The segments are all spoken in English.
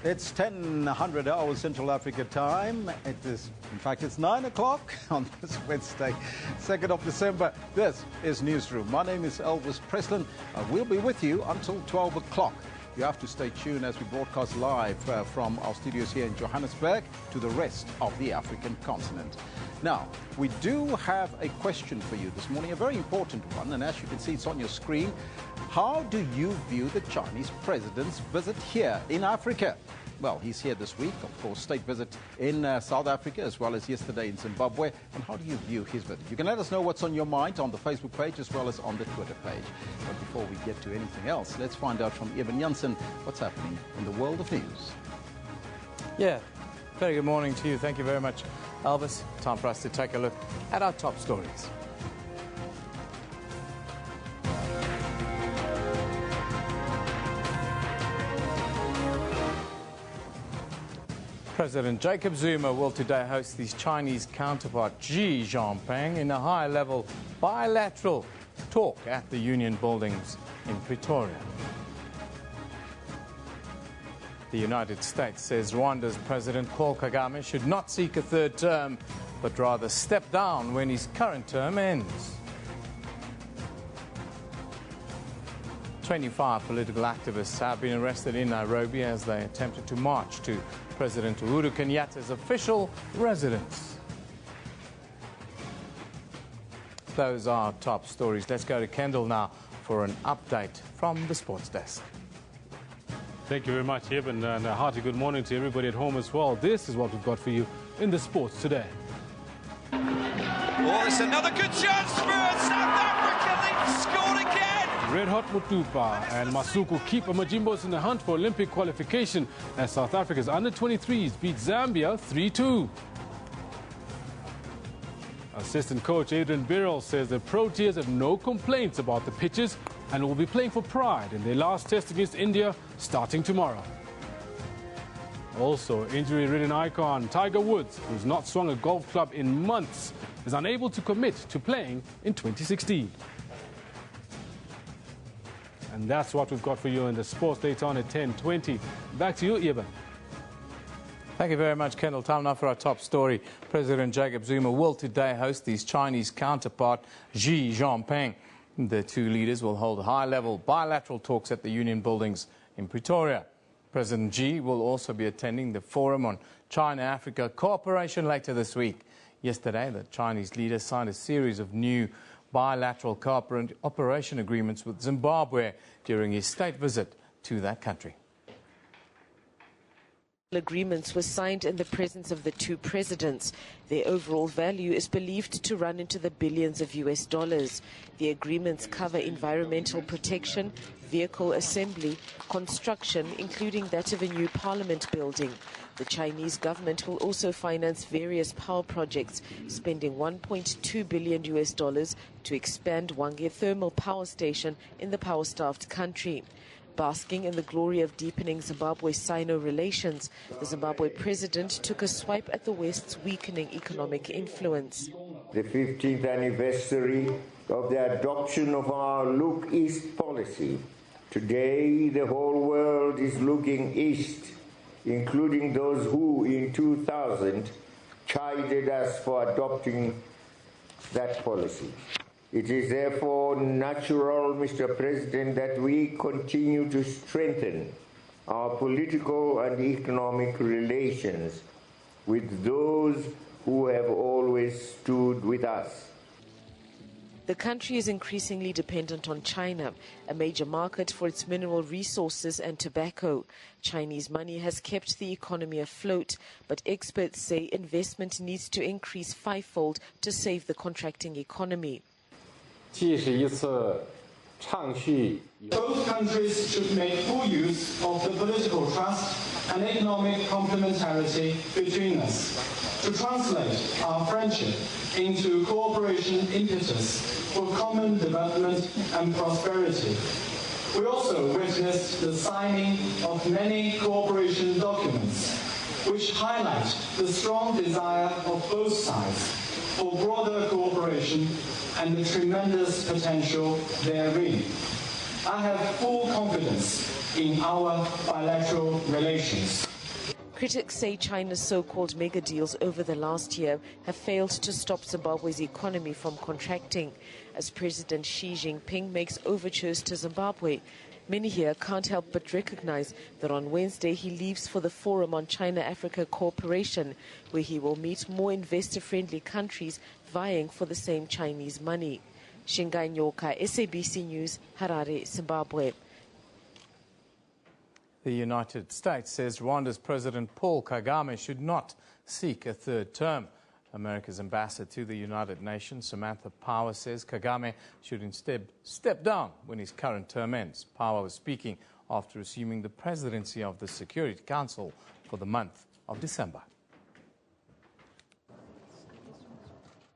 It's 10:00 hours Central Africa time. It is, in fact, it's 9 o'clock on this Wednesday, 2nd of December. This is Newsroom. My name is Elvis Preslin. We'll be with you until 12 o'clock. You have to stay tuned as we broadcast live from our studios here in Johannesburg to the rest of the African continent. Now, we do have a question for you this morning, a very important one, and as you can see, it's on your screen. How do you view the Chinese president's visit here in Africa? Well, he's here this week, of course, state visit in South Africa, as well as yesterday in Zimbabwe. And how do you view his visit? You can let us know what's on your mind on the Facebook page as well as on the Twitter page. But before we get to anything else, let's find out from Evan Janssen what's happening in the world of news. Yeah, very good morning to you. Thank you very much, Elvis. Time for us to take a look at our top stories. President Jacob Zuma will today host his Chinese counterpart Xi Jinping in a high-level bilateral talk at the Union Buildings in Pretoria. The United States says Rwanda's President Paul Kagame should not seek a third term, but rather step down when his current term ends. 25 political activists have been arrested in Nairobi as they attempted to march to President Uhuru Kenyatta's official residence. Those are top stories. Let's go to Kendall now for an update from the sports desk. Thank you very much, Evan, and a hearty good morning to everybody at home as well. This is what we've got for you in the sports today. Oh, it's another good chance for South Africa. They've scored again. Red Hot Mutupa and Masuku keep Amajimbos in the hunt for Olympic qualification as South Africa's under-23s beat Zambia 3-2. Assistant coach Adrian Birrell says the Proteas have no complaints about the pitches and will be playing for pride in their last test against India starting tomorrow. Also, injury-ridden icon Tiger Woods, who's not swung a golf club in months, is unable to commit to playing in 2016. And that's what we've got for you in the sports later on at 10:20. Back to you, Evan. Thank you very much, Kendall. Time now for our top story. President Jacob Zuma will today host his Chinese counterpart, Xi Jinping. The two leaders will hold high-level bilateral talks at the Union Buildings in Pretoria. President Xi will also be attending the Forum on China-Africa Cooperation later this week. Yesterday, the Chinese leader signed a series of new bilateral cooperation agreements with Zimbabwe during his state visit to that country. Agreements were signed in the presence of the two presidents. Their overall value is believed to run into the billions of US dollars. The agreements cover environmental protection, vehicle assembly, construction, including that of a new parliament building. The Chinese government will also finance various power projects, spending $1.2 billion US dollars to expand Hwange thermal power station in the power-starved country. Basking in the glory of deepening Zimbabwe-Sino relations, the Zimbabwe president took a swipe at the West's weakening economic influence. The 15th anniversary of the adoption of our Look East policy. Today, the whole world is looking east, including those who, in 2000, chided us for adopting that policy. It is therefore natural, Mr. President, that we continue to strengthen our political and economic relations with those who have always stood with us. The country is increasingly dependent on China, a major market for its mineral resources and tobacco. Chinese money has kept the economy afloat, but experts say investment needs to increase fivefold to save the contracting economy. Both countries should make full use of the political trust and economic complementarity between us to translate our friendship into cooperation impetus for common development and prosperity. We also witnessed the signing of many cooperation documents which highlight the strong desire of both sides for broader cooperation and the tremendous potential therein. I have full confidence in our bilateral relations. Critics say China's so-called mega deals over the last year have failed to stop Zimbabwe's economy from contracting. As President Xi Jinping makes overtures to Zimbabwe, many here can't help but recognize that on Wednesday he leaves for the Forum on China-Africa Cooperation, where he will meet more investor-friendly countries vying for the same Chinese money. Shingai Nyoka, SABC News, Harare, Zimbabwe. The United States says Rwanda's President Paul Kagame should not seek a third term. America's ambassador to the United Nations, Samantha Power, says Kagame should instead step down when his current term ends. Power was speaking after assuming the presidency of the Security Council for the month of December.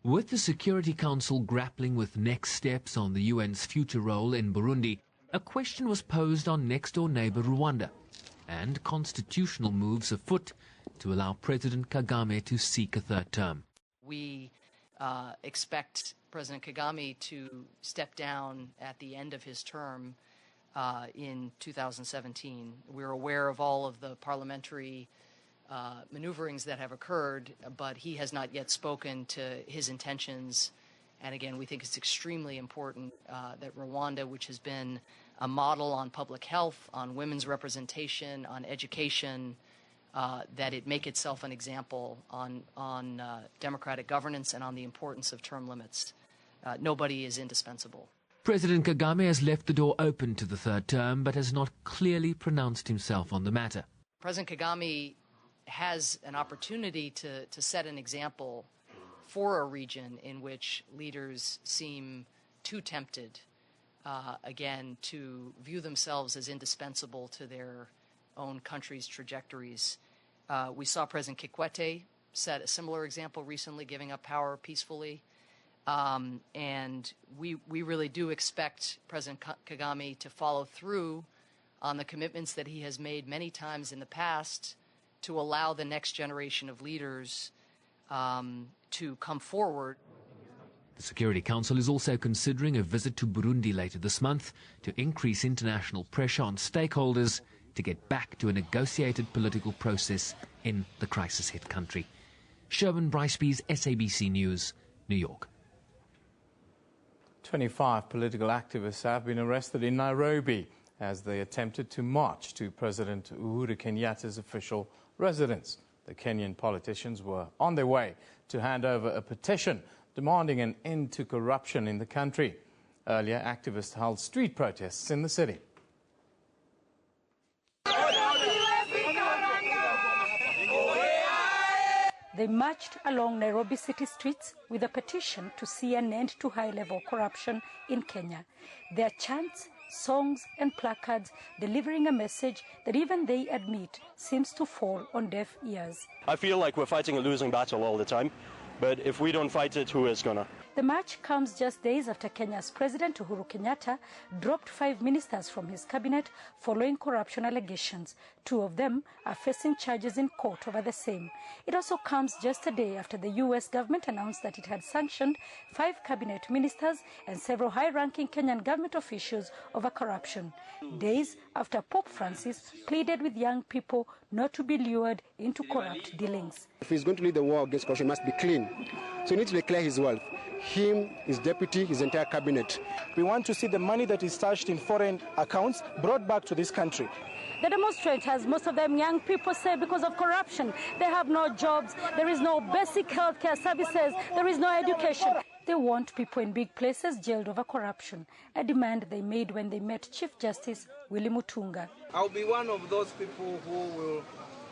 With the Security Council grappling with next steps on the UN's future role in Burundi, a question was posed on next-door neighbor Rwanda and constitutional moves afoot to allow President Kagame to seek a third term. We expect President Kagame to step down at the end of his term in 2017. We're aware of all of the parliamentary maneuverings that have occurred, but he has not yet spoken to his intentions. And again, we think it's extremely important that Rwanda, which has been a model on public health, on women's representation, on education, that it make itself an example on democratic governance and on the importance of term limits. Nobody is indispensable. President Kagame has left the door open to the third term, but has not clearly pronounced himself on the matter. President Kagame has an opportunity to set an example for a region in which leaders seem too tempted, again, to view themselves as indispensable to their own country's trajectories. We saw President Kikwete set a similar example recently, giving up power peacefully. And we really do expect President Kagame to follow through on the commitments that he has made many times in the past to allow the next generation of leaders to come forward. The Security Council is also considering a visit to Burundi later this month to increase international pressure on stakeholders to get back to a negotiated political process in the crisis-hit country. Sherman Brycebees, SABC News, New York. 25 political activists have been arrested in Nairobi as they attempted to march to President Uhuru Kenyatta's official residence. The Kenyan politicians were on their way to hand over a petition demanding an end to corruption in the country. Earlier, activists held street protests in the city. They marched along Nairobi city streets with a petition to see an end to high-level corruption in Kenya. Their chants, songs and placards delivering a message that even they admit seems to fall on deaf ears. I feel like we're fighting a losing battle all the time, but if we don't fight it, who is gonna? The march comes just days after Kenya's President Uhuru Kenyatta dropped 5 ministers from his cabinet following corruption allegations. 2 of them are facing charges in court over the same. It also comes just a day after the U.S. government announced that it had sanctioned 5 cabinet ministers and several high-ranking Kenyan government officials over corruption. Days after Pope Francis pleaded with young people not to be lured into corrupt dealings. If he's going to lead the war against corruption, he must be clean. So he needs to declare his wealth. Him, his deputy, his entire cabinet. We want to see the money that is stashed in foreign accounts brought back to this country. The demonstrators, most of them young people, say because of corruption, they have no jobs, there is no basic healthcare services, there is no education. They want people in big places jailed over corruption, a demand they made when they met Chief Justice Willy Mutunga. I'll be one of those people who will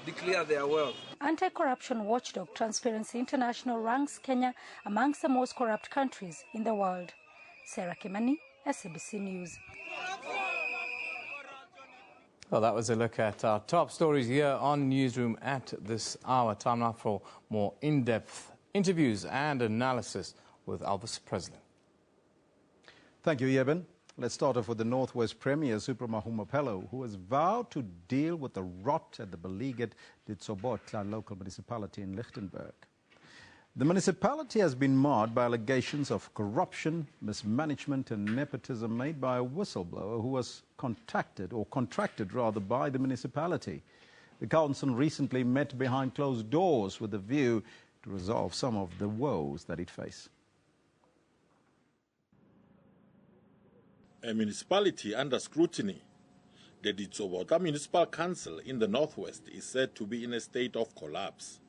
declare their wealth. Anti-corruption watchdog Transparency International ranks Kenya amongst the most corrupt countries in the world. Sarah Kimani, SABC News. Well, that was a look at our top stories here on Newsroom at this hour. Time now for more in-depth interviews and analysis with Elvis Presley. Thank you, Yeben. Let's start off with the Northwest Premier, Supra Mahumapelo, who has vowed to deal with the rot at the beleaguered Ditsobotla local municipality in Lichtenberg. The municipality has been marred by allegations of corruption, mismanagement and nepotism made by a whistleblower who was contracted by the municipality. The council recently met behind closed doors with a view to resolve some of the woes that it faces. A municipality under scrutiny, the Ditsobota Municipal Council in the northwest is said to be in a state of collapse.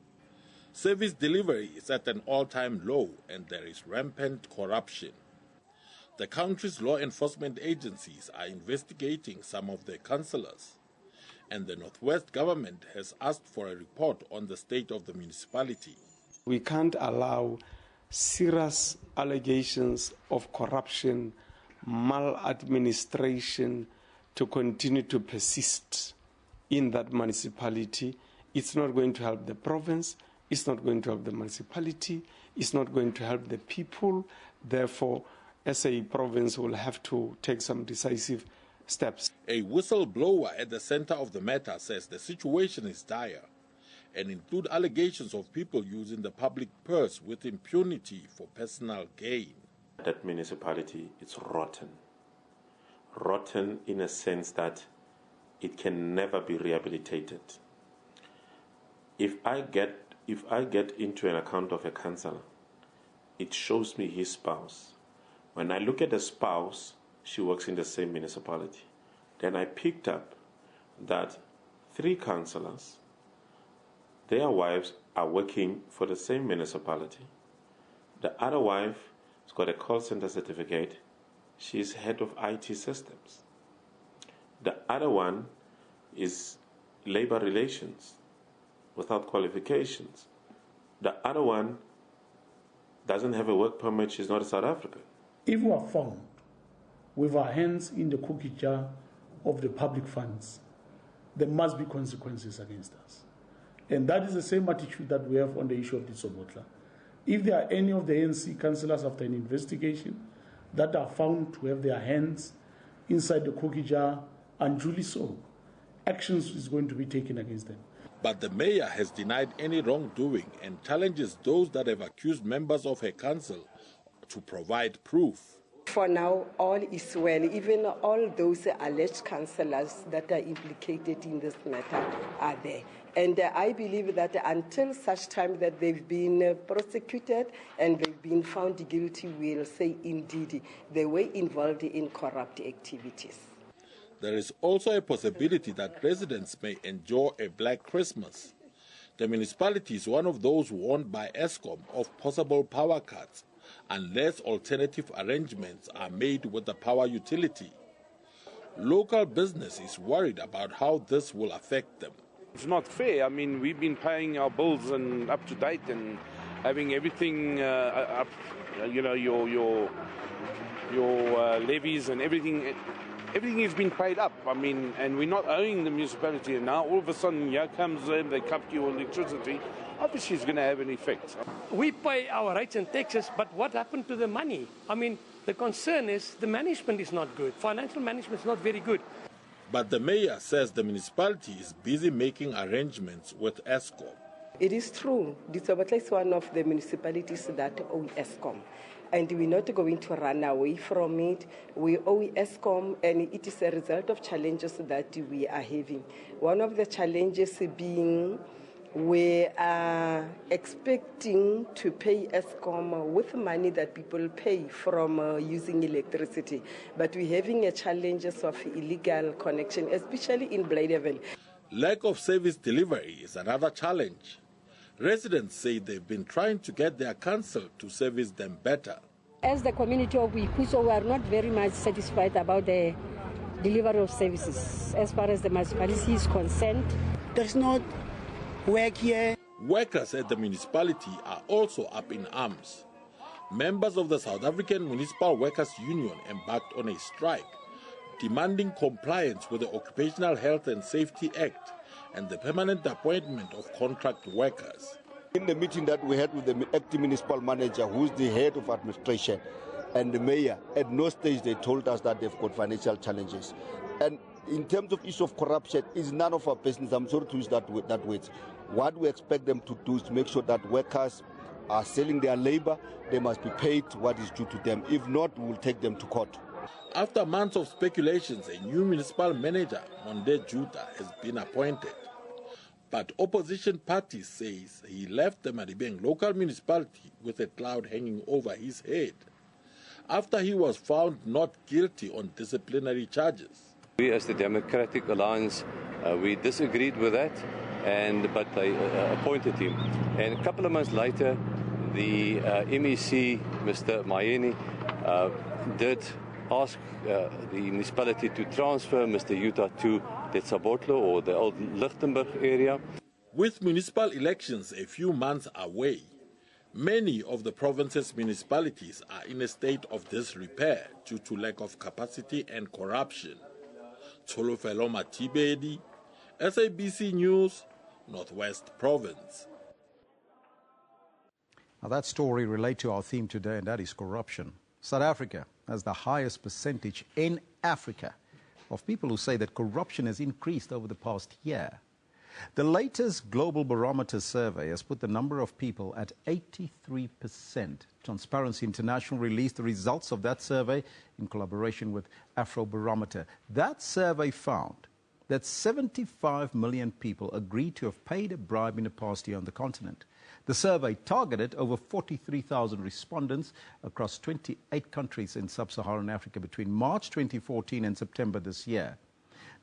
Service delivery is at an all-time low and there is rampant corruption. The country's law enforcement agencies are investigating some of their councillors, and the Northwest government has asked for a report on the state of the municipality. We can't allow serious allegations of corruption, maladministration to continue to persist in that municipality. It's not going to help the province, it's not going to help the municipality, it's not going to help the people. Therefore, as a province, will have to take some decisive steps. A whistleblower at the center of the matter says the situation is dire and include allegations of people using the public purse with impunity for personal gain. That municipality is rotten. Rotten in a sense that it can never be rehabilitated. If I get into an account of a councillor, it shows me his spouse. When I look at the spouse, she works in the same municipality. Then I picked up that 3 councillors, their wives are working for the same municipality. The other wife has got a call center certificate. She's head of IT systems. The other one is labor relations without qualifications. The other one doesn't have a work permit. She's not a South African. If we are found with our hands in the cookie jar of the public funds, there must be consequences against us. And that is the same attitude that we have on the issue of Ditsobotla. If there are any of the ANC councillors after an investigation that are found to have their hands inside the cookie jar, unduly so, actions is going to be taken against them. But the mayor has denied any wrongdoing and challenges those that have accused members of her council to provide proof. For now, all is well. Even all those alleged councillors that are implicated in this matter are there. And I believe that until such time that they've been prosecuted and they've been found guilty, we'll say indeed they were involved in corrupt activities. There is also a possibility that residents may enjoy a Black Christmas. The municipality is one of those warned by Eskom of possible power cuts unless alternative arrangements are made with the power utility. Local business is worried about how this will affect them. It's not fair. I mean, we've been paying our bills and up to date and having everything up, you know, your levies and everything. Everything has been paid up. I mean, and we're not owing the municipality. And now all of a sudden, here comes them, they cut your electricity. Obviously, it's going to have an effect. We pay our rates and taxes, but what happened to the money? I mean, the concern is the management is not good. Financial management is not very good. But the mayor says the municipality is busy making arrangements with Eskom. It is true. Ditsobotla is one of the municipalities that owe Eskom. And we're not going to run away from it. We owe Eskom, and it is a result of challenges that we are having. One of the challenges being we are expecting to pay Eskom with money that people pay from using electricity. But we're having a challenges of illegal connection, especially in Blydevel. Lack of service delivery is another challenge. Residents say they've been trying to get their council to service them better. As the community of Ikuso, we are not very much satisfied about the delivery of services. As far as the municipality is concerned, there's not work here. Workers at the municipality are also up in arms. Members of the South African Municipal Workers Union embarked on a strike, demanding compliance with the Occupational Health and Safety Act and the permanent appointment of contract workers. In the meeting that we had with the acting municipal manager, who's the head of administration, and the mayor, at no stage they told us that they've got financial challenges. And in terms of issue of corruption, it's none of our business. I'm sorry to use that word. What we expect them to do is to make sure that workers are selling their labor. They must be paid what is due to them. If not, we will take them to court. After months of speculations, a new municipal manager, Monde Juta, has been appointed. But opposition parties says he left the Maribeng local municipality with a cloud hanging over his head after he was found not guilty on disciplinary charges. We as the Democratic Alliance, we disagreed with that, but they appointed him. And a couple of months later, the MEC, Mr. Mayeni, did ask the municipality to transfer Mr. Utah to the Tsabotlo or the old Lichtenburg area. With municipal elections a few months away, many of the province's municipalities are in a state of disrepair due to lack of capacity and corruption. Tsolofelo Matibedi, SABC News, Northwest Province. Now that story relates to our theme today, and that is corruption. South Africa has the highest percentage in Africa of people who say that corruption has increased over the past year. The latest Global Barometer survey has put the number of people at 83%. Transparency International released the results of that survey in collaboration with Afrobarometer. That survey found that 75 million people agreed to have paid a bribe in the past year on the continent. The survey targeted over 43,000 respondents across 28 countries in sub-Saharan Africa between March 2014 and September this year.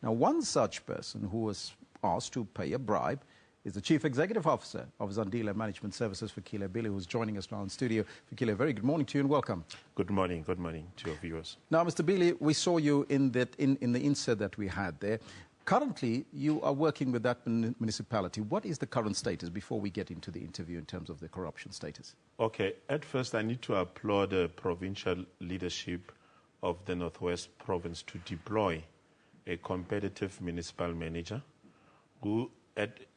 Now, one such person who was asked to pay a bribe is the Chief Executive Officer of Zandile Management Services, Fikile Bili, who's joining us now in studio. Fikile, very good morning to you and welcome. Good morning to your viewers. Now, Mr. Bili, we saw you in the insert that we had there. Currently, you are working with that municipality. What is the current status before we get into the interview in terms of the corruption status? Okay, at first I need to applaud the provincial leadership of the Northwest Province to deploy a competitive municipal manager who,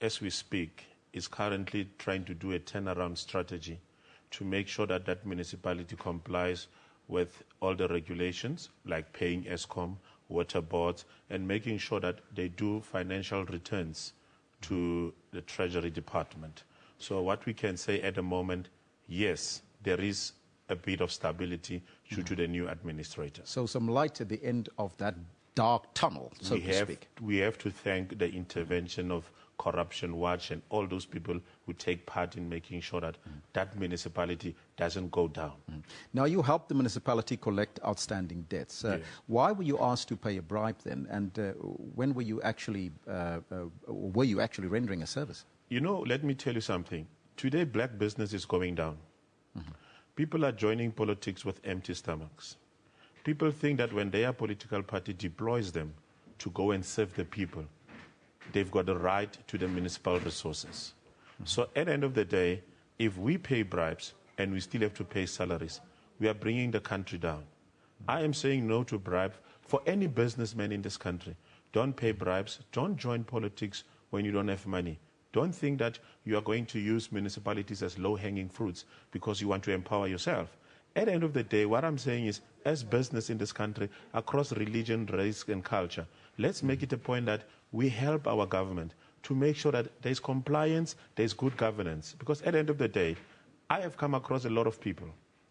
as we speak, is currently trying to do a turnaround strategy to make sure that that municipality complies with all the regulations, like paying ESCOM, water boards, and making sure that they do financial returns to the Treasury Department. So what we can say at the moment, yes, there is a bit of stability due to the new administrator. So some light at the end of that dark tunnel, so to speak. We have to thank the intervention of Corruption Watch and all those people who take part in making sure that that municipality doesn't go down. Now, you helped the municipality collect outstanding debts. Yes. Why were you asked to pay a bribe then? And when were you actually rendering a service? You know, let me tell you something. Today, black business is going down. People are joining politics with empty stomachs. People think that when their political party deploys them to go and serve the people, they've got the right to the municipal resources. So at the end of the day, if we pay bribes and we still have to pay salaries, we are bringing the country down. I am saying no to bribe for any businessman in this country. Don't pay bribes. Don't join politics when you don't have money. Don't think that you are going to use municipalities as low-hanging fruits because you want to empower yourself. At the end of the day, what I'm saying is, as business in this country, across religion, race, and culture, let's make it a point that we help our government to make sure that there's compliance, there's good governance. Because at the end of the day, I have come across a lot of people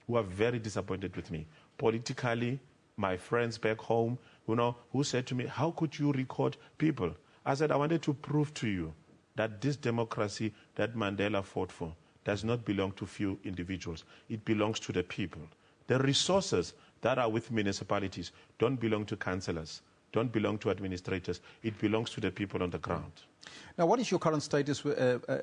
who are very disappointed with me. Politically, my friends back home, who said to me, how could you record people? I said, I wanted to prove to you that this democracy that Mandela fought for does not belong to few individuals. It belongs to the people. The resources that are with municipalities don't belong to councillors, don't belong to administrators. It belongs to the people on the ground. Now, what is your current status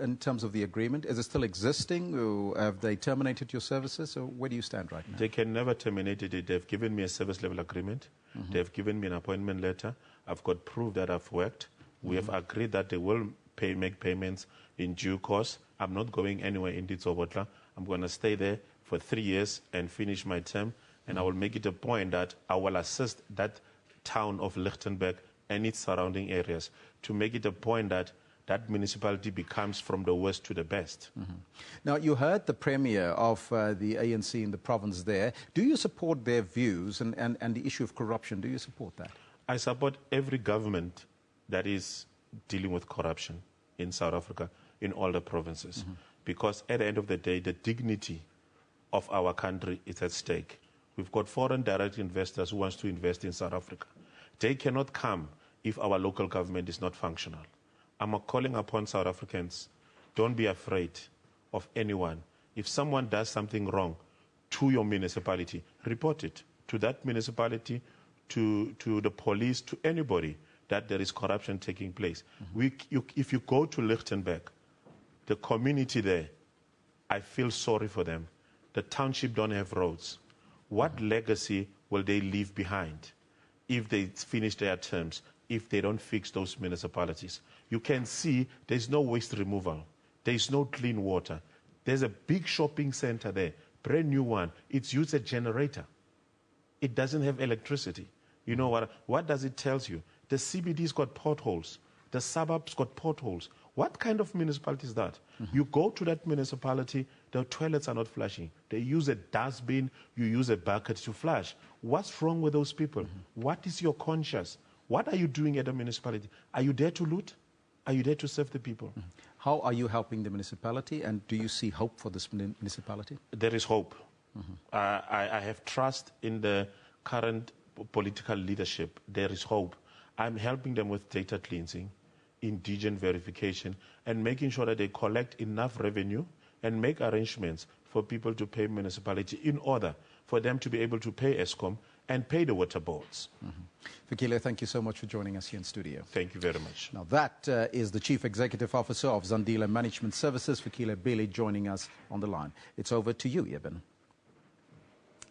in terms of the agreement? Is it still existing? Or have they terminated your services? Or where do you stand right now? They can never terminate it. They've given me a service level agreement. They've given me an appointment letter. I've got proof that I've worked. We have agreed that they will make payments in due course. I'm not going anywhere in Ditsobotla. I'm going to stay there for 3 years and finish my term. And I will make it a point that I will assist that town of Lichtenburg and its surrounding areas to make it a point that that municipality becomes from the worst to the best. Now, you heard the premier of the ANC in the province there. Do you support their views and the issue of corruption? Do you support that? I support every government that is dealing with corruption in South Africa, in all the provinces. Because at the end of the day, the dignity of our country is at stake. We've got foreign direct investors who want to invest in South Africa. They cannot come if our local government is not functional. I'm calling upon South Africans, don't be afraid of anyone. If someone does something wrong to your municipality, report it to that municipality, to the police, to anybody that there is corruption taking place. If you go to Lichtenberg, the community there, I feel sorry for them. The township don't have roads. What legacy will they leave behind if they finish their terms, if they don't fix those municipalities? You can see there's no waste removal. There's no clean water. There's a big shopping center there, brand new one. It's used a generator. It doesn't have electricity. You know what does it tell you? The CBD's got potholes. The suburbs got potholes. What kind of municipality is that? You go to that municipality, the toilets are not flushing. They use a dustbin, you use a bucket to flush. What's wrong with those people? What is your conscience? What are you doing at the municipality? Are you there to loot? Are you there to serve the people? How are you helping the municipality, and do you see hope for this municipality? There is hope. I have trust in the current political leadership. There is hope. I'm helping them with data cleansing, indigent verification, and making sure that they collect enough revenue and make arrangements for people to pay municipality in order for them to be able to pay Eskom and pay the water boards. Fikile, thank you so much for joining us here in studio. Thank you very much. Now that is the Chief Executive Officer of Zandile Management Services, Fikile Bili, joining us on the line. It's over to you, Eben.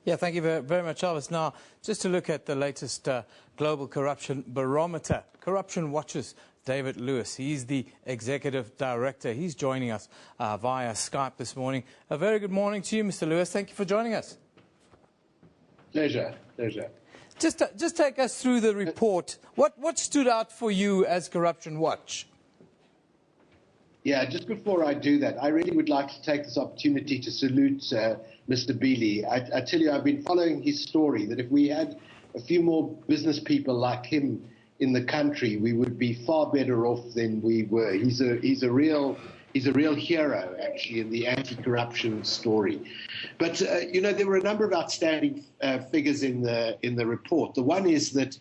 Yeah, thank you very much, Elvis. Now, just to look at the latest Global Corruption Barometer, Corruption Watch's David Lewis. He's the Executive Director. He's joining us via Skype this morning. A very good morning to you, Mr. Lewis. Thank you for joining us. Pleasure, pleasure. Just take us through the report. What stood out for you as Corruption Watch? Yeah, just before I do that, I really would like to take this opportunity to salute Mr. Bili. I tell you, I've been following his story, that if we had a few more business people like him in the country, we would be far better off than we were. He's a real hero, actually, in the anti-corruption story. But you know, there were a number of outstanding figures in the report. The one is that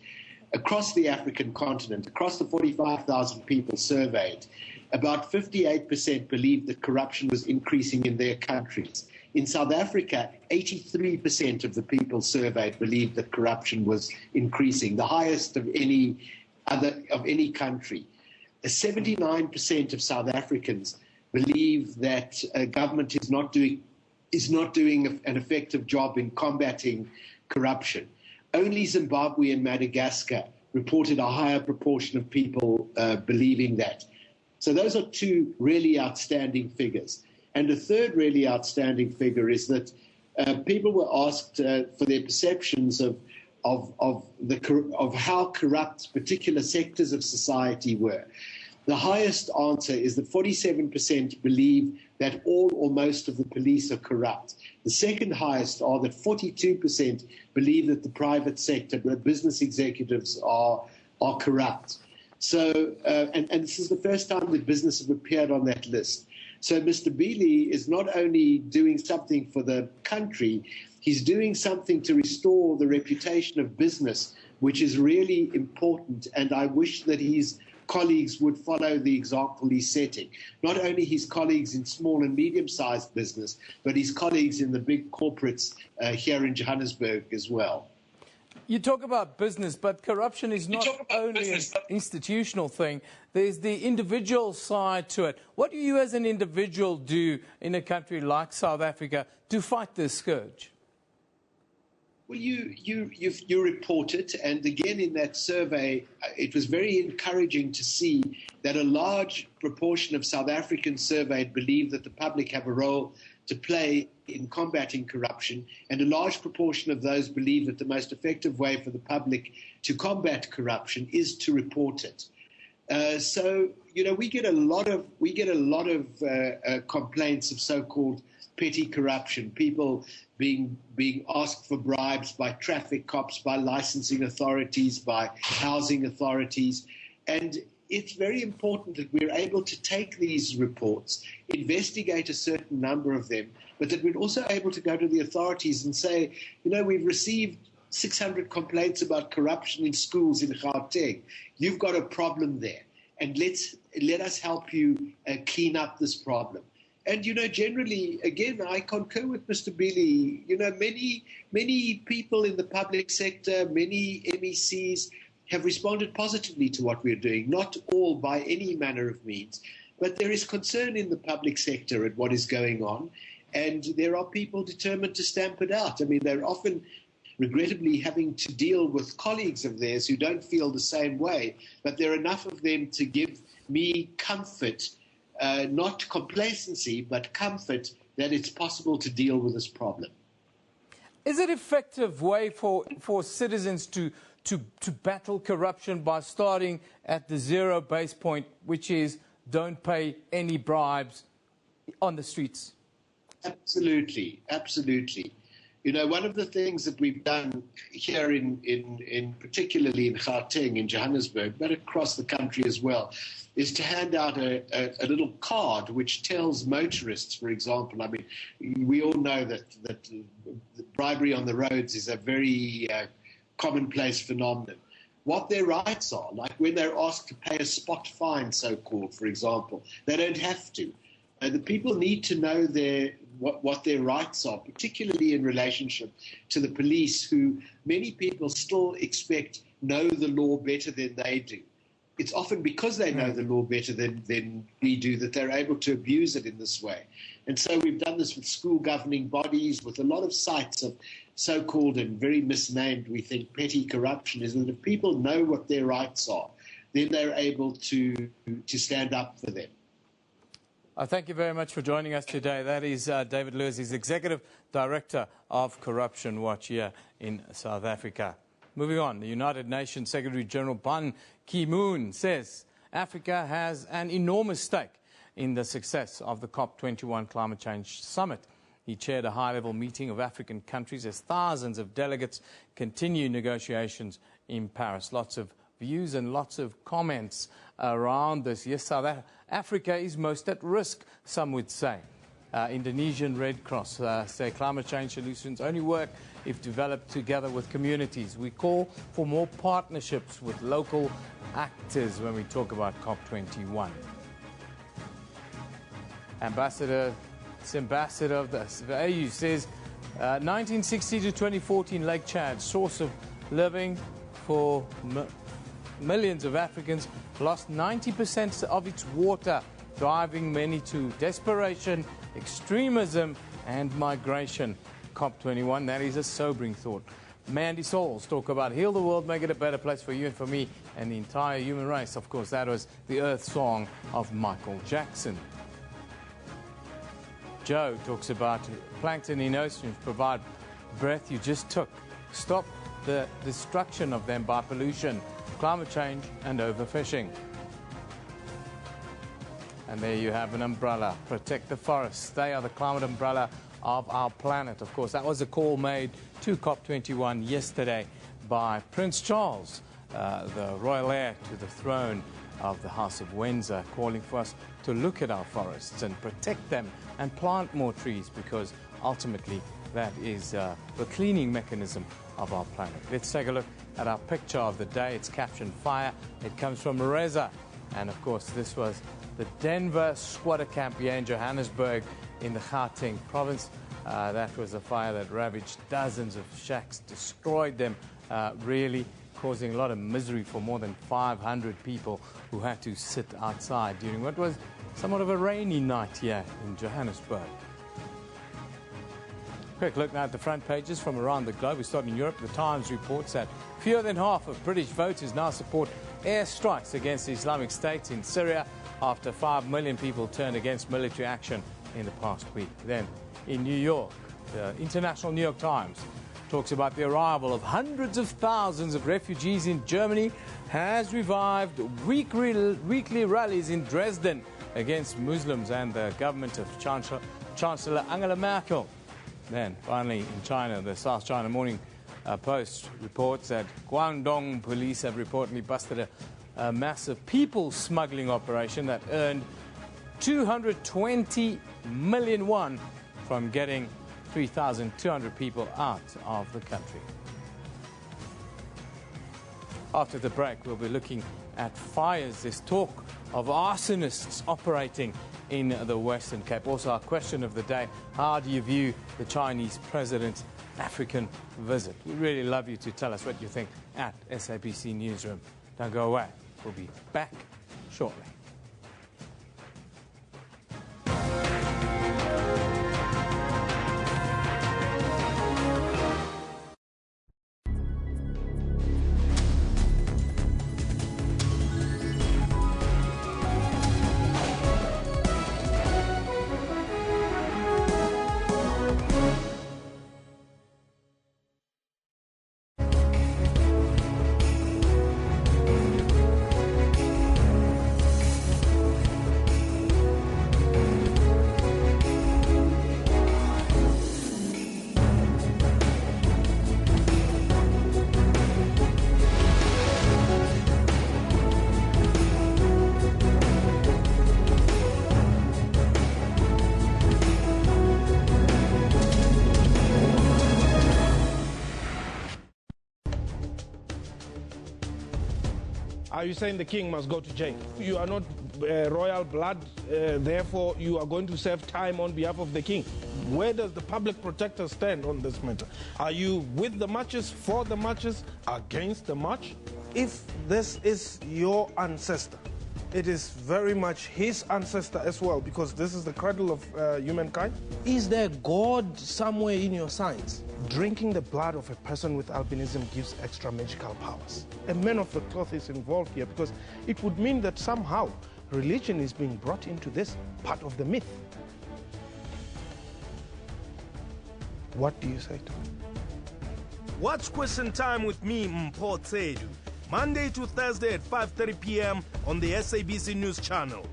across the African continent, across the 45,000 people surveyed, about 58% believed that corruption was increasing in their countries. In South Africa, 83% of the people surveyed believed that corruption was increasing, the highest of any country. 79% of South Africans believe that government is not doing an effective job in combating corruption. Only Zimbabwe and Madagascar reported a higher proportion of people believing that. So those are two really outstanding figures. And the third really outstanding figure is that people were asked for their perceptions of how corrupt particular sectors of society were. The highest answer is that 47% believe that all or most of the police are corrupt. The second highest are that 42% believe that the private sector, the business executives are corrupt. So, and this is the first time that business have appeared on that list. So Mr. Bili is not only doing something for the country, he's doing something to restore the reputation of business, which is really important. And I wish that his colleagues would follow the example he's setting. Not only his colleagues in small and medium-sized business, but his colleagues in the big corporates here in Johannesburg as well. You talk about business, but corruption is not only an institutional thing. There's the individual side to it. What do you as an individual do in a country like South Africa to fight this scourge? Well, you report it, and again in that survey, it was very encouraging to see that a large proportion of South Africans surveyed believe that the public have a role to play in combating corruption, and a large proportion of those believe that the most effective way for the public to combat corruption is to report it. So, you know, we get a lot of complaints of so-called petty corruption, people being asked for bribes by traffic cops, by licensing authorities, by housing authorities, and it's very important that we're able to take these reports, investigate a certain number of them, but that we're also able to go to the authorities and say, you know, we've received 600 complaints about corruption in schools in Gauteng. You've got a problem there. And let's let us help you clean up this problem. And, you know, generally, again, I concur with Mr. Bealey. You know, many people in the public sector, many MECs have responded positively to what we're doing, not all by any manner of means. But there is concern in the public sector at what is going on, and there are people determined to stamp it out. I mean, they're often, regrettably, having to deal with colleagues of theirs who don't feel the same way, but there are enough of them to give me comfort, not complacency, but comfort that it's possible to deal with this problem. Is it an effective way for citizens to battle corruption by starting at the zero base point, which is don't pay any bribes on the streets? Absolutely, absolutely. You know, one of the things that we've done here in particularly in Gauteng, in Johannesburg, but across the country as well, is to hand out a little card which tells motorists, for example. I mean, we all know that bribery on the roads is a very commonplace phenomenon. What their rights are, like when they're asked to pay a spot fine, so-called, for example, they don't have to. The people need to know what their rights are, particularly in relationship to the police, who many people still expect know the law better than they do. It's often because they know the law better than we do that they're able to abuse it in this way. And so we've done this with school governing bodies, with a lot of sites of so-called and very misnamed, we think, petty corruption, is that if people know what their rights are, then they're able to stand up for them. Thank you very much for joining us today. That is David Lewis, he's Executive Director of Corruption Watch here in South Africa. Moving on, the United Nations Secretary General Ban Ki-moon says Africa has an enormous stake in the success of the COP21 Climate Change Summit. He chaired a high-level meeting of African countries as thousands of delegates continue negotiations in Paris. Lots of views and lots of comments around this. Yes, South Africa is most at risk, some would say. Indonesian Red Cross say climate change solutions only work if developed together with communities. We call for more partnerships with local actors when we talk about COP21. Ambassador of the AU says 1960 to 2014 Lake Chad, source of living for millions of Africans, lost 90% of its water, driving many to desperation, extremism and migration. COP21, that is a sobering thought. Mandy Souls talk about heal the world, make it a better place for you and for me and the entire human race. Of course, that was the Earth song of Michael Jackson. Joe talks about plankton in oceans provide breath you just took. Stop the destruction of them by pollution, climate change and overfishing. And there you have an umbrella. Protect the forests. They are the climate umbrella of our planet. Of course, that was a call made to COP21 yesterday by Prince Charles, the royal heir to the throne of the House of Windsor, calling for us to look at our forests and protect them and plant more trees, because ultimately that is the cleaning mechanism of our planet. Let's take a look at our picture of the day. It's captioned Fire. It comes from Reza. And of course, this was the Denver squatter camp here in Johannesburg in the Gauteng province. That was a fire that ravaged dozens of shacks, destroyed them, really causing a lot of misery for more than 500 people who had to sit outside during what was somewhat of a rainy night here in Johannesburg. Quick look now at the front pages from around the globe. We start in Europe. The Times reports that fewer than half of British voters now support airstrikes against the Islamic State in Syria after 5 million people turned against military action in the past week. Then in New York, the International New York Times talks about the arrival of hundreds of thousands of refugees in Germany has revived weekly rallies in Dresden against Muslims and the government of Chancellor Angela Merkel. Then, finally, in China, the South China Morning Post reports that Guangdong police have reportedly busted a massive people smuggling operation that earned 220 million won from getting 3,200 people out of the country. After the break, we'll be looking at fires. There's talk of arsonists operating in the Western Cape. Also, our question of the day, how do you view the Chinese president's African visit? We'd really love you to tell us what you think at SABC Newsroom. Don't go away. We'll be back shortly. Are you saying the king must go to jail? You are not royal blood, therefore you are going to serve time on behalf of the king. Where does the public protector stand on this matter? Are you with the marches, for the marches, against the march? If this is your ancestor, it is very much his ancestor as well, because this is the cradle of humankind. Is there God somewhere in your science? Drinking the blood of a person with albinism gives extra magical powers. A man of the cloth is involved here because it would mean that somehow religion is being brought into this part of the myth. What do you say to it? Watch Question Time with me, Mpho Tsedu, Monday to Thursday at 5:30 p.m. on the SABC News Channel.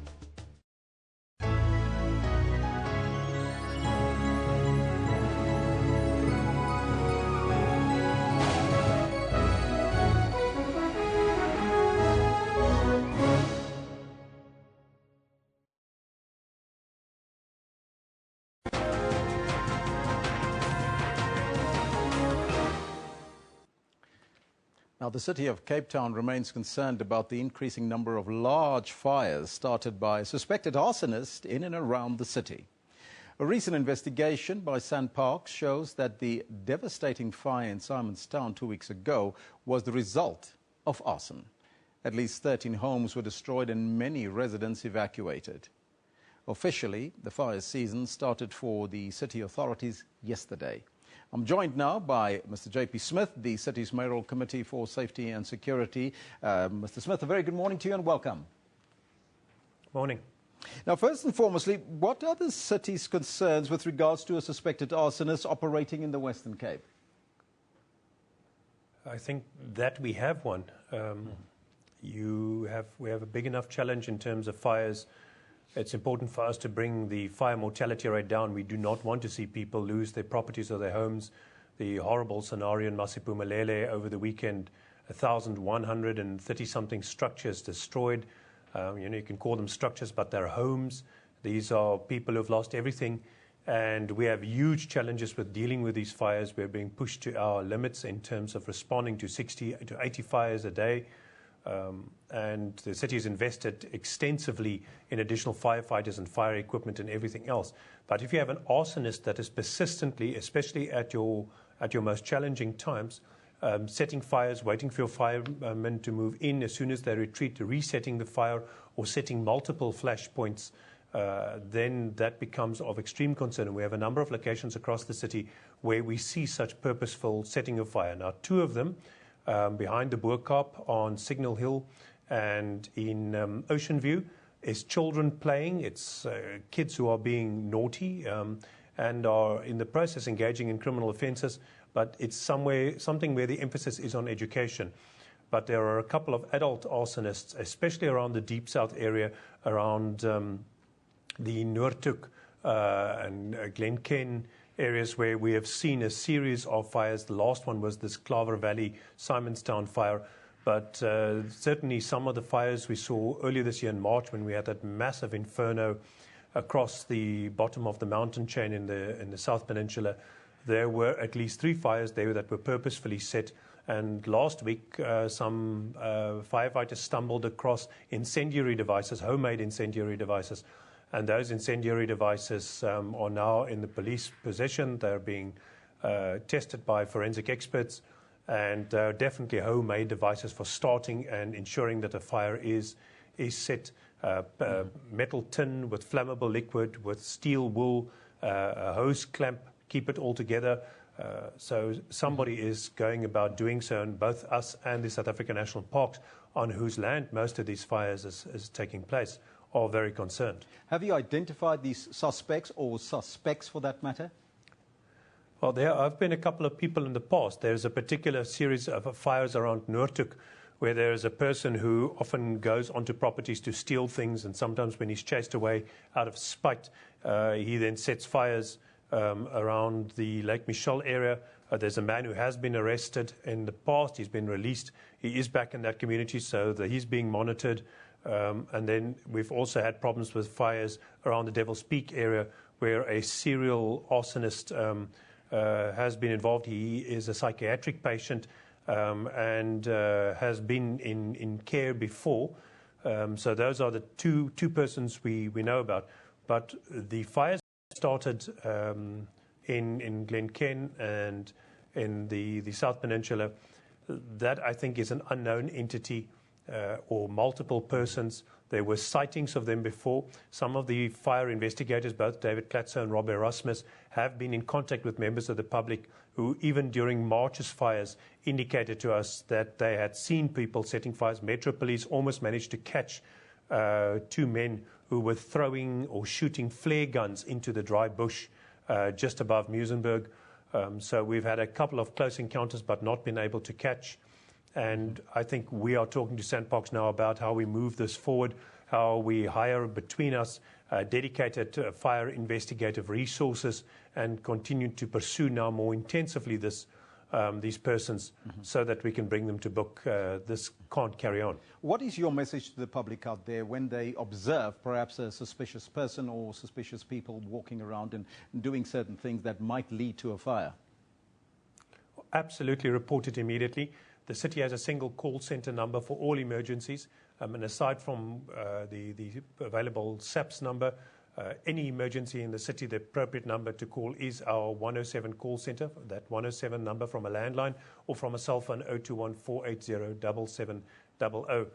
Now, the city of Cape Town remains concerned about the increasing number of large fires started by suspected arsonists in and around the city. A recent investigation by SANParks shows that the devastating fire in Simonstown 2 weeks ago was the result of arson. At least 13 homes were destroyed and many residents evacuated. Officially, the fire season started for the city authorities yesterday. I'm joined now by Mr. J.P. Smith, the city's mayoral committee for safety and security. Mr. Smith, a very good morning to you and welcome. Morning. Now, first and foremostly, what are the city's concerns with regards to a suspected arsonist operating in the Western Cape? I think that we have one. We have a big enough challenge in terms of fires. It's important for us to bring the fire mortality rate down. We do not want to see people lose their properties or their homes. The horrible scenario in Masipumalele over the weekend, 1,130-something structures destroyed. You can call them structures, but they're homes. These are people who've lost everything. And we have huge challenges with dealing with these fires. We're being pushed to our limits in terms of responding to 60 to 80 fires a day. And the city has invested extensively in additional firefighters and fire equipment and everything else. But if you have an arsonist that is persistently, especially at your most challenging times, setting fires, waiting for your firemen to move in as soon as they retreat, resetting the fire or setting multiple flash points, then that becomes of extreme concern. And we have a number of locations across the city where we see such purposeful setting of fire. Now, two of them, behind the Boerkaap on Signal Hill and in Ocean View, is children playing. It's kids who are being naughty and are in the process engaging in criminal offences, but it's something where the emphasis is on education. But there are a couple of adult arsonists, especially around the Deep South area, around the Noordhoek and Glenken areas where we have seen a series of fires. The last one was this Claver Valley Simonstown fire. But certainly some of the fires we saw earlier this year in March when we had that massive inferno across the bottom of the mountain chain in the South Peninsula, there were at least 3 fires there that were purposefully set. And last week, some firefighters stumbled across incendiary devices, homemade incendiary devices. And those incendiary devices are now in the police possession. They're being tested by forensic experts. And they're definitely homemade devices for starting and ensuring that a fire is set. Metal tin with flammable liquid, with steel wool, a hose clamp, keep it all together. So somebody is going about doing so, and both us and the South African National Parks, on whose land most of these fires is taking place, are very concerned. Have you identified these suspects, or suspects for that matter? Well, there have been a couple of people in the past. There's a particular series of fires around Noordhoek where there is a person who often goes onto properties to steal things, and sometimes when he's chased away out of spite, he then sets fires around the Lake Michel area. There's a man who has been arrested in the past. He's been released. He is back in that community, so that he's being monitored. And then we've also had problems with fires around the Devil's Peak area, where a serial arsonist has been involved. He is a psychiatric patient and has been in care before. So those are the two persons we know about. But the fires started in Glencairn and in the South Peninsula. That, I think, is an unknown entity or multiple persons. There were sightings of them before. Some of the fire investigators, both David Klatzer and Rob Erasmus, have been in contact with members of the public who, even during March's fires, indicated to us that they had seen people setting fires. Metro Police almost managed to catch two men who were throwing or shooting flare guns into the dry bush just above Muizenberg. So we've had a couple of close encounters but not been able to catch. And I think we are talking to SANParks now about how we move this forward, how we hire between us dedicated fire investigative resources and continue to pursue now more intensively these persons so that we can bring them to book. This can't carry on. What is your message to the public out there when they observe perhaps a suspicious person or suspicious people walking around and doing certain things that might lead to a fire? Absolutely report it immediately. The city has a single call centre number for all emergencies. And aside from the available SAPS number, any emergency in the city, the appropriate number to call is our 107 call centre, that 107 number from a landline or from a cell phone, 021-480-7700.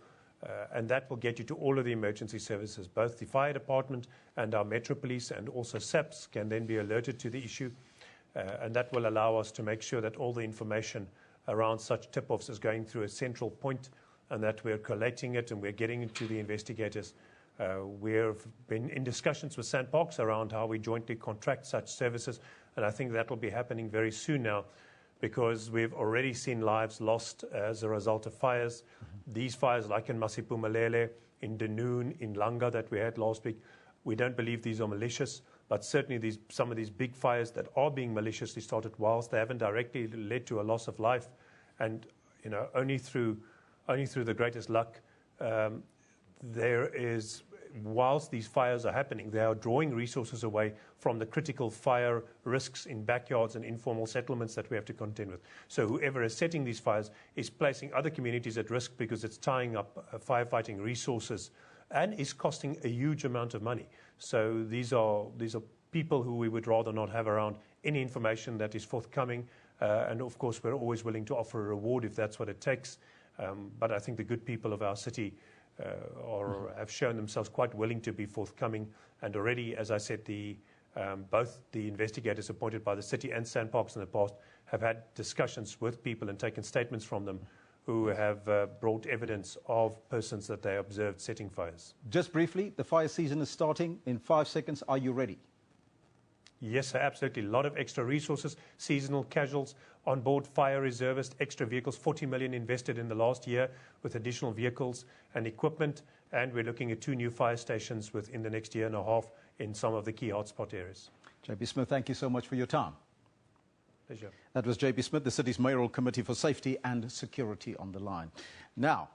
And that will get you to all of the emergency services. Both the fire department and our Metro Police and also SAPS can then be alerted to the issue. And that will allow us to make sure that all the information around such tip-offs is going through a central point and that we're collating it and we're getting it to the investigators. We've been in discussions with SANParks around how we jointly contract such services, and I think that will be happening very soon now because we've already seen lives lost as a result of fires. These fires, like in Masipumalele, in Dunoon, in Langa that we had last week, we don't believe these are malicious, but certainly some of these big fires that are being maliciously started, whilst they haven't directly led to a loss of life, and only through the greatest luck, whilst these fires are happening, they are drawing resources away from the critical fire risks in backyards and informal settlements that we have to contend with. So whoever is setting these fires is placing other communities at risk because it's tying up firefighting resources and is costing a huge amount of money. So these are people who we would rather not have around. Any information that is forthcoming, and of course we're always willing to offer a reward if that's what it takes. But I think the good people of our city have shown themselves quite willing to be forthcoming. And already, as I said, both the investigators appointed by the city and SANParks in the past have had discussions with people and taken statements from them who have brought evidence of persons that they observed setting fires. Just briefly, the fire season is starting in 5 seconds. Are you ready? Yes, absolutely. A lot of extra resources, seasonal casuals, on-board fire reservists, extra vehicles, 40 million invested in the last year with additional vehicles and equipment. And we're looking at 2 new fire stations within the next year and a half in some of the key hotspot areas. JP Smith, thank you so much for your time. Pleasure. That was JP Smith, the city's mayoral committee for safety and security, on the line. Now,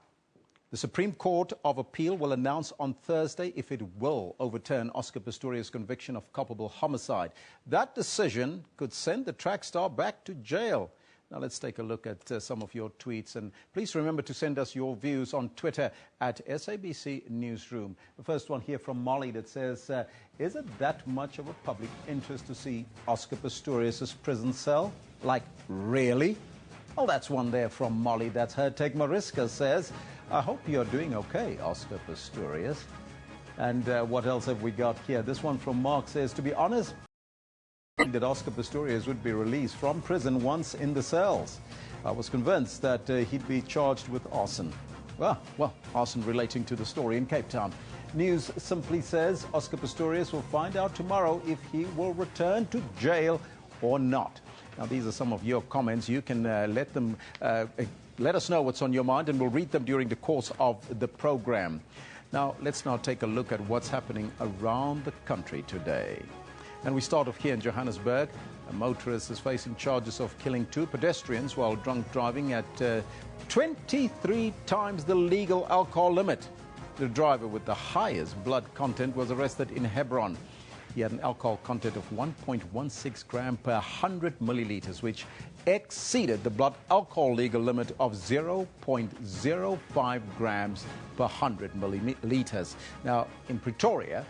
the Supreme Court of Appeal will announce on Thursday if it will overturn Oscar Pistorius' conviction of culpable homicide. That decision could send the track star back to jail. Now let's take a look at some of your tweets, and please remember to send us your views on Twitter at SABC Newsroom. The first one here from Molly that says, is it that much of a public interest to see Oscar Pistorius' prison cell? Like, really? Well, that's one there from Molly. That's her take. Mariska says, I hope you're doing okay, Oscar Pistorius. And what else have we got here? This one from Mark says, to be honest, that Oscar Pistorius would be released from prison once in the cells. I was convinced that he'd be charged with arson. Well, arson relating to the story in Cape Town. News simply says Oscar Pistorius will find out tomorrow if he will return to jail or not. Now, these are some of your comments. You can let us know what's on your mind, and we'll read them during the course of the program. Now, let's now take a look at what's happening around the country today. And we start off here in Johannesburg. A motorist is facing charges of killing 2 pedestrians while drunk driving at 23 times the legal alcohol limit. The driver with the highest blood content was arrested in Hebron. He had an alcohol content of 1.16 grams per 100 milliliters, which exceeded the blood alcohol legal limit of 0.05 grams per 100 milliliters. Now, in Pretoria,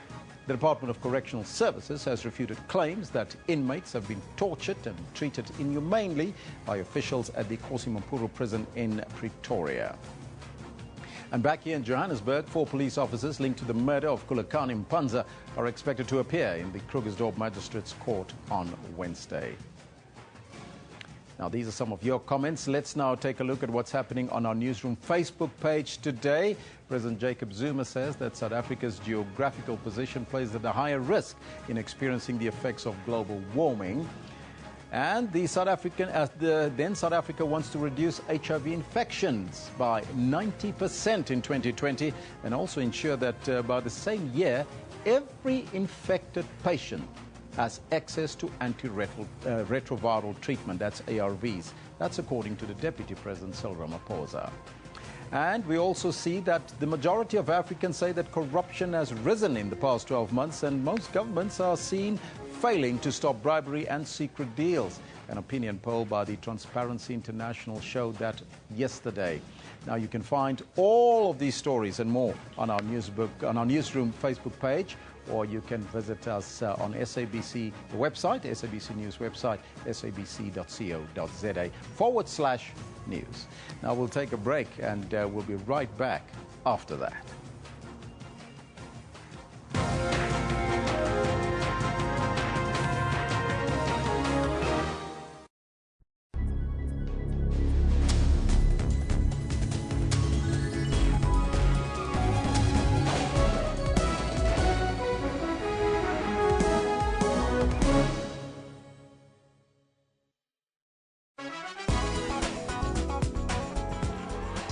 the Department of Correctional Services has refuted claims that inmates have been tortured and treated inhumanely by officials at the Kosimampuru prison in Pretoria. And back here in Johannesburg, 4 police officers linked to the murder of Kulakani Mpanza are expected to appear in the Krugersdorp Magistrates Court on Wednesday. Now, these are some of your comments. Let's now take a look at what's happening on our Newsroom Facebook page today. President Jacob Zuma says that South Africa's geographical position places it at a higher risk in experiencing the effects of global warming. And South Africa wants to reduce HIV infections by 90% in 2020 and also ensure that by the same year, every infected patient has access to antiretroviral treatment, that's ARVs. That's according to the Deputy President, Cyril Ramaphosa. And we also see that the majority of Africans say that corruption has risen in the past 12 months, and most governments are seen failing to stop bribery and secret deals. An opinion poll by the Transparency International showed that yesterday. Now, you can find all of these stories and more on our Newsroom Facebook page, or you can visit us on SABC, the website, SABC News website, sabc.co.za/news. Now, we'll take a break, and we'll be right back after that.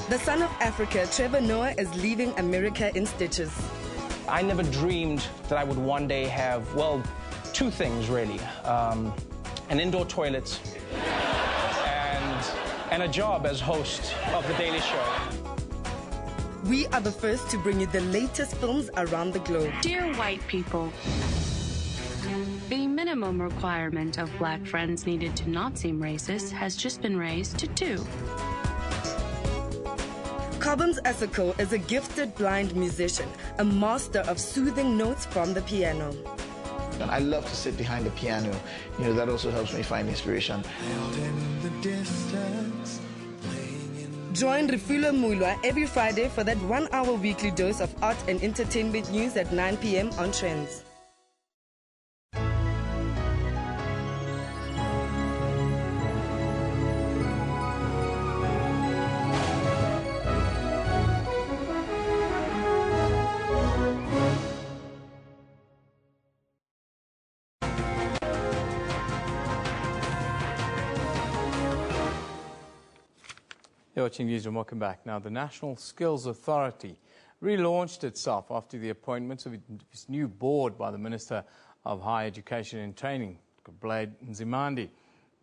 The son of Africa, Trevor Noah, is leaving America in stitches. I never dreamed that I would one day have, well, 2 things really. An indoor toilet and a job as host of The Daily Show. We are the first to bring you the latest films around the globe. Dear white people, the minimum requirement of black friends needed to not seem racist has just been raised to 2. Cobhams Esako is a gifted blind musician, a master of soothing notes from the piano. And I love to sit behind the piano. You know, that also helps me find inspiration. Join Refulo Mulwa every Friday for that 1-hour weekly dose of art and entertainment news at 9 p.m. on Trends. You're watching Newsroom. Welcome back. Now, the National Skills Authority relaunched itself after the appointment of its new board by the Minister of Higher Education and Training, Blade Nzimande.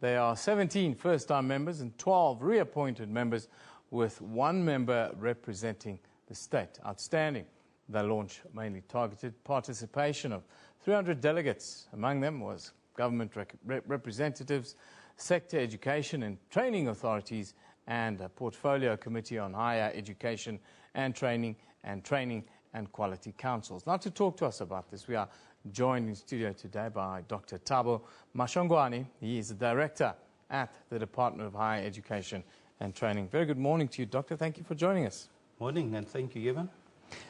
There are 17 first-time members and 12 reappointed members, with 1 member representing the state. Outstanding. The launch mainly targeted participation of 300 delegates. Among them was government representatives, sector education and training authorities and a portfolio committee on higher education and training and quality councils. Now, to talk to us about this, we are joined in studio today by Dr. Thabo Mashongwane. He is the director at the Department of Higher Education and Training. Very good morning to you, Doctor. Thank you for joining us. Morning, and thank you, Evan.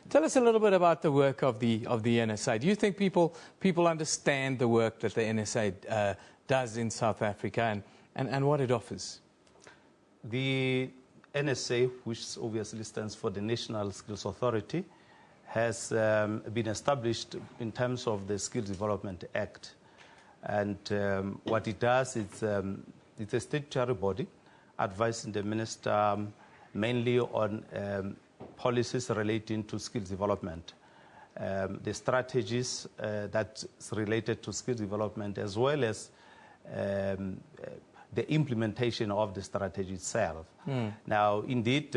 Tell us a little bit about the work of the NSA. Do you think people understand the work that the NSA does in South Africa and what it offers? The NSA, which obviously stands for the National Skills Authority, has been established in terms of the Skills Development Act. And what it does, it's a statutory body advising the minister mainly on policies relating to skills development, the strategies that's related to skills development, as well as the implementation of the strategy itself. Now, indeed,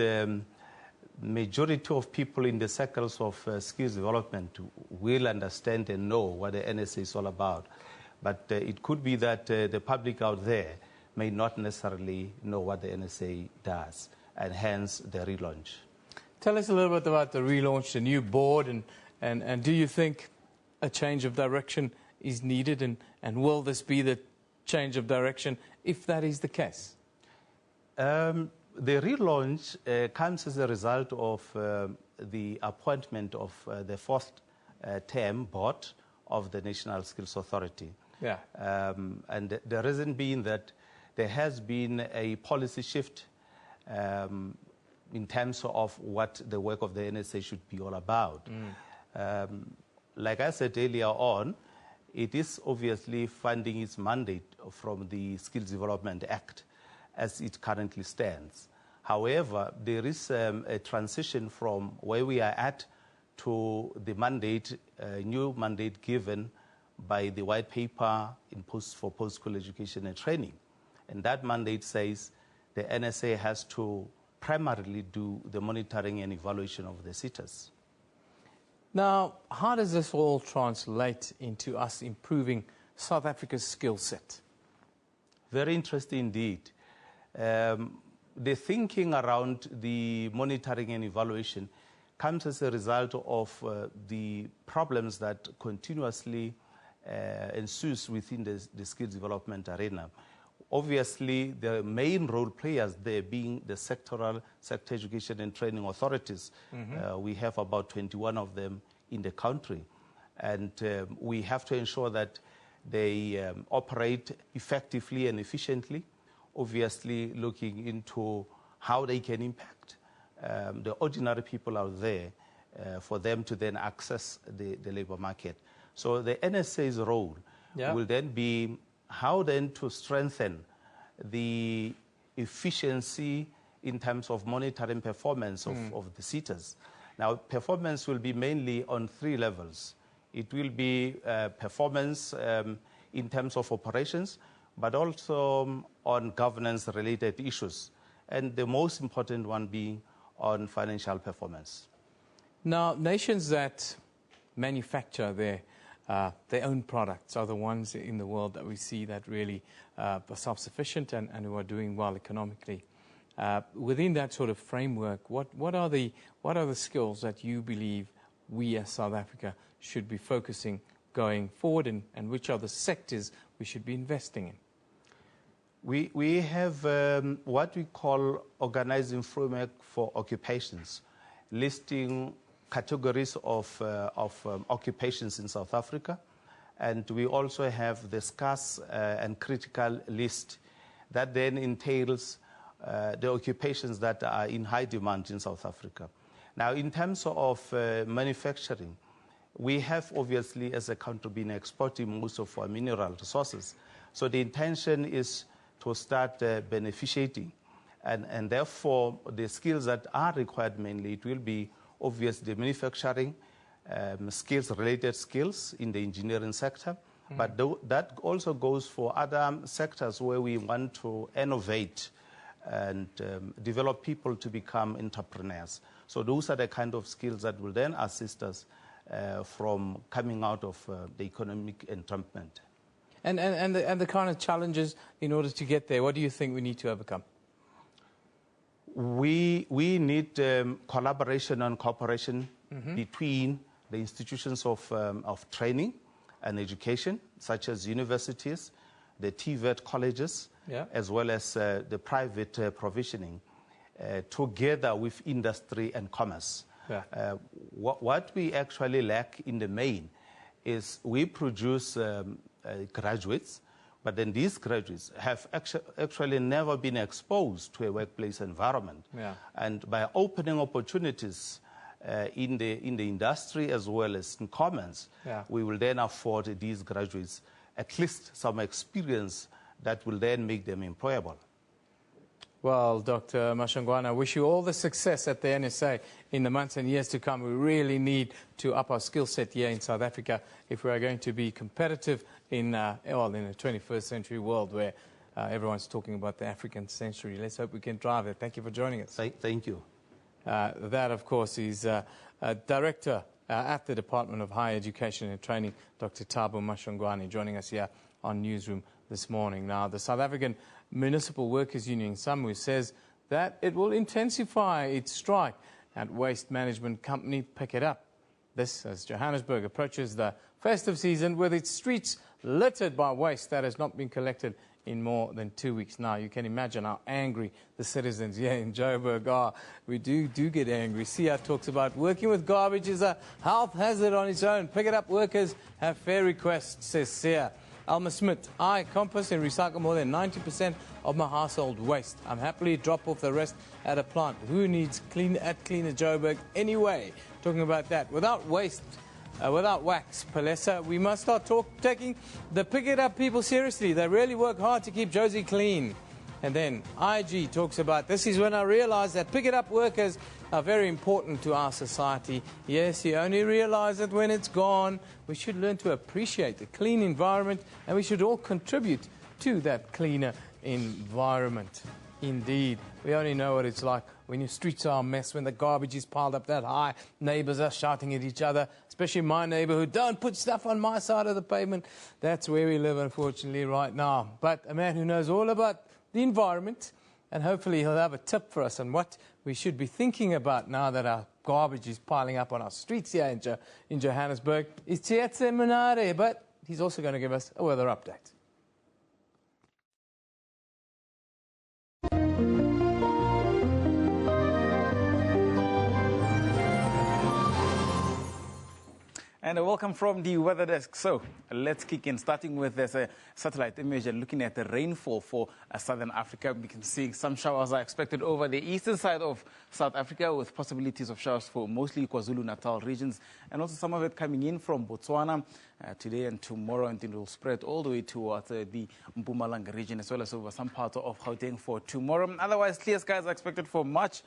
majority of people in the circles of skills development will understand and know what the NSA is all about. But it could be that the public out there may not necessarily know what the NSA does, and hence the relaunch. Tell us a little bit about the relaunch, the new board, and do you think a change of direction is needed, and will this be the change of direction if that is the case? The relaunch comes as a result of the appointment of the fourth term board of the National Skills Authority. Yeah. And the reason being that there has been a policy shift in terms of what the work of the NSA should be all about. Like I said earlier on, it is obviously funding its mandate from the Skills Development Act as it currently stands. However, there is a transition from where we are at to the mandate, new mandate given by the white paper for post-school education and training. And that mandate says the NSA has to primarily do the monitoring and evaluation of the sitters. Now, how does this all translate into us improving South Africa's skill set? Very interesting indeed. The thinking around the monitoring and evaluation comes as a result of the problems that continuously ensues within the skills development arena. Obviously, the main role players there being the sector education and training authorities. We have about 21 of them in the country. And we have to ensure that they operate effectively and efficiently, obviously looking into how they can impact the ordinary people out there for them to then access the labor market. So the NSA's role will then be how then to strengthen the efficiency in terms of monitoring performance of the sitters. Now, performance will be mainly on 3 levels. It will be performance in terms of operations, but also on governance-related issues, and the most important one being on financial performance. Now, nations that manufacture their own products are the ones in the world that we see that really are self-sufficient and who are doing well economically. Within that sort of framework, what are the skills that you believe we as South Africa should be focusing going forward, and which are the sectors we should be investing in? We have what we call organizing framework for occupations, listing categories of occupations in South Africa. And we also have the scarce and critical list that then entails the occupations that are in high demand in South Africa. Now, in terms of manufacturing, we have obviously as a country been exporting most of our mineral resources. So the intention is to start beneficiating. And therefore, the skills that are required mainly, it will be obviously the manufacturing skills, related skills in the engineering sector. But that also goes for other sectors where we want to innovate and develop people to become entrepreneurs. So those are the kind of skills that will then assist us from coming out of the economic entrapment. and the kind of challenges in order to get there? What do you think we need to overcome? We need collaboration and cooperation between the institutions of training and education, such as universities, the TVET colleges, as well as the private provisioning, together with industry and commerce. What we actually lack in the main is we produce graduates, but then these graduates have actually never been exposed to a workplace environment. And by opening opportunities in the industry as well as in commerce, we will then afford these graduates at least some experience that will then make them employable. Well, Dr. Mashangwana, I wish you all the success at the NSA in the months and years to come. We really need to up our skill set here in South Africa if we are going to be competitive in a 21st century world where everyone's talking about the African century. Let's hope we can drive it. Thank you for joining us. Thank you. That, of course, is Director at the Department of Higher Education and Training, Dr. Thabo Mashangwana, joining us here on Newsroom this morning. Now, the South African Municipal Workers Union, SAMWU, says that it will intensify its strike at waste management company Pick It Up. This as Johannesburg approaches the festive season with its streets littered by waste that has not been collected in more than 2 weeks now. You can imagine how angry the citizens here in Joburg are. We do get angry. Sia talks about working with garbage is a health hazard on its own. Pick It Up workers have fair requests, says Sia. Alma Smith, I compost and recycle more than 90% of my household waste. I'm happily drop off the rest at a plant. Who needs Cleaner Joburg anyway? Talking about that. Without waste, without wax, Palesa, we must start taking the Pick It Up people seriously. They really work hard to keep Josie clean. And then IG talks about, this is when I realized that Pick It Up workers are very important to our society. Yes, you only realize it when it's gone. We should learn to appreciate the clean environment, and we should all contribute to that cleaner environment. Indeed, we only know what it's like when your streets are a mess, when the garbage is piled up that high, neighbors are shouting at each other, especially my neighborhood, don't put stuff on my side of the pavement. That's where we live, unfortunately, right now. But a man who knows all about the environment, and hopefully he'll have a tip for us on what we should be thinking about now that our garbage is piling up on our streets here in Johannesburg, is Tietse Minare, but he's also going to give us a weather update. And welcome from the weather desk. So let's kick in, starting with this satellite image and looking at the rainfall for southern Africa. We can see some showers are expected over the eastern side of South Africa, with possibilities of showers for mostly KwaZulu-Natal regions, and also some of it coming in from Botswana today and tomorrow, and it will spread all the way towards the Mpumalanga region, as well as over some parts of Gauteng for tomorrow. Otherwise, clear skies are expected for much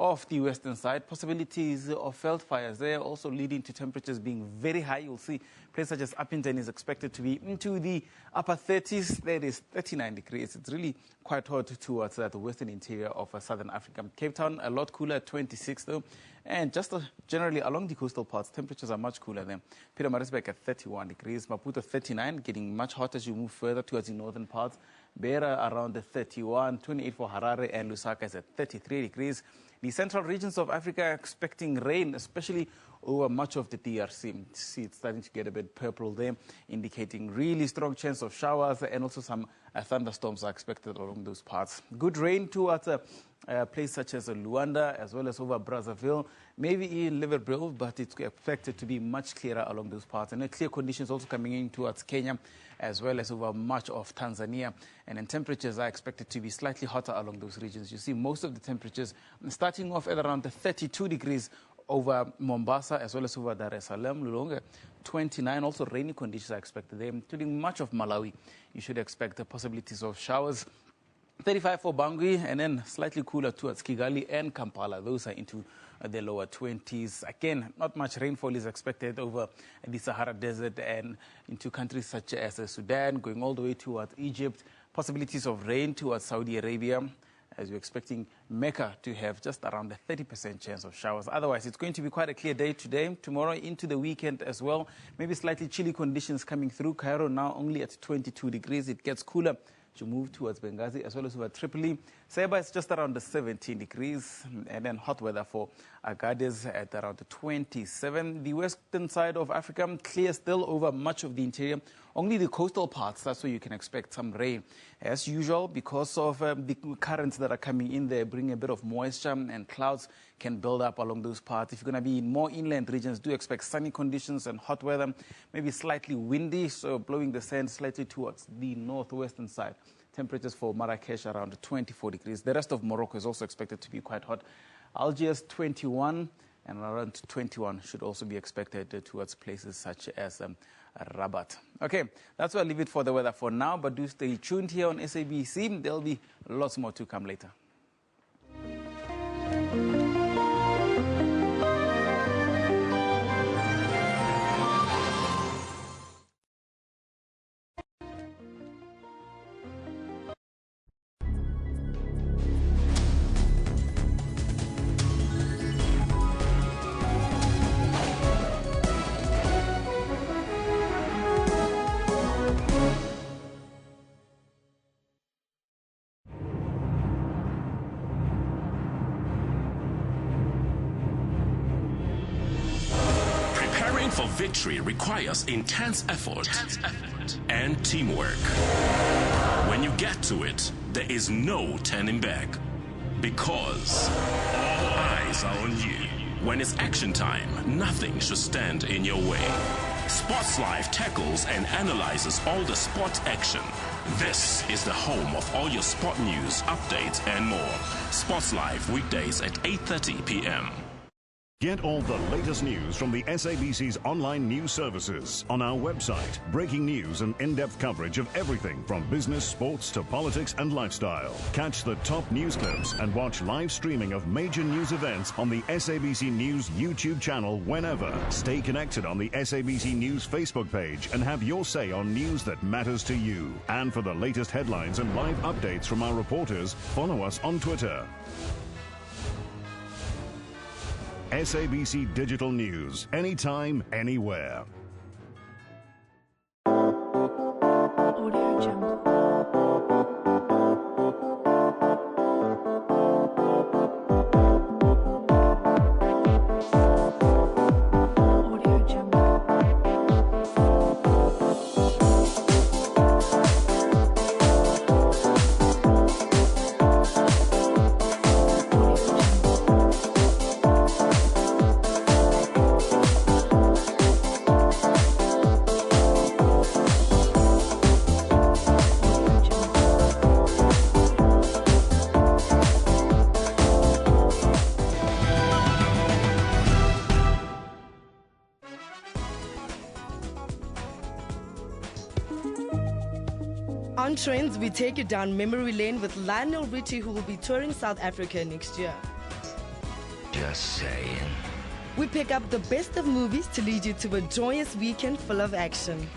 of the western side. Possibilities of veld fires there, also leading to temperatures being very high. You'll see places such as Appington is expected to be into the upper 30s. There is 39 degrees. It's really quite hot towards the western interior of southern Africa. Cape Town, a lot cooler, 26 though. And just generally along the coastal parts, temperatures are much cooler there. Pietermaritzburg at 31 degrees. Maputo 39, getting much hotter as you move further towards the northern parts. Beira around the 31, 28 for Harare, and Lusaka is at 33 degrees. The central regions of Africa are expecting rain, especially over much of the DRC. See, it's starting to get a bit purple there, indicating really strong chance of showers, and also some thunderstorms are expected along those parts. Good rain towards a place such as Luanda, as well as over Brazzaville, maybe in Libreville, but it's expected to be much clearer along those parts. And clear conditions also coming in towards Kenya, as well as over much of Tanzania. And then temperatures are expected to be slightly hotter along those regions. You see most of the temperatures starting off at around the 32 degrees over Mombasa, as well as over Dar es Salaam, Lulonga, 29. Also rainy conditions are expected there, including much of Malawi. You should expect the possibilities of showers. 35 for Bangui, and then slightly cooler towards Kigali and Kampala. Those are into the lower 20s. Again, not much rainfall is expected over the Sahara Desert and into countries such as Sudan, going all the way towards Egypt. Possibilities of rain towards Saudi Arabia, as we're expecting Mecca to have just around a 30% chance of showers. Otherwise, it's going to be quite a clear day today, tomorrow into the weekend as well. Maybe slightly chilly conditions coming through. Cairo now only at 22 degrees. It gets cooler to move towards Benghazi as well as over Tripoli. Seba is just around the 17 degrees, and then hot weather for Agadez at around the 27. The western side of Africa, clear still over much of the interior. Only the coastal parts, that's where you can expect some rain. As usual, because of the currents that are coming in there, bring a bit of moisture, and clouds can build up along those parts. If you're going to be in more inland regions, do expect sunny conditions and hot weather, maybe slightly windy, so blowing the sand slightly towards the northwestern side. Temperatures for Marrakesh around 24 degrees. The rest of Morocco is also expected to be quite hot. Algiers 21, and around 21 should also be expected towards places such as Rabat. Okay, that's where I'll leave it for the weather for now, but do stay tuned here on SABC. There'll be lots more to come later. For victory requires intense effort and teamwork. When you get to it, there is no turning back, because all eyes are on you. When it's action time, nothing should stand in your way. Sports Live tackles and analyzes all the sport action. This is the home of all your sport news, updates, and more. Sports Live weekdays at 8:30 p.m. Get all the latest news from the SABC's online news services on our website. Breaking news and in-depth coverage of everything from business, sports to politics and lifestyle. Catch the top news clips and watch live streaming of major news events on the SABC News YouTube channel whenever. Stay connected on the SABC News Facebook page and have your say on news that matters to you. And for the latest headlines and live updates from our reporters, follow us on Twitter. SABC Digital News, anytime, anywhere. On Trends, we take you down memory lane with Lionel Richie, who will be touring South Africa next year. Just saying. We pick up the best of movies to lead you to a joyous weekend full of action.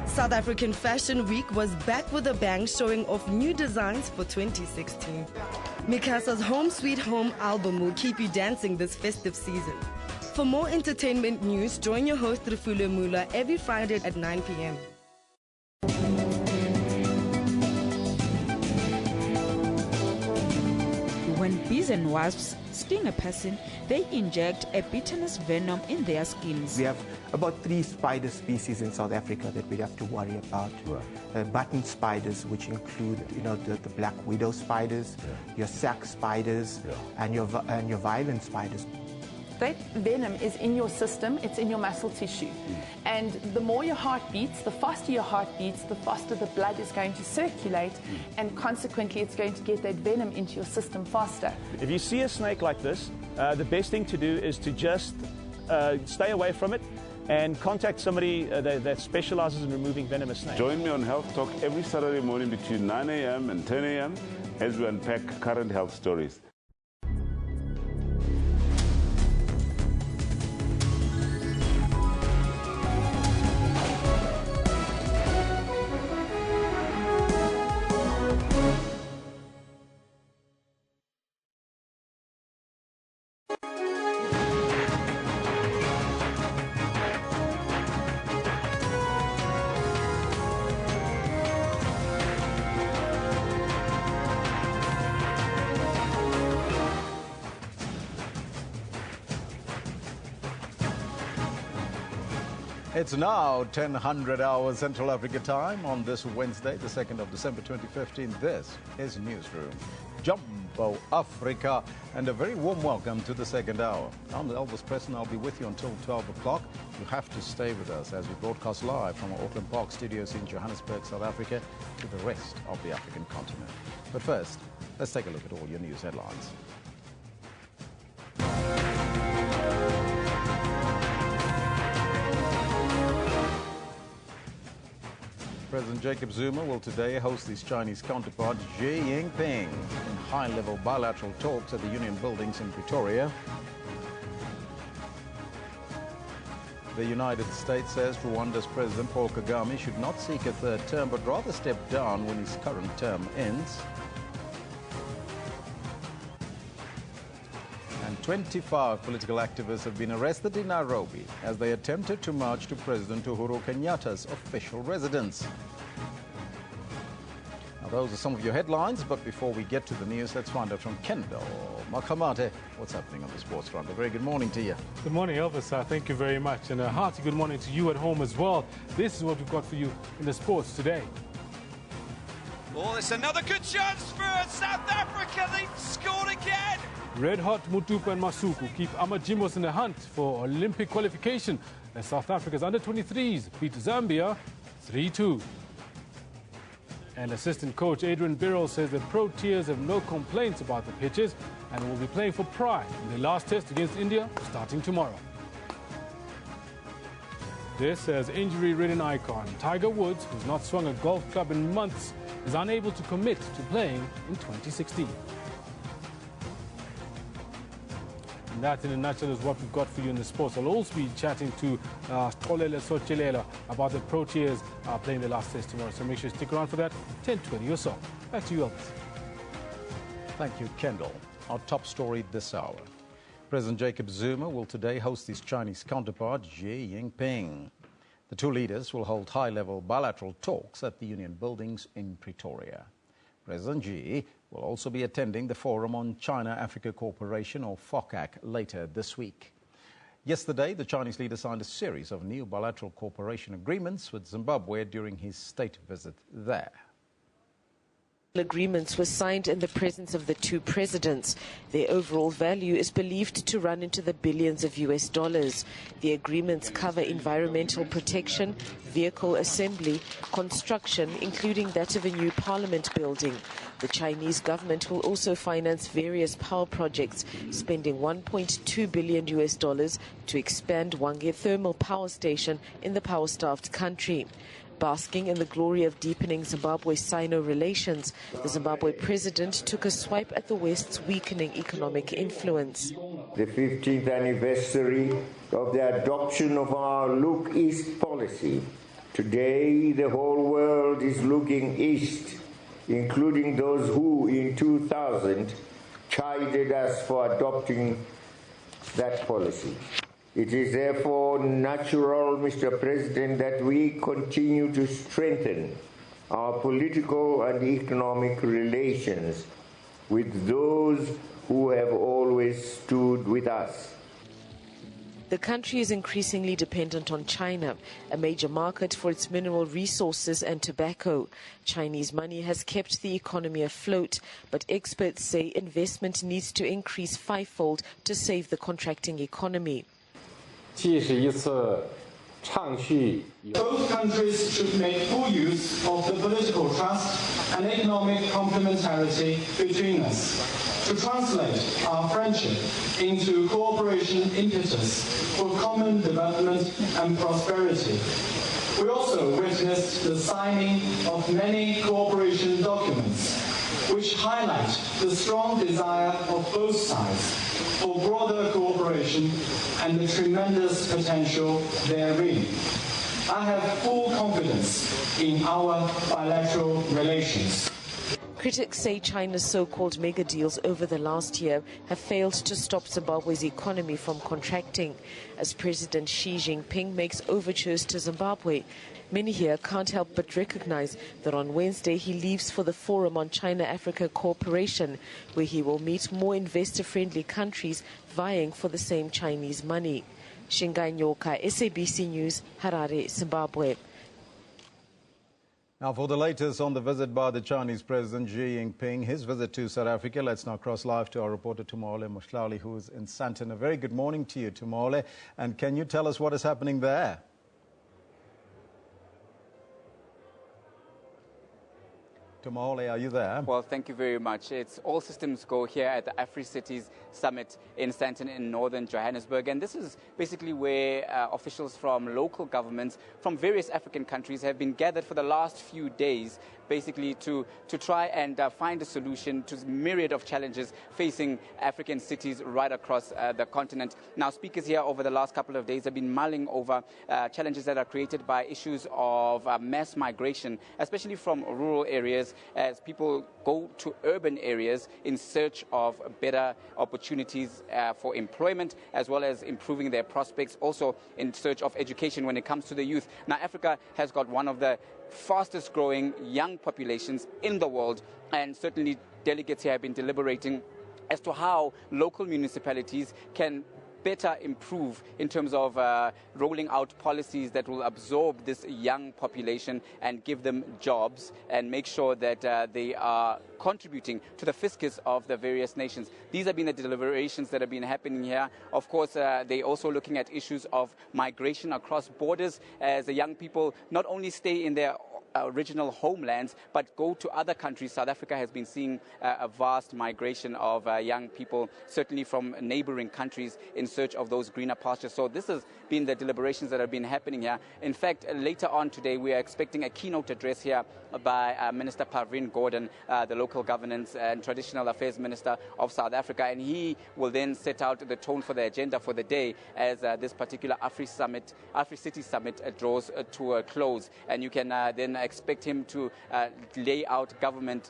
South African Fashion Week was back with a bang, showing off new designs for 2016. Mikasa's Home Sweet Home album will keep you dancing this festive season. For more entertainment news, join your host Refulo Mula every Friday at 9 p.m. When bees and wasps sting a person, they inject a bitterness venom in their skins. We have about 3 spider species in South Africa that we have to worry about. Button spiders, which include, the black widow spiders, your sac spiders, and your violent spiders. That venom is in your system, it's in your muscle tissue. And the more your heart beats, the faster your heart beats, the faster the blood is going to circulate, and consequently it's going to get that venom into your system faster. If you see a snake like this, the best thing to do is to just stay away from it and contact somebody that specializes in removing venomous snakes. Join me on Health Talk every Saturday morning between 9 a.m. and 10 a.m. as we unpack current health stories. It's now 10:00 hours Central Africa time on this Wednesday, the 2nd of December 2015. This is Newsroom. Jumbo Africa, and a very warm welcome to the second hour. I'm Elvis Preston. I'll be with you until 12 o'clock. You have to stay with us as we broadcast live from our Auckland Park studios in Johannesburg, South Africa, to the rest of the African continent. But first, let's take a look at all your news headlines. President Jacob Zuma will today host his Chinese counterpart Xi Jinping in high-level bilateral talks at the Union Buildings in Pretoria. The United States says Rwanda's President Paul Kagame should not seek a third term, but rather step down when his current term ends. And 25 political activists have been arrested in Nairobi as they attempted to march to President Uhuru Kenyatta's official residence. Now, those are some of your headlines, but before we get to the news, let's find out from Kendall Makamate what's happening on the sports front. A very good morning to you. Good morning, Elvis. Thank you very much. And a hearty good morning to you at home as well. This is what we've got for you in the sports today. Oh, there's another good chance for South Africa. They've scored again. Red Hot Mutupa and Masuku keep Amajimos in the hunt for Olympic qualification as South Africa's under-23s beat Zambia 3-2. And assistant coach Adrian Birrell says the Proteas have no complaints about the pitches and will be playing for pride in their last test against India starting tomorrow. This as injury-ridden icon Tiger Woods, who's not swung a golf club in months, is unable to commit to playing in 2016. And that, in a nutshell, is what we've got for you in the sports. I'll also be chatting to Xolele Sochelela about the Proteas playing their last test tomorrow. So make sure you stick around for that, 10:20 or so. Back to you, Elvis. Thank you, Kendall. Our top story this hour. President Jacob Zuma will today host his Chinese counterpart, Xi Jinping. The two leaders will hold high-level bilateral talks at the Union Buildings in Pretoria. President Xi will also be attending the Forum on China-Africa Cooperation, or FOCAC, later this week. Yesterday, the Chinese leader signed a series of new bilateral cooperation agreements with Zimbabwe during his state visit there. Agreements were signed in the presence of the two presidents. Their overall value is believed to run into the billions of US dollars. The agreements cover environmental protection, vehicle assembly, construction, including that of a new parliament building. The Chinese government will also finance various power projects, spending $1.2 billion US dollars to expand Hwange thermal power station in the power-starved country. Basking in the glory of deepening Zimbabwe-Sino relations, the Zimbabwe president took a swipe at the West's weakening economic influence. The 15th anniversary of the adoption of our Look East policy. Today, the whole world is looking east, including those who, in 2000, chided us for adopting that policy. It is therefore natural, Mr. President, that we continue to strengthen our political and economic relations with those who have always stood with us. The country is increasingly dependent on China, a major market for its mineral resources and tobacco. Chinese money has kept the economy afloat, but experts say investment needs to increase fivefold to save the contracting economy. Both countries should make full use of the political trust and economic complementarity between us to translate our friendship into cooperation impetus for common development and prosperity. We also witnessed the signing of many cooperation documents which highlight the strong desire of both sides for broader cooperation and the tremendous potential therein. I have full confidence in our bilateral relations. Critics say China's so-called mega deals over the last year have failed to stop Zimbabwe's economy from contracting. As President Xi Jinping makes overtures to Zimbabwe, many here can't help but recognize that on Wednesday he leaves for the Forum on China-Africa Cooperation, where he will meet more investor-friendly countries vying for the same Chinese money. Shingai Nyoka, SABC News, Harare, Zimbabwe. Now, for the latest on the visit by the Chinese President Xi Jinping, his visit to South Africa, let's now cross live to our reporter Tumole Moshlali, who is in Sandton. A very good morning to you, Tumole. And can you tell us what is happening there? Tumole, are you there? Well, thank you very much. It's all systems go here at the AfriCities Summit in Sandton in northern Johannesburg. And this is basically where officials from local governments from various African countries have been gathered for the last few days, basically to try and find a solution to the myriad of challenges facing African cities right across the continent. Now, speakers here over the last couple of days have been mulling over challenges that are created by issues of mass migration, especially from rural areas, as people go to urban areas in search of better opportunities for employment, as well as improving their prospects, also in search of education when it comes to the youth. Now, Africa has got one of the fastest growing young populations in the world, and certainly delegates here have been deliberating as to how local municipalities can better improve in terms of rolling out policies that will absorb this young population and give them jobs and make sure that they are contributing to the fiscus of the various nations. These have been the deliberations that have been happening here. Of course, they're also looking at issues of migration across borders, as the young people not only stay in their original homelands, but go to other countries. South Africa has been seeing a vast migration of young people, certainly from neighboring countries, in search of those greener pastures. So this has been the deliberations that have been happening here. In fact, later on today, we are expecting a keynote address here by Minister Parveen Gordhan, the local governance and traditional affairs minister of South Africa, and he will then set out the tone for the agenda for the day as this particular AfriCity Summit draws to a close. And you can then expect him to lay out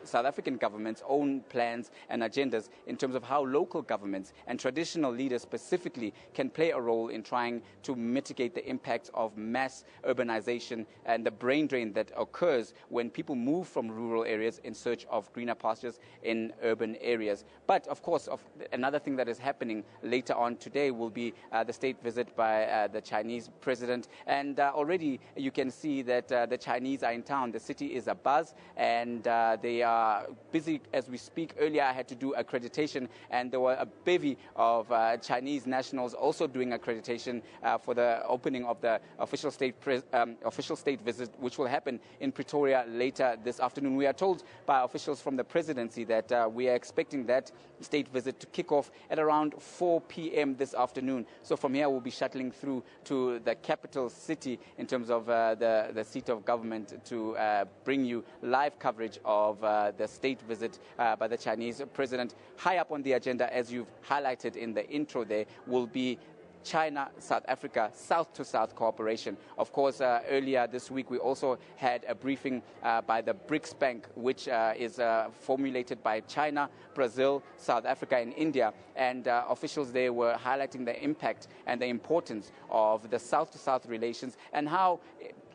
South African government's own plans and agendas in terms of how local governments and traditional leaders specifically can play a role in trying to mitigate the impacts of mass urbanization and the brain drain that occurs when people move from rural areas in search of greener pastures in urban areas. But of course, another thing that is happening later on today will be the state visit by the Chinese president. And already you can see that the Chinese are in town. The city is abuzz, and they are busy as we speak. Earlier, I had to do accreditation, and there were a bevy of Chinese nationals also doing accreditation for the opening of the official state visit, which will happen in Pretoria later this afternoon. We are told by officials from the presidency that we are expecting that state visit to kick off at around 4 p.m. this afternoon. So from here, we'll be shuttling through to the capital city in terms of the seat of government to bring you live coverage of the state visit by the Chinese president. High up on the agenda, as you've highlighted in the intro there, will be China-South Africa South-to-South cooperation. Of course, earlier this week, we also had a briefing by the BRICS Bank, which is formulated by China, Brazil, South Africa, and India. And officials there were highlighting the impact and the importance of the South-to-South relations and how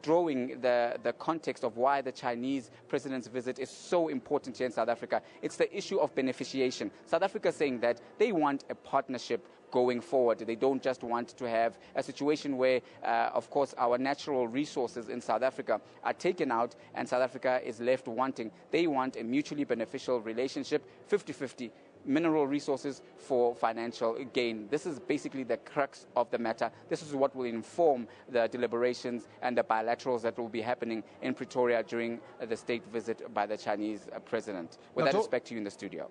drawing the context of why the Chinese president's visit is so important here in South Africa. It's the issue of beneficiation. South Africa is saying that they want a partnership going forward. They don't just want to have a situation where, of course, our natural resources in South Africa are taken out and South Africa is left wanting. They want a mutually beneficial relationship, 50-50. Mineral resources for financial gain. This is basically the crux of the matter. This is what will inform the deliberations and the bilaterals that will be happening in Pretoria during the state visit by the Chinese president. With that, back to you in the studio.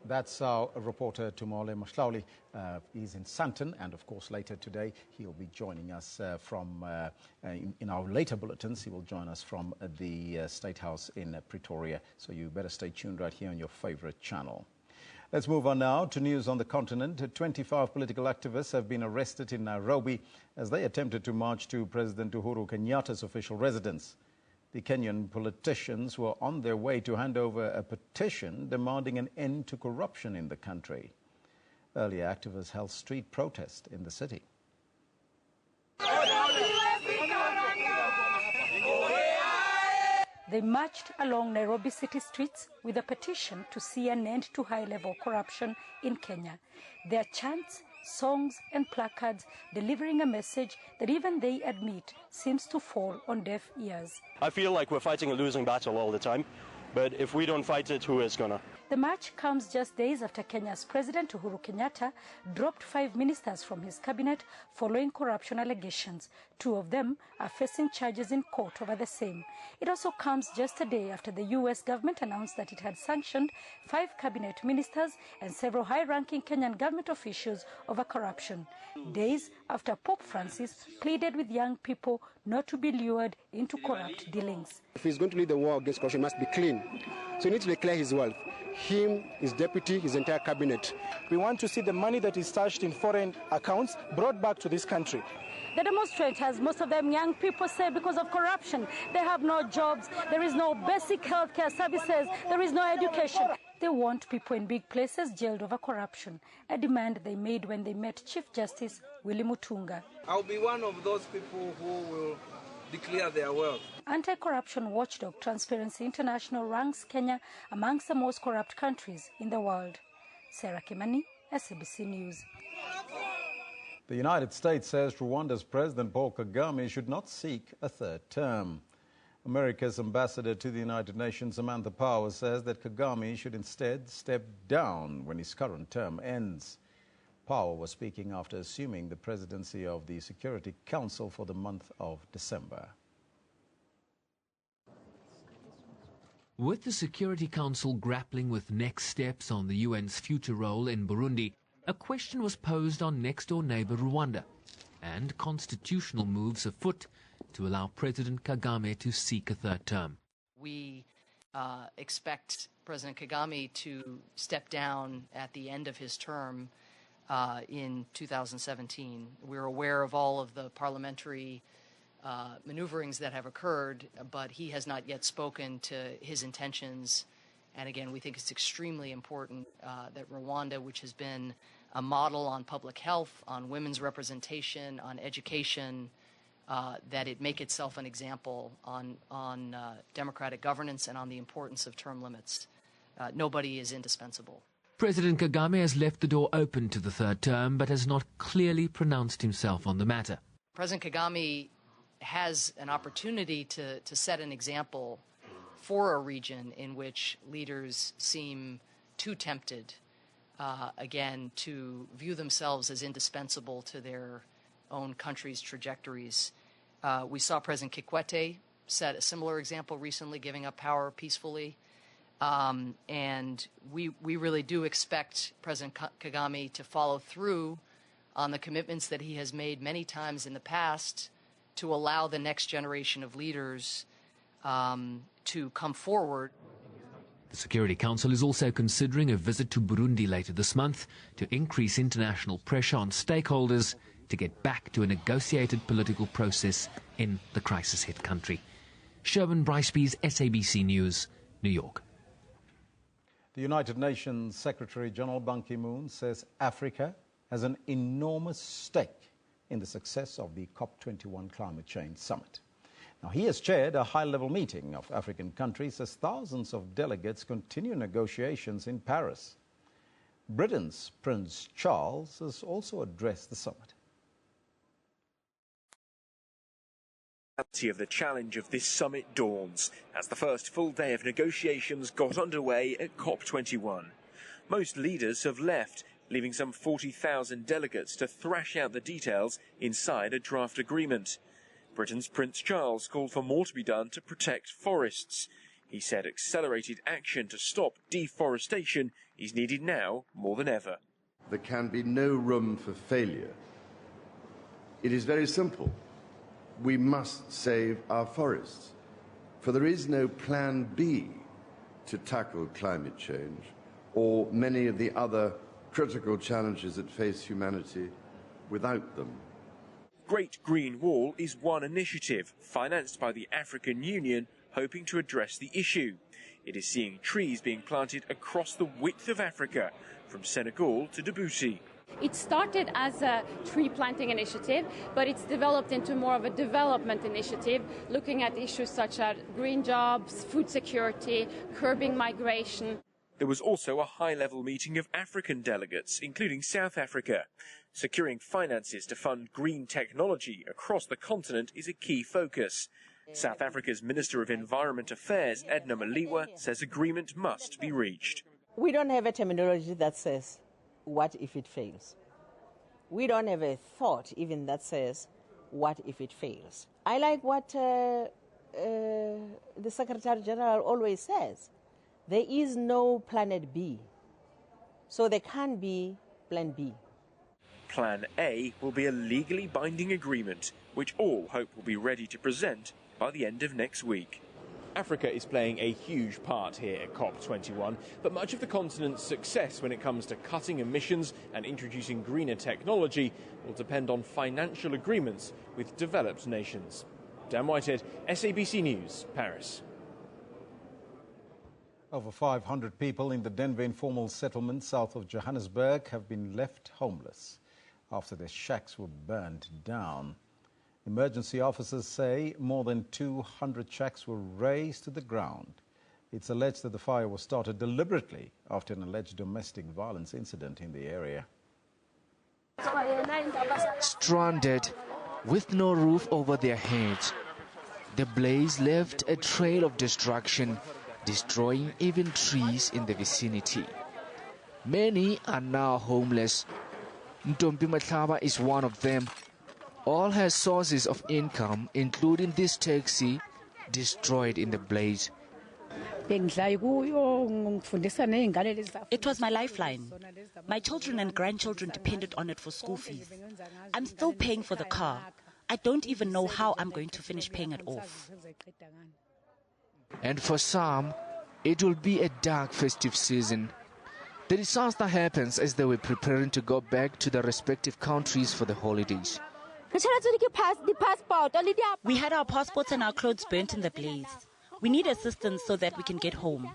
That's our reporter Tumole Moshlali. He's in Sandton, and of course later today he'll be joining us from, in our later bulletins, he will join us from the State House in Pretoria. So you better stay tuned right here on your favorite channel. Let's move on now to news on the continent. 25 political activists have been arrested in Nairobi as they attempted to march to President Uhuru Kenyatta's official residence. The Kenyan politicians were on their way to hand over a petition demanding an end to corruption in the country. Earlier, activists held street protest in the city. They marched along Nairobi city streets with a petition to see an end to high-level corruption in Kenya. Their chants songs and placards delivering a message that even they admit seems to fall on deaf ears. I feel like we're fighting a losing battle all the time, but if we don't fight it, who is gonna? The march comes just days after Kenya's President Uhuru Kenyatta dropped 5 ministers from his cabinet following corruption allegations. 2 of them are facing charges in court over the same. It also comes just a day after the U.S. government announced that it had sanctioned 5 cabinet ministers and several high-ranking Kenyan government officials over corruption. Days after Pope Francis pleaded with young people not to be lured into corrupt dealings. If he's going to lead the war against corruption, he must be clean. So he needs to declare his wealth. Him, his deputy, his entire cabinet. We want to see the money that is stashed in foreign accounts brought back to this country. The demonstrators, most of them young people, say because of corruption, they have no jobs, there is no basic healthcare services, there is no education. They want people in big places jailed over corruption, a demand they made when they met Chief Justice Willy Mutunga. I'll be one of those people who will declare their wealth. Anti-corruption watchdog Transparency International ranks Kenya amongst the most corrupt countries in the world. Sarah Kimani, SABC News. The United States says Rwanda's President Paul Kagame should not seek a 3rd term. America's ambassador to the United Nations, Samantha Power, says that Kagame should instead step down when his current term ends. Power was speaking after assuming the presidency of the Security Council for the month of December. With the Security Council grappling with next steps on the UN's future role in Burundi, a question was posed on next-door neighbor Rwanda and constitutional moves afoot to allow President Kagame to seek a 3rd term. We expect President Kagame to step down at the end of his term in 2017. We're aware of all of the parliamentary maneuverings that have occurred, but he has not yet spoken to his intentions. And again, we think it's extremely important that Rwanda, which has been a model on public health, on women's representation, on education, that it make itself an example on democratic governance and on the importance of term limits. Nobody is indispensable. President Kagame has left the door open to the 3rd term, but has not clearly pronounced himself on the matter. President Kagame has an opportunity to set an example for a region in which leaders seem too tempted, again, to view themselves as indispensable to their own country's trajectories. We saw President Kikwete set a similar example recently, giving up power peacefully. And we really do expect President Kagame to follow through on the commitments that he has made many times in the past to allow the next generation of leaders to come forward. The Security Council is also considering a visit to Burundi later this month to increase international pressure on stakeholders to get back to a negotiated political process in the crisis-hit country. Sherwin Bricebees, SABC News, New York. The United Nations Secretary-General Ban Ki-moon says Africa has an enormous stake in the success of the COP21 Climate Change Summit. Now, he has chaired a high-level meeting of African countries as thousands of delegates continue negotiations in Paris. Britain's Prince Charles has also addressed the summit. Of the challenge of this summit dawns as the first full day of negotiations got underway at COP21. Most leaders have left, leaving some 40,000 delegates to thrash out the details inside a draft agreement. Britain's Prince Charles called for more to be done to protect forests. He said accelerated action to stop deforestation is needed now more than ever. There can be no room for failure. It is very simple. We must save our forests, for there is no plan B to tackle climate change or many of the other critical challenges that face humanity without them. Great Green Wall is one initiative financed by the African Union hoping to address the issue. It is seeing trees being planted across the width of Africa, from Senegal to Djibouti. It started as a tree planting initiative, but it's developed into more of a development initiative, looking at issues such as green jobs, food security, curbing migration. There was also a high-level meeting of African delegates, including South Africa. Securing finances to fund green technology across the continent is a key focus. South Africa's Minister of Environment Affairs, Edna Maliwa, says agreement must be reached. We don't have a terminology that says, what if it fails? We don't have a thought even that says, what if it fails? I like what the Secretary General always says. There is no planet B, so there can't be plan B. Plan A will be a legally binding agreement, which all hope will be ready to present by the end of next week. Africa is playing a huge part here at COP21, but much of the continent's success when it comes to cutting emissions and introducing greener technology will depend on financial agreements with developed nations. Dan Whitehead, SABC News, Paris. Over 500 people in the Denver informal settlement south of Johannesburg have been left homeless after their shacks were burned down. Emergency officers say more than 200 shacks were razed to the ground. It's alleged that the fire was started deliberately after an alleged domestic violence incident in the area. Stranded, with no roof over their heads, the blaze left a trail of destruction, destroying even trees in the vicinity. Many are now homeless. Ntombi Matlaba is one of them. All her sources of income, including this taxi, destroyed in the blaze. It was my lifeline. My children and grandchildren depended on it for school fees. I'm still paying for the car. I don't even know how I'm going to finish paying it off. And for some, it will be a dark festive season. The disaster happens as they were preparing to go back to their respective countries for the holidays. We had our passports and our clothes burnt in the blaze. We need assistance so that we can get home.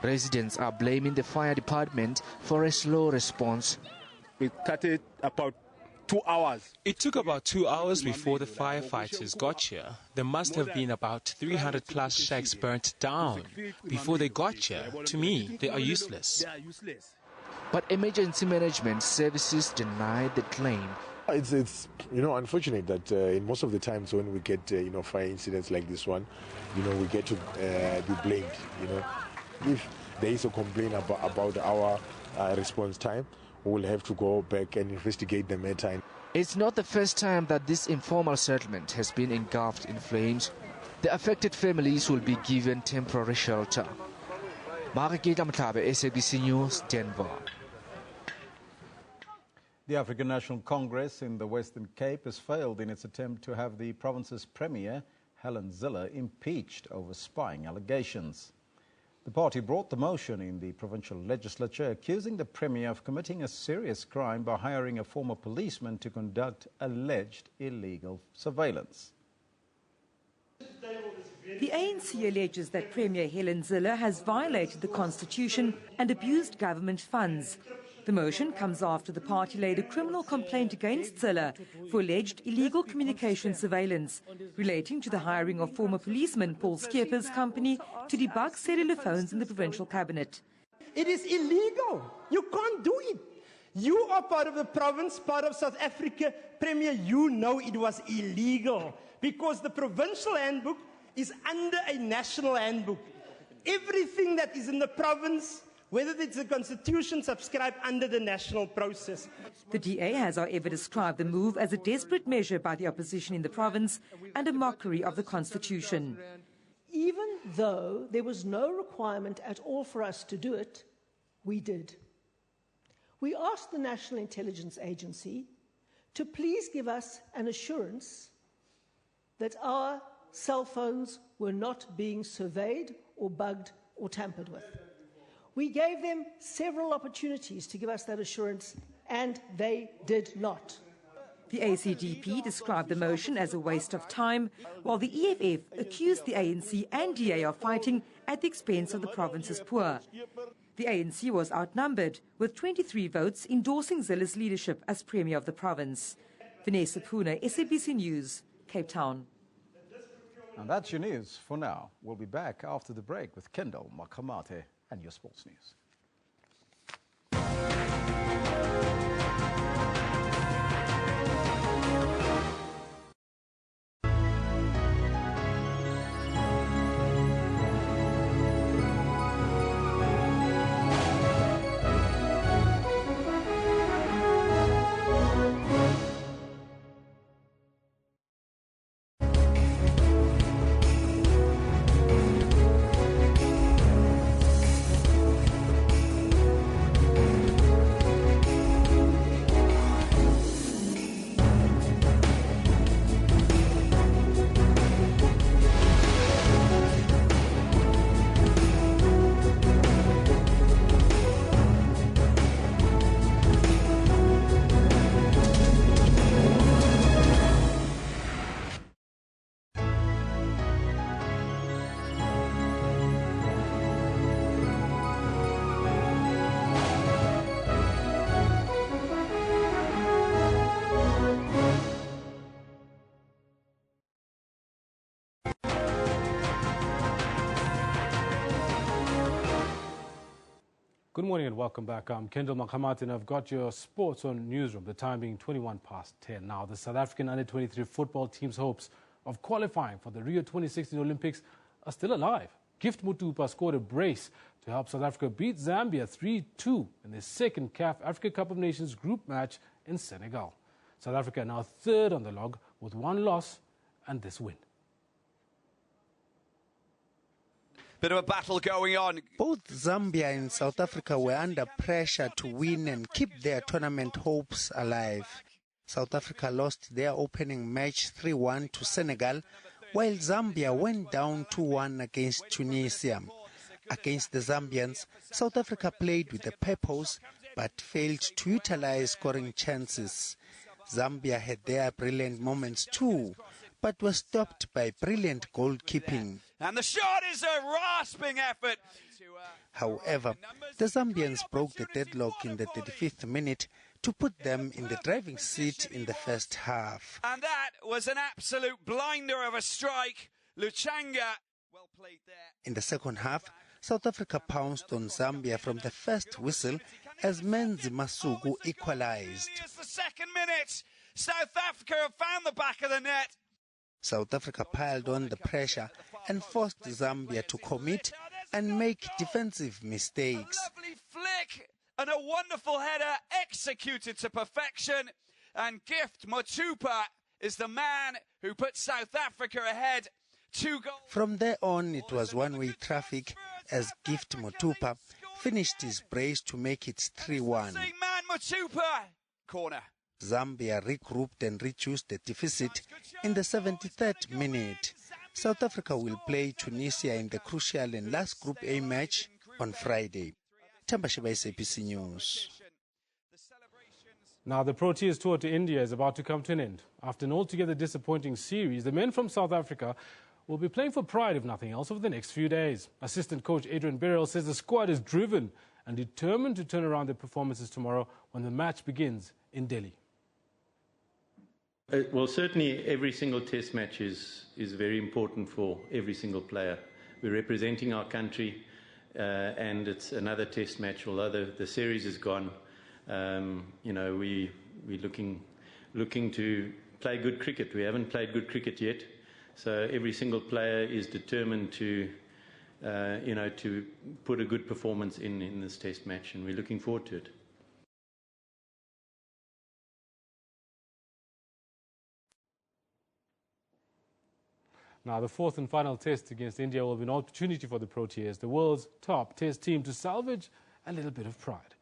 Residents are blaming the fire department for a slow response. It started about 2 hours. It took about 2 hours before the firefighters got here. There must have been about 300 plus shacks burnt down before they got here. To me, they are useless. But emergency management services denied the claim. It's unfortunate that in most of the times when we get fire incidents like this one, we get to be blamed. If there is a complaint about our response time, we will have to go back and investigate the matter. It's not the first time that this informal settlement has been engulfed in flames. The affected families will be given temporary shelter. Mareketa Mtlabe, SABC News, Denver. The African National Congress in the Western Cape has failed in its attempt to have the province's premier, Helen Zille, impeached over spying allegations. The party brought the motion in the provincial legislature, accusing the premier of committing a serious crime by hiring a former policeman to conduct alleged illegal surveillance. The ANC alleges that Premier Helen Zille has violated the constitution and abused government funds. The motion comes after the party laid a criminal complaint against Zille for alleged illegal communication surveillance relating to the hiring of former policeman Paul Skeeper's company to debug cellular phones in the provincial cabinet. It is illegal. You can't do it. You are part of the province, part of South Africa. Premier, you know it was illegal because the provincial handbook is under a national handbook. Everything that is in the province, whether it's the constitution, subscribed under the national process. The DA has, however, described the move as a desperate measure by the opposition in the province and a mockery of the constitution. Even though there was no requirement at all for us to do it, we did. We asked the National Intelligence Agency to please give us an assurance that our cell phones were not being surveyed or bugged or tampered with. We gave them several opportunities to give us that assurance, and they did not. The ACDP described the motion as a waste of time, while the EFF accused the ANC and DA of fighting at the expense of the province's poor. The ANC was outnumbered, with 23 votes endorsing Zille's leadership as Premier of the province. Vanessa Puna, SABC News, Cape Town. And that's your news for now. We'll be back after the break with Kendall Makamate. and your sports news. Good morning and welcome back. I'm Kendall Makamat and I've got your sports on Newsroom, the time being 21 past 10. Now, the South African under-23 football team's hopes of qualifying for the Rio 2016 Olympics are still alive. Gift Mutupa scored a brace to help South Africa beat Zambia 3-2 in their second CAF Africa Cup of Nations group match in Senegal. South Africa are now third on the log with one loss and this win. Bit of a battle going on. Both Zambia and South Africa were under pressure to win and keep their tournament hopes alive. South Africa lost their opening match 3-1 to Senegal, while Zambia went down 2-1 against Tunisia. Against the Zambians, South Africa played with a purpose but failed to utilize scoring chances. Zambia had their brilliant moments too, but was stopped by brilliant goalkeeping. And the shot is a rasping effort. However, the Zambians broke the deadlock in the 35th minute to put them in the driving seat in the first half. And that was an absolute blinder of a strike. Luchanga, well played there. In the second half, South Africa pounced on Zambia from the first whistle as Menzi Masuku equalized. It's the second minute. South Africa have found the back of the net. South Africa piled on the pressure and forced Zambia to commit and make defensive mistakes. A lovely flick and a wonderful header executed to perfection. And Gift Mutupa is the man who put South Africa ahead. 2 goals. From there on, it was one-way traffic as Gift Mutupa finished his brace to make it 3-1. Man Mutupa. Corner. Zambia regrouped and reduced the deficit in the 73rd minute. South Africa will play Tunisia in the crucial and last Group A match on Friday. Tambashiba, SABC News. Now, the Proteas tour to India is about to come to an end. After an altogether disappointing series, the men from South Africa will be playing for pride, if nothing else, over the next few days. Assistant coach Adrian Beryl says the squad is driven and determined to turn around their performances tomorrow when the match begins in Delhi. Well, certainly every single test match is very important for every single player. We're representing our country and it's another test match, although the series is gone. We're looking to play good cricket. We haven't played good cricket yet, so every single player is determined to put a good performance in this test match, and we're looking forward to it. Now, the fourth and final test against India will be an opportunity for the Proteas, the world's top test team, to salvage a little bit of pride.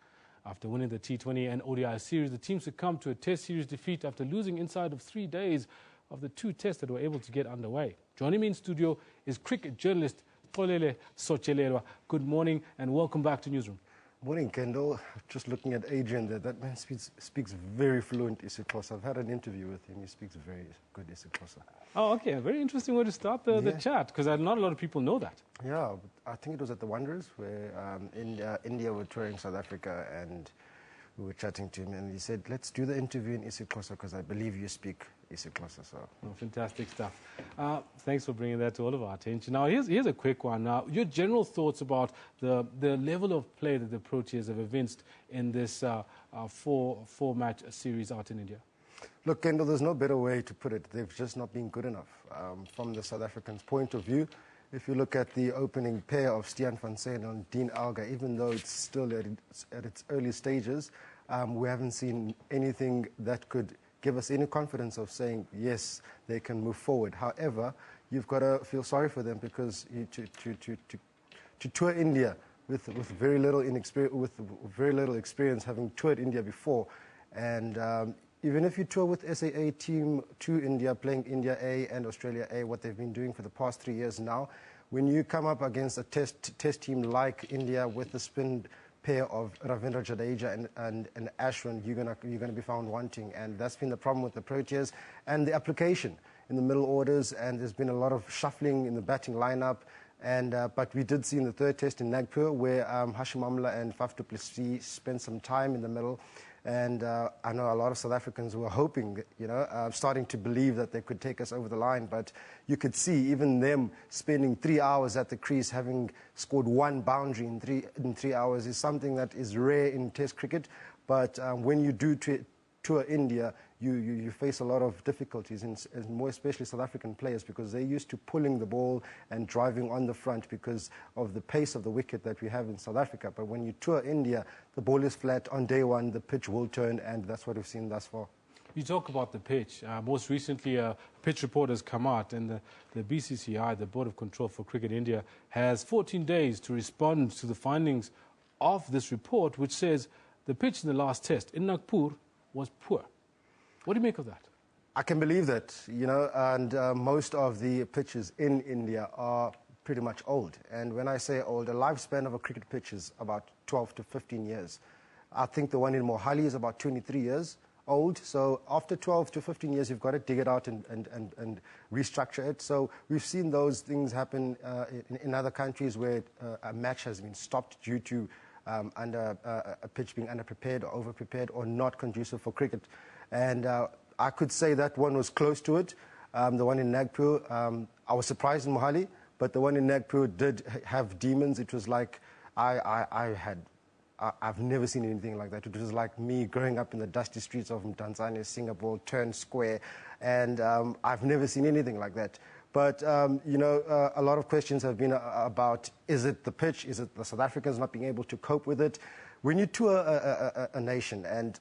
After winning the T20 and ODI series, the team succumbed to a test series defeat after losing inside of 3 days of the 2 tests that were able to get underway. Joining me in studio is cricket journalist Polele Sochelerwa. Good morning and welcome back to Newsroom. Morning, Kendall. Just looking at Adrian there, that man speaks very fluent isiXhosa. I've had an interview with him. He speaks very good isiXhosa. Oh, okay. A very interesting way to start the chat, because not a lot of people know that. Yeah, I think it was at the Wanderers where India were touring South Africa, and we were chatting to him, and he said, let's do the interview in isiXhosa because I believe you speak isiXhosa. So. Oh, fantastic stuff. Thanks for bringing that to all of our attention. Now, here's a quick one. Your general thoughts about the level of play that the Proteas have evinced in this four-match series out in India? Look, Kendall, there's no better way to put it. They've just not been good enough. From the South Africans' point of view, if you look at the opening pair of Stiaan van Sail and Dean Elgar, even though it's still at its early stages, we haven't seen anything that could give us any confidence of saying, yes, they can move forward. However, you've got to feel sorry for them because to tour India with very little experience, having toured India before, and even if you tour with SAA team to India, playing India A and Australia A, what they've been doing for the past 3 years now, when you come up against a test team like India with the spin pair of Ravindra Jadeja and Ashwin, you're gonna be found wanting, and that's been the problem with the Proteas and the application in the middle orders. And there's been a lot of shuffling in the batting lineup. And but we did see in the third test in Nagpur where Hashim Amla and Faf du Plessis spent some time in the middle. And I know a lot of South Africans were hoping, starting to believe that they could take us over the line. But you could see even them spending 3 hours at the crease, having scored one boundary in three hours, is something that is rare in Test cricket. But when you do tour India, you face a lot of difficulties, and more especially South African players, because they're used to pulling the ball and driving on the front because of the pace of the wicket that we have in South Africa. But when you tour India, the ball is flat on day one, the pitch will turn, and that's what we've seen thus far. You talk about the pitch. Most recently, a pitch report has come out, and the BCCI, the Board of Control for Cricket India, has 14 days to respond to the findings of this report, which says the pitch in the last test in Nagpur was poor. What do you make of that? I can believe that, and most of the pitches in India are pretty much old. And when I say old, a lifespan of a cricket pitch is about 12 to 15 years. I think the one in Mohali is about 23 years old. So after 12 to 15 years, you've got to dig it out and restructure it. So we've seen those things happen in other countries where a match has been stopped due to a pitch being underprepared or overprepared or not conducive for cricket. And I could say that one was close to it. The one in Nagpur, I was surprised in Mohali, but the one in Nagpur did have demons. It was like I've never seen anything like that. It was like me growing up in the dusty streets of Tanzania, Singapore, turn square, and I've never seen anything like that. But, a lot of questions have been about, is it the pitch? Is it the South Africans not being able to cope with it? When you tour a nation, and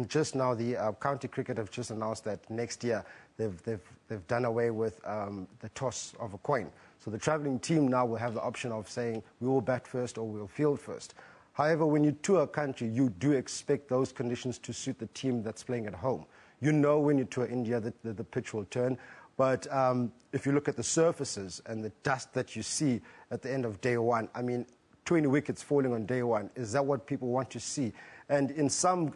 just now the county cricket have just announced that next year they've done away with the toss of a coin. So the travelling team now will have the option of saying we will bat first or we'll field first. However, when you tour a country, you do expect those conditions to suit the team that's playing at home. You know when you tour India that the pitch will turn. But if you look at the surfaces and the dust that you see at the end of day one, 20 wickets falling on day one, is that what people want to see? And in some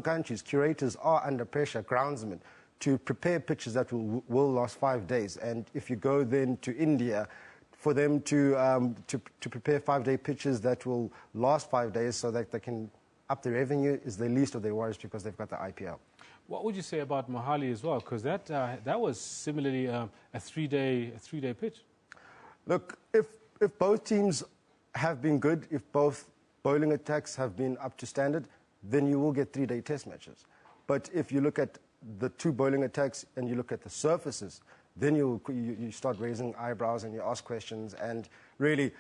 countries, curators are under pressure, groundsmen, to prepare pitches that will last 5 days. And if you go then to India, for them to prepare 5-day pitches that will last 5 days so that they can up the revenue is the least of their worries because they've got the IPL. What would you say about Mohali as well? Because that was similarly a three-day pitch. Look, if both teams have been good, if both bowling attacks have been up to standard, then you will get 3-day test matches. But if you look at the two bowling attacks and you look at the surfaces, then you start raising eyebrows and you ask questions. And really,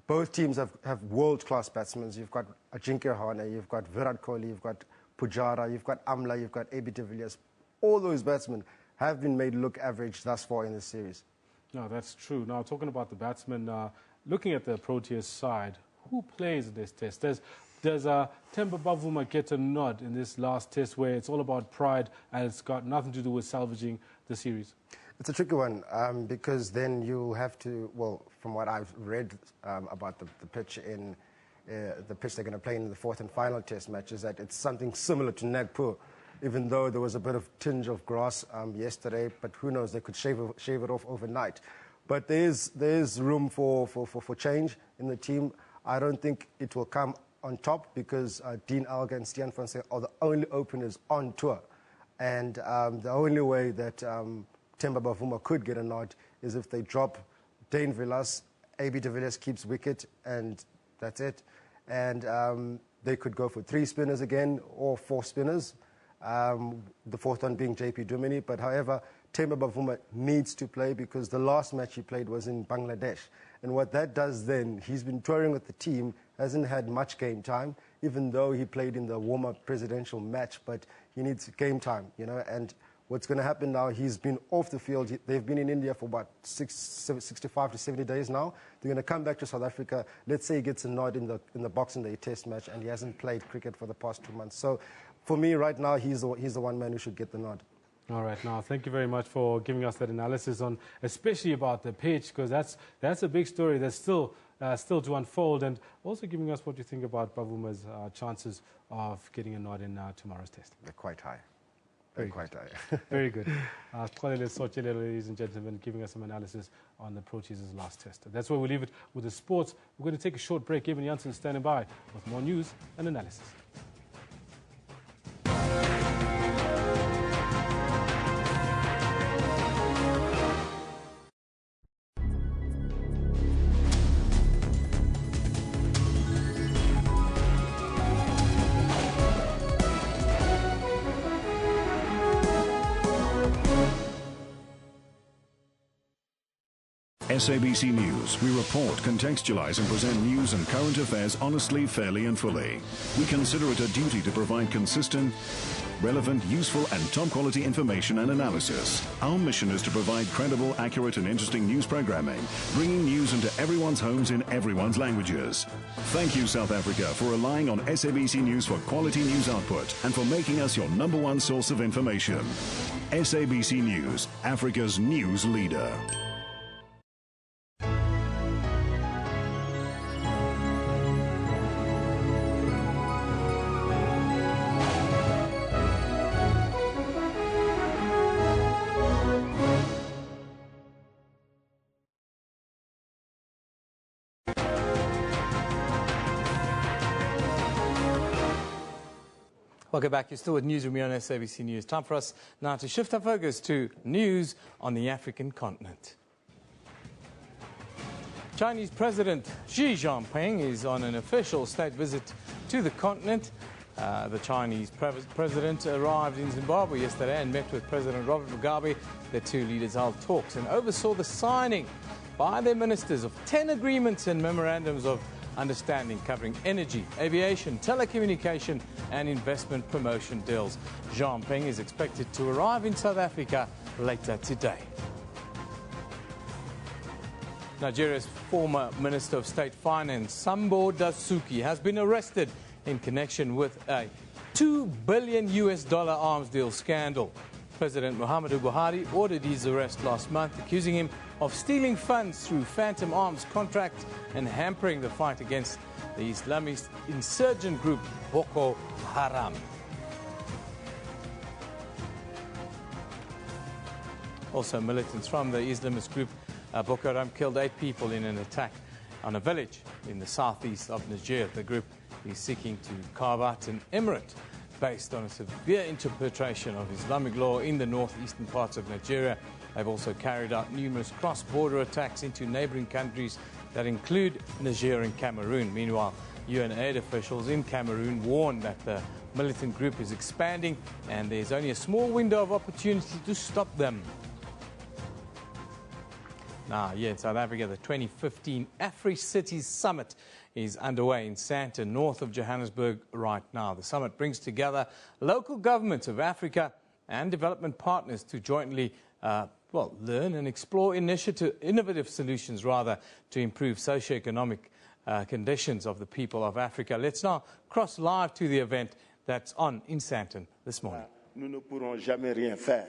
both teams have world-class batsmen. You've got Ajinkya Rahane, you've got Virat Kohli, you've got Pujara, you've got Amla, you've got AB de Villiers. All those batsmen have been made look average thus far in this series. No, that's true. Now, talking about the batsmen, looking at the Proteas side, who plays in this test? Does Temba Bavuma get a nod in this last test where it's all about pride and it's got nothing to do with salvaging the series? It's a tricky one because then you have to, well, from what I've read about the pitch in the pitch they're going to play in the fourth and final test match is that it's something similar to Nagpur, even though there was a bit of tinge of grass yesterday, but who knows, they could shave it off overnight. But there's room for change in the team. I don't think it will come on top because Dean Alga and Stian van Zyl are the only openers on tour. And the only way that Themba Bavuma could get a nod is if they drop Dane Villas, AB de Villiers keeps wicket, and that's it. And they could go for 3 spinners again or 4 spinners, the fourth one being JP Dumini. But however, Themba Bavuma needs to play because the last match he played was in Bangladesh. And what that does then, he's been touring with the team, hasn't had much game time, even though he played in the warm-up presidential match, but he needs game time, you know. And what's going to happen now, he's been off the field. They've been in India for about 65 to 70 days now. They're going to come back to South Africa. Let's say he gets a nod in the Boxing Day test match, and he hasn't played cricket for the past 2 months. So for me right now, he's the one man who should get the nod. All right, now thank you very much for giving us that analysis on, especially about the pitch, because that's a big story that's still to unfold, and also giving us what you think about Bavuma's chances of getting a nod in tomorrow's test. They're quite high. Very quite high. Very good. Ladies and gentlemen, giving us some analysis on the Pro Cheese's last test. That's where we leave it with the sports. We're going to take a short break. Evan Janssen is standing by with more news and analysis. SABC News. We report, contextualize and present news and current affairs honestly, fairly and fully. We consider it a duty to provide consistent, relevant, useful and top-quality information and analysis. Our mission is to provide credible, accurate and interesting news programming, bringing news into everyone's homes in everyone's languages. Thank you, South Africa, for relying on SABC News for quality news output and for making us your #1 source of information. SABC News, Africa's news leader. Welcome back. You're still with Newsroom here on SABC News. Time for us now to shift our focus to news on the African continent. Chinese President Xi Jinping is on an official state visit to the continent. The Chinese president arrived in Zimbabwe yesterday and met with President Robert Mugabe. The two leaders held talks and oversaw the signing by their ministers of 10 agreements and memorandums of understanding covering energy, aviation, telecommunication and investment promotion deals. Jinping is expected to arrive in South Africa later today. Nigeria's former Minister of State Finance, Sambo Dasuki, has been arrested in connection with a $2 billion arms deal scandal. President Muhammadu Buhari ordered his arrest last month, accusing him of stealing funds through phantom arms contracts and hampering the fight against the Islamist insurgent group Boko Haram. Also, militants from the Islamist group Boko Haram killed 8 people in an attack on a village in the southeast of Niger. The group is seeking to carve out an emirate based on a severe interpretation of Islamic law in the northeastern parts of Nigeria. They've also carried out numerous cross-border attacks into neighboring countries that include Niger and Cameroon. Meanwhile, UN aid officials in Cameroon warn that the militant group is expanding and there's only a small window of opportunity to stop them. Now, here in South Africa, the 2015 Afri-Cities Summit is underway in Sandton, north of Johannesburg right now. The summit brings together local governments of Africa and development partners to jointly learn and explore innovative solutions, to improve socio-economic conditions of the people of Africa. Let's now cross live to the event that's on in Sandton this morning. Nous ne pourrons jamais rien faire.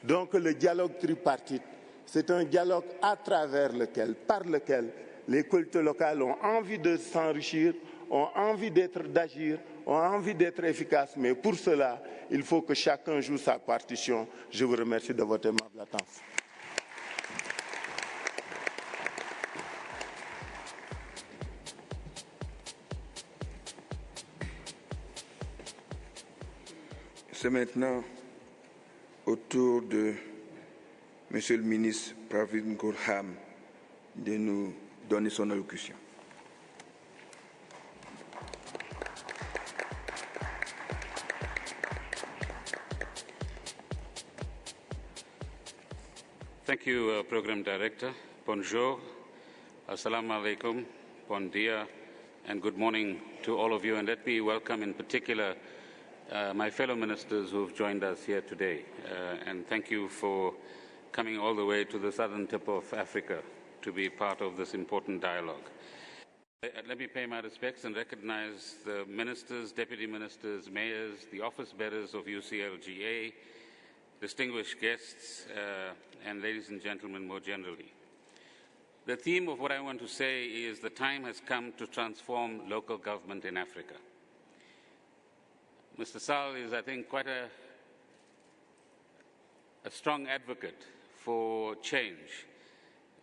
Donc le dialogue tripartite, c'est un dialogue à travers lequel, par lequel les cultures locales ont envie de s'enrichir, ont envie d'agir, ont envie d'être efficaces. Mais pour cela, il faut que chacun joue sa partition. Je vous remercie de votre aimable attention. C'est maintenant au tour de Monsieur le ministre Pravin Gordhan de nous donner son allocution. Thank you, Program Director. Bonjour, Assalamu alaikum, bon dia, and good morning to all of you. And let me welcome in particular my fellow ministers who have joined us here today. And thank you for coming all the way to the southern tip of Africa to be part of this important dialogue. Let me pay my respects and recognize the ministers, deputy ministers, mayors, the office bearers of UCLGA, distinguished guests, and ladies and gentlemen more generally. The theme of what I want to say is the time has come to transform local government in Africa. Mr. Sall is, I think, quite a strong advocate for change.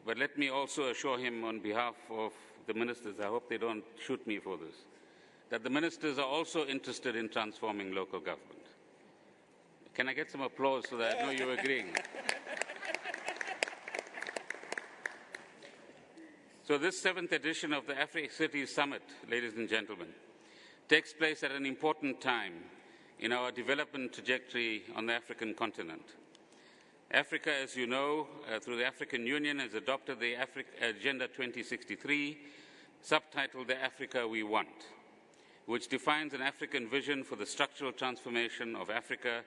But let me also assure him on behalf of the ministers, I hope they don't shoot me for this, that the ministers are also interested in transforming local government. Can I get some applause so that I know you're agreeing? So this 7th edition of the Africa Cities Summit, ladies and gentlemen, takes place at an important time in our development trajectory on the African continent. Africa, as you know, through the African Union, has adopted the Agenda 2063, subtitled The Africa We Want, which defines an African vision for the structural transformation of Africa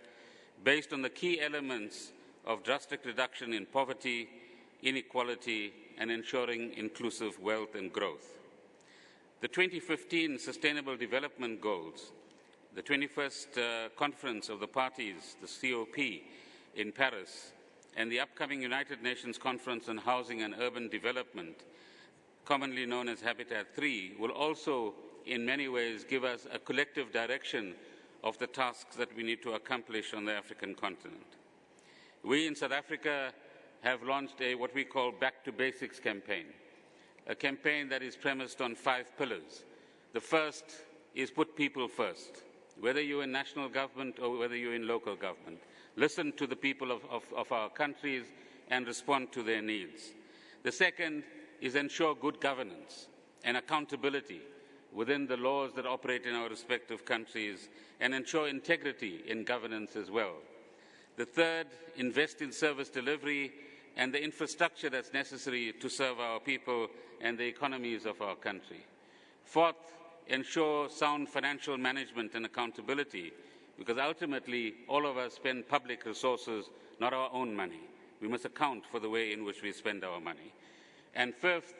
based on the key elements of drastic reduction in poverty, inequality, and ensuring inclusive wealth and growth. The 2015 Sustainable Development Goals, the 21st Conference of the Parties, the COP, in Paris, and the upcoming United Nations Conference on Housing and Urban Development, commonly known as Habitat 3, will also in many ways give us a collective direction of the tasks that we need to accomplish on the African continent. We in South Africa have launched what we call Back to Basics campaign, a campaign that is premised on 5 pillars. The first is put people first, whether you're in national government or whether you're in local government. Listen to the people of our countries and respond to their needs. The second is ensure good governance and accountability within the laws that operate in our respective countries and ensure integrity in governance as well. The third, invest in service delivery and the infrastructure that's necessary to serve our people and the economies of our country. Fourth, ensure sound financial management and accountability, because ultimately all of us spend public resources, not our own money. We must account for the way in which we spend our money. And fifth,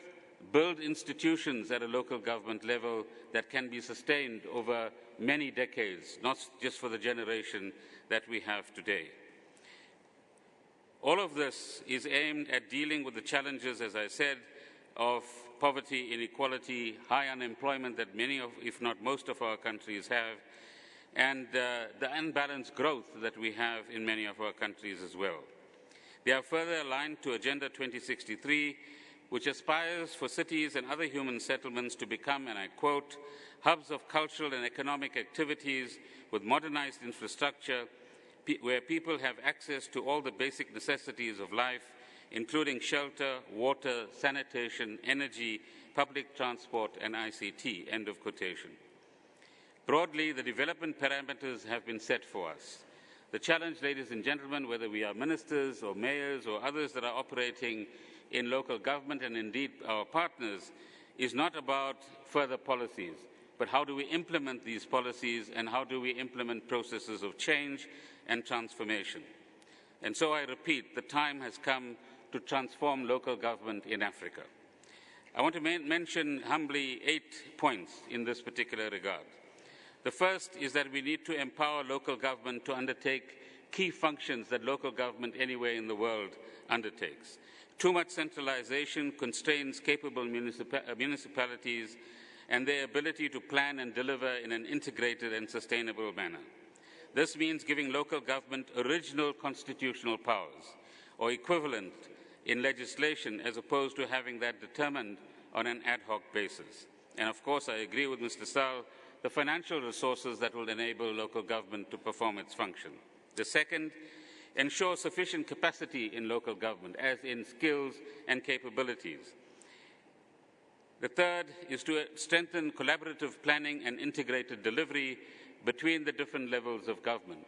build institutions at a local government level that can be sustained over many decades, not just for the generation that we have today. All of this is aimed at dealing with the challenges, as I said, of poverty, inequality, high unemployment that many of, if not most of our countries have, and the unbalanced growth that we have in many of our countries as well. They are further aligned to Agenda 2063, which aspires for cities and other human settlements to become, and I quote, hubs of cultural and economic activities with modernized infrastructure where people have access to all the basic necessities of life, including shelter, water, sanitation, energy, public transport, and ICT, end of quotation. Broadly, the development parameters have been set for us. The challenge, ladies and gentlemen, whether we are ministers or mayors or others that are operating in local government and indeed our partners, is not about further policies, but how do we implement these policies and how do we implement processes of change and transformation. And so I repeat, the time has come to transform local government in Africa. I want to mention humbly 8 points in this particular regard. The first is that we need to empower local government to undertake key functions that local government anywhere in the world undertakes. Too much centralization constrains capable municipalities and their ability to plan and deliver in an integrated and sustainable manner. This means giving local government original constitutional powers, or equivalent in legislation, as opposed to having that determined on an ad hoc basis. And of course, I agree with Mr. Sall the financial resources that will enable local government to perform its function. The second, ensure sufficient capacity in local government, as in skills and capabilities. The third is to strengthen collaborative planning and integrated delivery between the different levels of government.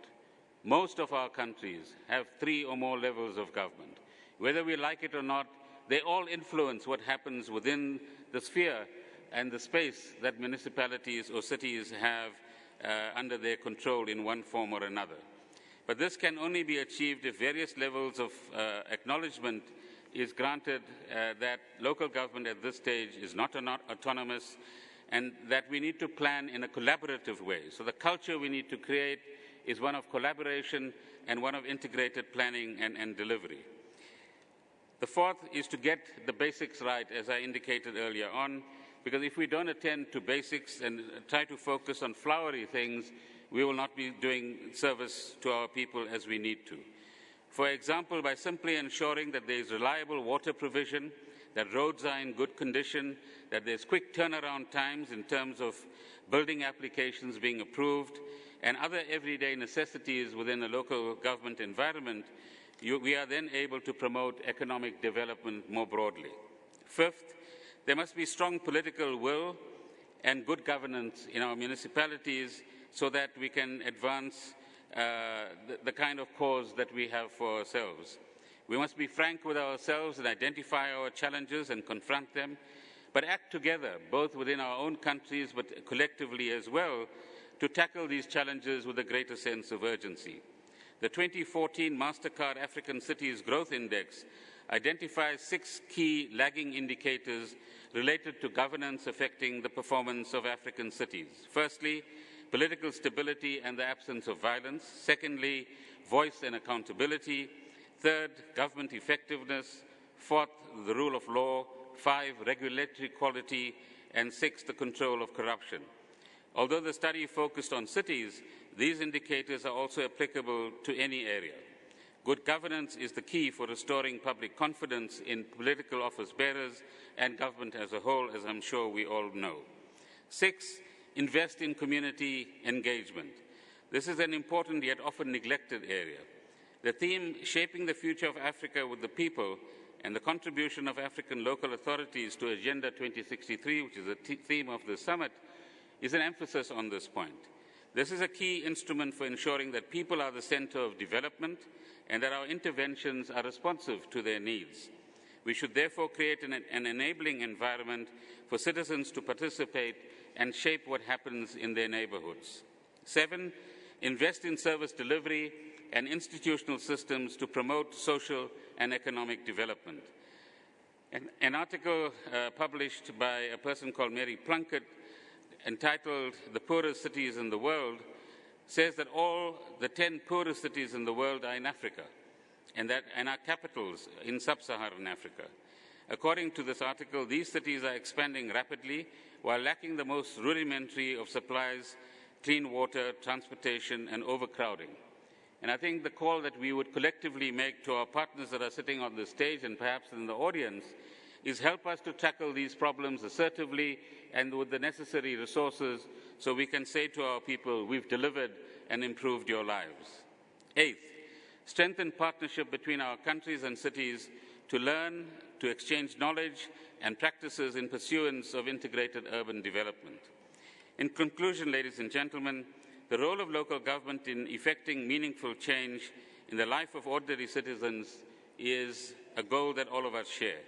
Most of our countries have 3 or more levels of government. Whether we like it or not, they all influence what happens within the sphere and the space that municipalities or cities have under their control in one form or another. But this can only be achieved if various levels of acknowledgement is granted that local government at this stage is not autonomous, and that we need to plan in a collaborative way. So the culture we need to create is one of collaboration and one of integrated planning and delivery. The fourth is to get the basics right, as I indicated earlier on, because if we don't attend to basics and try to focus on flowery things, we will not be doing service to our people as we need to. For example, by simply ensuring that there is reliable water provision, that roads are in good condition, that there's quick turnaround times in terms of building applications being approved, and other everyday necessities within a local government environment, we are then able to promote economic development more broadly. Fifth, there must be strong political will and good governance in our municipalities so that we can advance the kind of cause that we have for ourselves. We must be frank with ourselves and identify our challenges and confront them, but act together, both within our own countries but collectively as well, to tackle these challenges with a greater sense of urgency. The 2014 MasterCard African Cities Growth Index identifies 6 key lagging indicators related to governance affecting the performance of African cities. Firstly, political stability and the absence of violence. Secondly, voice and accountability. Third, government effectiveness. Fourth, the rule of law. 5, regulatory quality. And 6, the control of corruption. Although the study focused on cities, these indicators are also applicable to any area. Good governance is the key for restoring public confidence in political office bearers and government as a whole, as I'm sure we all know. 6, invest in community engagement. This is an important yet often neglected area. The theme, Shaping the Future of Africa with the People, and the contribution of African local authorities to Agenda 2063, which is the theme of the summit, is an emphasis on this point. This is a key instrument for ensuring that people are the center of development and that our interventions are responsive to their needs. We should therefore create an enabling environment for citizens to participate and shape what happens in their neighborhoods. 7, invest in service delivery and institutional systems to promote social and economic development. An article published by a person called Mary Plunkett, entitled The Poorest Cities in the World, says that all the 10 poorest cities in the world are in Africa and are capitals in sub-Saharan Africa. According to this article, these cities are expanding rapidly while lacking the most rudimentary of supplies, clean water, transportation, and overcrowding. And I think the call that we would collectively make to our partners that are sitting on the stage and perhaps in the audience is help us to tackle these problems assertively and with the necessary resources so we can say to our people, we've delivered and improved your lives. 8th, strengthen partnership between our countries and cities to learn, to exchange knowledge and practices in pursuance of integrated urban development. In conclusion, ladies and gentlemen, the role of local government in effecting meaningful change in the life of ordinary citizens is a goal that all of us share.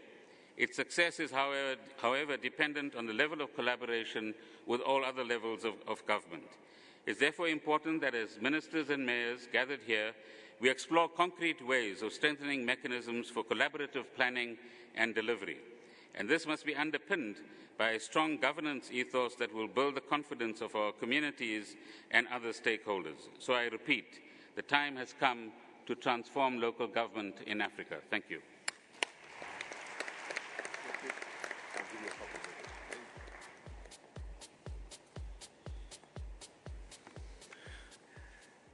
Its success is, however, dependent on the level of collaboration with all other levels of government. It's therefore important that as ministers and mayors gathered here, we explore concrete ways of strengthening mechanisms for collaborative planning and delivery. And this must be underpinned by a strong governance ethos that will build the confidence of our communities and other stakeholders. So I repeat, the time has come to transform local government in Africa. Thank you.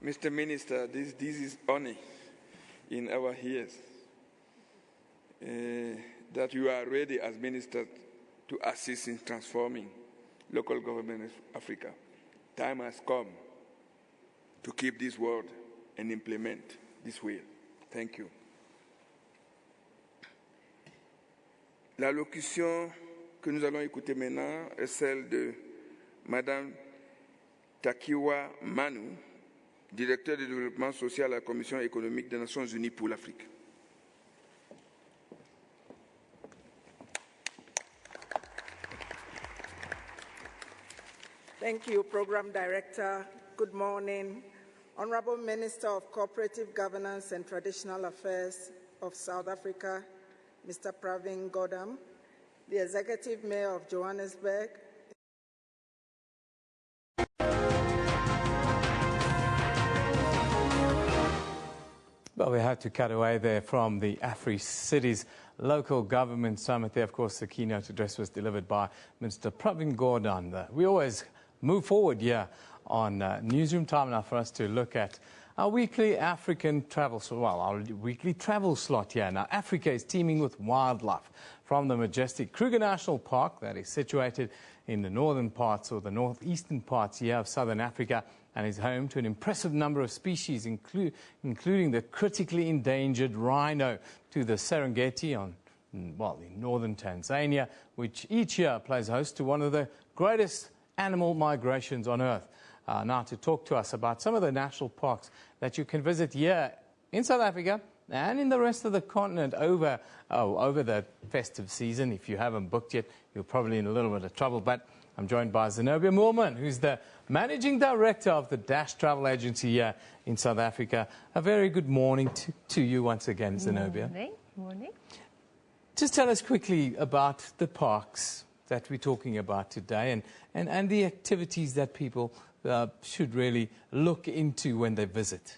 Mr. Minister, this is honor in our ears that you are ready as Minister to assist in transforming local government of Africa. time has come to keep this word and implement this will. Thank you. L'allocution que nous allons écouter maintenant est celle de Madame Takiwa Manu, directeur du développement social à la Commission économique des Nations Unies pour l'Afrique. Thank you, Program Director. Good morning. Honorable Minister of Cooperative Governance and Traditional Affairs of South Africa, Mr. Pravin Gordhan, the Executive Mayor of Johannesburg. Well, we had to cut away there from the Afri-Cities Local Government Summit. There, of course, the keynote address was delivered by Mr. Pravin Gordhan. We always move forward here on Newsroom. Time now for us to look at our weekly African travel, our weekly travel slot here. Now, Africa is teeming with wildlife from the majestic Kruger National Park that is situated in the northern parts or the northeastern parts here of southern Africa and is home to an impressive number of species, including the critically endangered rhino, to the Serengeti in northern Tanzania, which each year plays host to one of the greatest animal migrations on Earth. Now to talk to us about some of the national parks that you can visit here in South Africa and in the rest of the continent over the festive season. If you haven't booked yet, you're probably in a little bit of trouble. But I'm joined by Zenobia Moorman, who's the Managing Director of the Dash Travel Agency here in South Africa. A very good morning to you once again, Zenobia. Morning. Just tell us quickly about the parks that we're talking about today and the activities that people should really look into when they visit.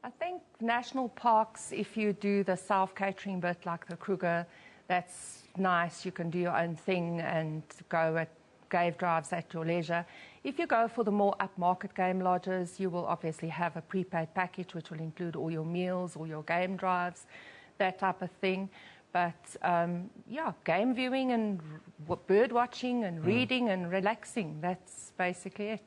I think national parks, if you do the self-catering bit like the Kruger, that's nice. You can do your own thing and go at cave drives at your leisure. If you go for the more upmarket game lodges, you will obviously have a prepaid package which will include all your meals, all your game drives, that type of thing. But game viewing and bird watching and reading and relaxing, that's basically it.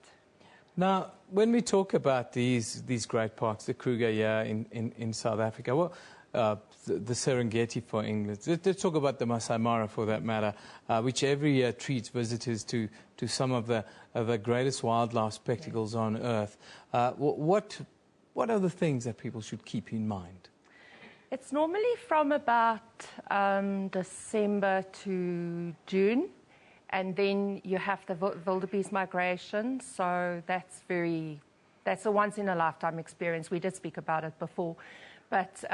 Now, when we talk about these great parks, the Kruger here in South Africa, the Serengeti for England, let's talk about the Masai Mara for that matter, which every year treats visitors to some of the greatest wildlife spectacles on Earth. What are the things that people should keep in mind? It's normally from about December to June. And then you have the wildebeest migration, so that's a once-in-a-lifetime experience. We did speak about it before, but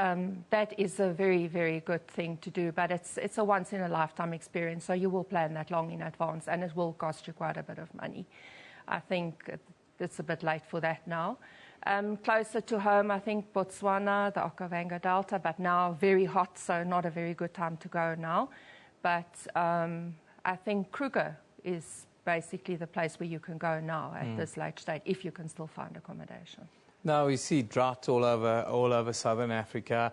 that is a very, very good thing to do. But it's a once-in-a-lifetime experience, so you will plan that long in advance, and it will cost you quite a bit of money. I think it's a bit late for that now. Closer to home, I think Botswana, the Okavango Delta, but now very hot, so not a very good time to go now. But I think Kruger is basically the place where you can go now at this late stage, if you can still find accommodation. Now we see drought all over southern Africa.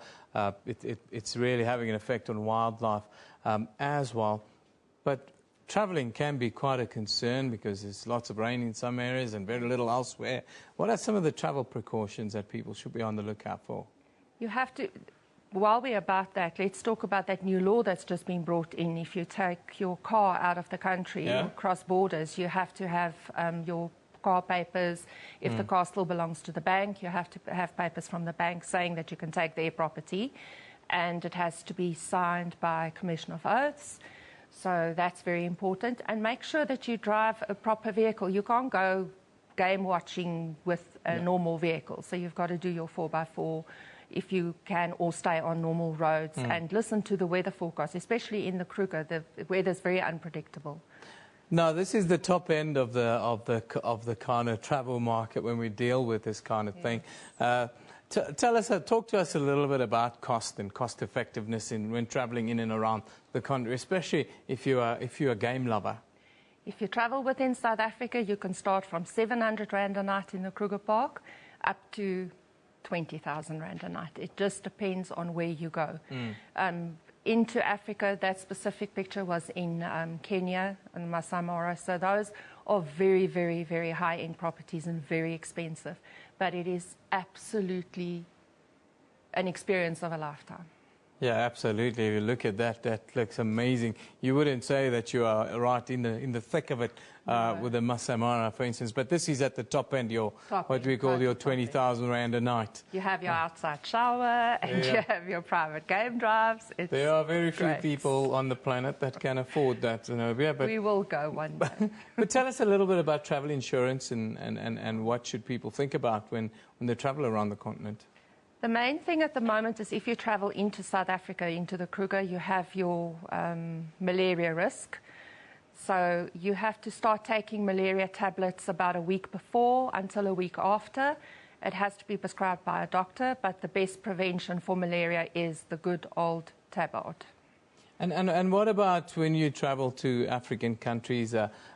It's really having an effect on wildlife as well. But travelling can be quite a concern because there's lots of rain in some areas and very little elsewhere. What are some of the travel precautions that people should be on the lookout for? You have to... While we're about that, let's talk about that new law that's just been brought in. If you take your car out of the country, cross borders, you have to have your car papers. If the car still belongs to the bank, you have to have papers from the bank saying that you can take their property. And it has to be signed by Commission of Oaths. So that's very important. And make sure that you drive a proper vehicle. You can't go game watching with a normal vehicle. So you've got to do your 4x4 if you can, or stay on normal roads and listen to the weather forecast, especially in the Kruger. The weather's very unpredictable. Now, this is the top end of the kind of travel market when we deal with this kind of thing. Talk to us a little bit about cost and cost effectiveness when travelling in and around the country, especially if you're a game lover. If you travel within South Africa, you can start from 700 Rand a night in the Kruger Park up to 20,000 Rand a night. It just depends on where you go. into Africa. That specific picture was in Kenya and Masai Mara. So those are very, very, very high-end properties and very expensive. But it is absolutely an experience of a lifetime. Yeah, absolutely. If you look at that, that looks amazing. You wouldn't say that you are right in the thick of it with the Masai Mara, for instance. But this is at the top end, what we call your 20,000 rand a night. You have your outside shower and you have your private game drives. There are very few people on the planet that can afford that, Zenobia. But we will go one day. But tell us a little bit about travel insurance and what should people think about when they travel around the continent. The main thing at the moment is if you travel into South Africa, into the Kruger, you have your malaria risk. So you have to start taking malaria tablets about a week before until a week after. It has to be prescribed by a doctor, but the best prevention for malaria is the good old tabard. And what about when you travel to African countries?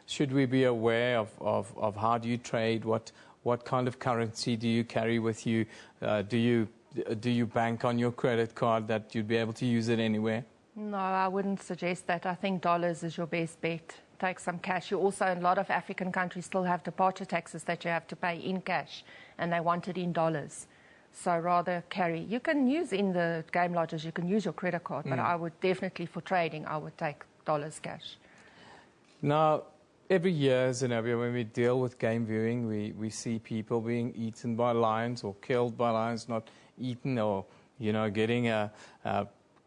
Should we be aware of how do you trade? What kind of currency do you carry with you? Do you bank on your credit card that you'd be able to use it anywhere? No, I wouldn't suggest that. I think dollars is your best bet. Take some cash. You also, in a lot of African countries, still have departure taxes that you have to pay in cash, and they want it in dollars. So rather carry. You can use in the game lodges, you can use your credit card, but I would definitely, for trading, I would take dollars cash. Now, every year, Zenobia, when we deal with game viewing, we see people being eaten by lions or killed by lions, not eaten, or, getting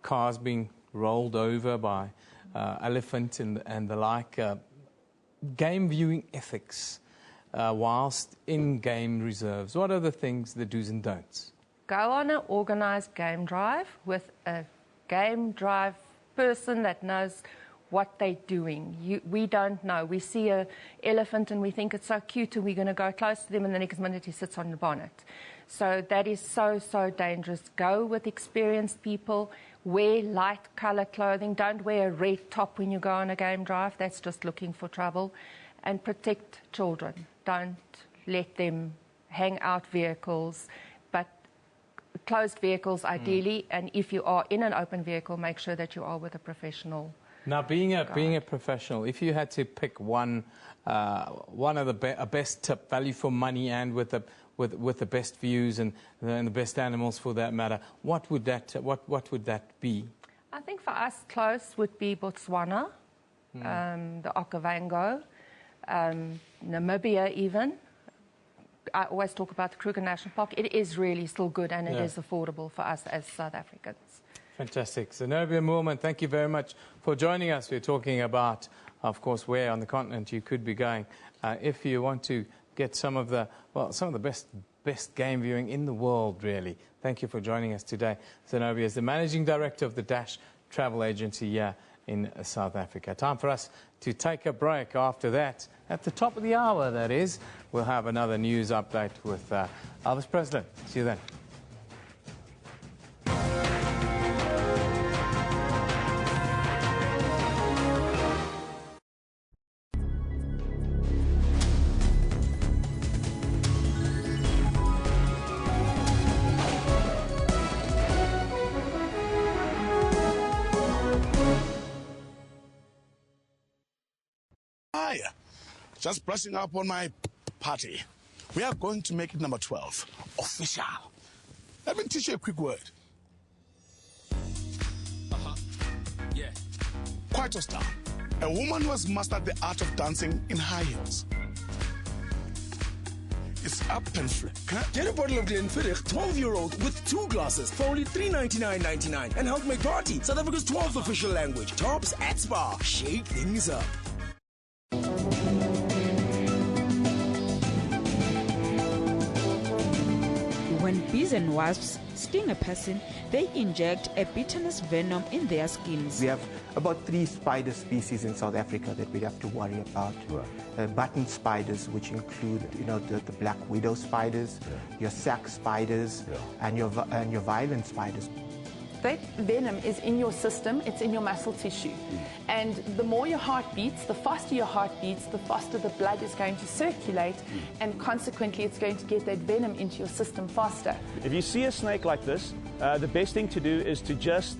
cars being rolled over by elephant and the like. Game viewing ethics whilst in game reserves. What are the things, the do's and don'ts? Go on an organised game drive with a game drive person that knows what they're doing. We don't know. We see an elephant and we think it's so cute and we're going to go close to them, and the next minute he sits on the bonnet. So that is so, so dangerous. Go with experienced people. Wear light colour clothing. Don't wear a red top when you go on a game drive. That's just looking for trouble. And protect children. Don't let them hang out vehicles, but closed vehicles ideally. And if you are in an open vehicle, make sure that you are with a professional. Now, being a professional, if you had to pick one of the best tip, value for money, and with the best views and the best animals for that matter, what would that be? I think for us close would be Botswana, the Okavango, Namibia even. I always talk about the Kruger National Park. It is really still good, and it is affordable for us as South Africans. Fantastic. Zenobia Moorman, thank you very much for joining us. We're talking about, of course, where on the continent you could be going if you want to get some of the best game viewing in the world, really. Thank you for joining us today. Zenobia is the Managing Director of the Dash Travel Agency here in South Africa. Time for us to take a break. After that, at the top of the hour, that is, we'll have another news update with Elvis Preslin. See you then. Just brushing up on my party. We are going to make it number 12, official. Let me teach you a quick word. Yeah. Quite a star. A woman who has mastered the art of dancing in high heels. It's up and free. Get a bottle of Glenfiddich, 12-year-old, with 2 glasses for only $3.99.99 and help make party South Africa's 12th official language. Tops at Spa. Shake things up. When bees and wasps sting a person, they inject a bitterness venom in their skins. We have about 3 spider species in South Africa that we have to worry about. Button spiders, which include, the black widow spiders, your sac spiders, and your violent spiders. That venom is in your system, it's in your muscle tissue. And the more your heart beats, the faster your heart beats, the faster the blood is going to circulate, and consequently it's going to get that venom into your system faster. If you see a snake like this, the best thing to do is to just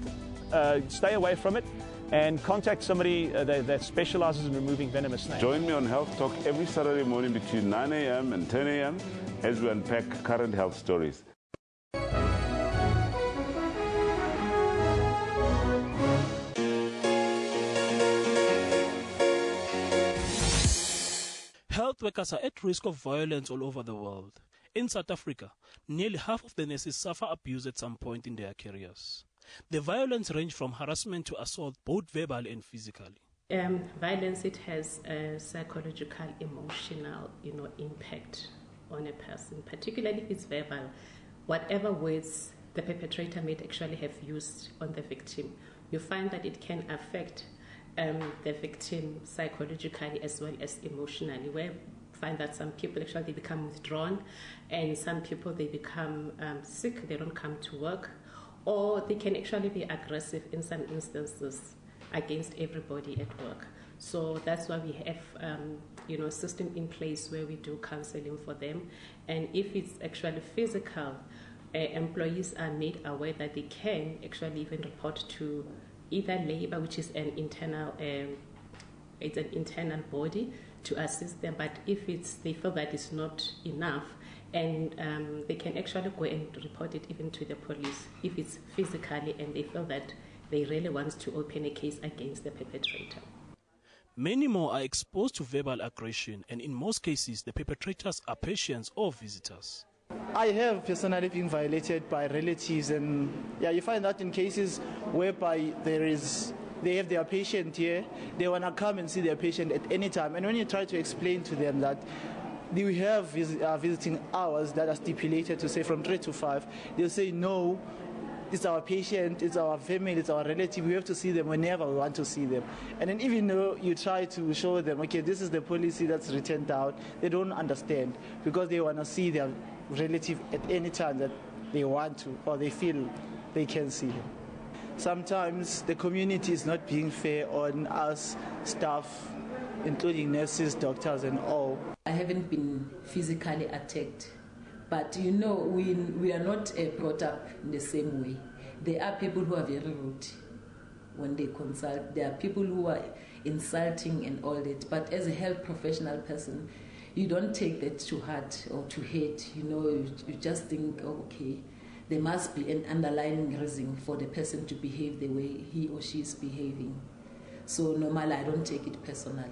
stay away from it and contact somebody that specializes in removing venomous snakes. Join me on Health Talk every Saturday morning between 9 a.m. and 10 a.m. as we unpack current health stories. Health workers are at risk of violence all over the world. In South Africa, nearly half of the nurses suffer abuse at some point in their careers. The violence ranges from harassment to assault, both verbal and physically. Violence, it has a psychological, emotional, impact on a person, particularly if it's verbal. Whatever words the perpetrator may actually have used on the victim, you find that it can affect the victim psychologically as well as emotionally. We find that some people actually become withdrawn, and some people they become sick, they don't come to work, or they can actually be aggressive in some instances against everybody at work. So that's why we have a system in place where we do counseling for them. And if it's actually physical, employees are made aware that they can actually even report to either labor, which is an internal body to assist them. But if they feel that it's not enough, and they can actually go and report it even to the police if it's physically and they feel that they really want to open a case against the perpetrator. Many more are exposed to verbal aggression, and in most cases the perpetrators are patients or visitors. I have personally been violated by relatives, and you find that in cases whereby they have their patient here, they want to come and see their patient at any time, and when you try to explain to them that we have visiting hours that are stipulated to say from 3 to 5, they'll say no, it's our patient, it's our family, it's our relative, we have to see them whenever we want to see them. And then even though you try to show them, okay, this is the policy that's written down, they don't understand because they want to see their relative at any time that they want to or they feel they can see him. Sometimes the community is not being fair on us staff, including nurses, doctors and all. I haven't been physically attacked, but we are not brought up in the same way. There are people who are very rude when they consult. There are people who are insulting and all that, but as a health professional person, you don't take that to heart or to hate. You just think, okay, there must be an underlying reason for the person to behave the way he or she is behaving. So normally I don't take it personally.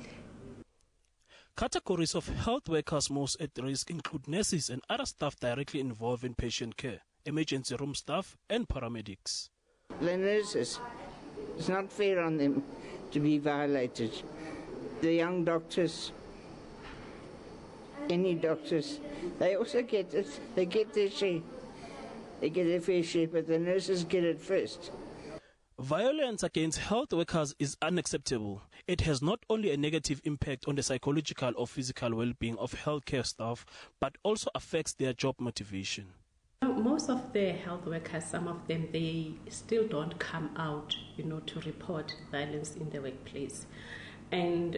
Categories of health workers most at risk include nurses and other staff directly involved in patient care, emergency room staff and paramedics. The nurses, it's not fair on them to be violated. The young doctors, any doctors, they also get it. They get their share. They get their fair share, but the nurses get it first. Violence against health workers is unacceptable. It has not only a negative impact on the psychological or physical well-being of healthcare staff, but also affects their job motivation. Most of the health workers, some of them, they still don't come out, to report violence in the workplace. And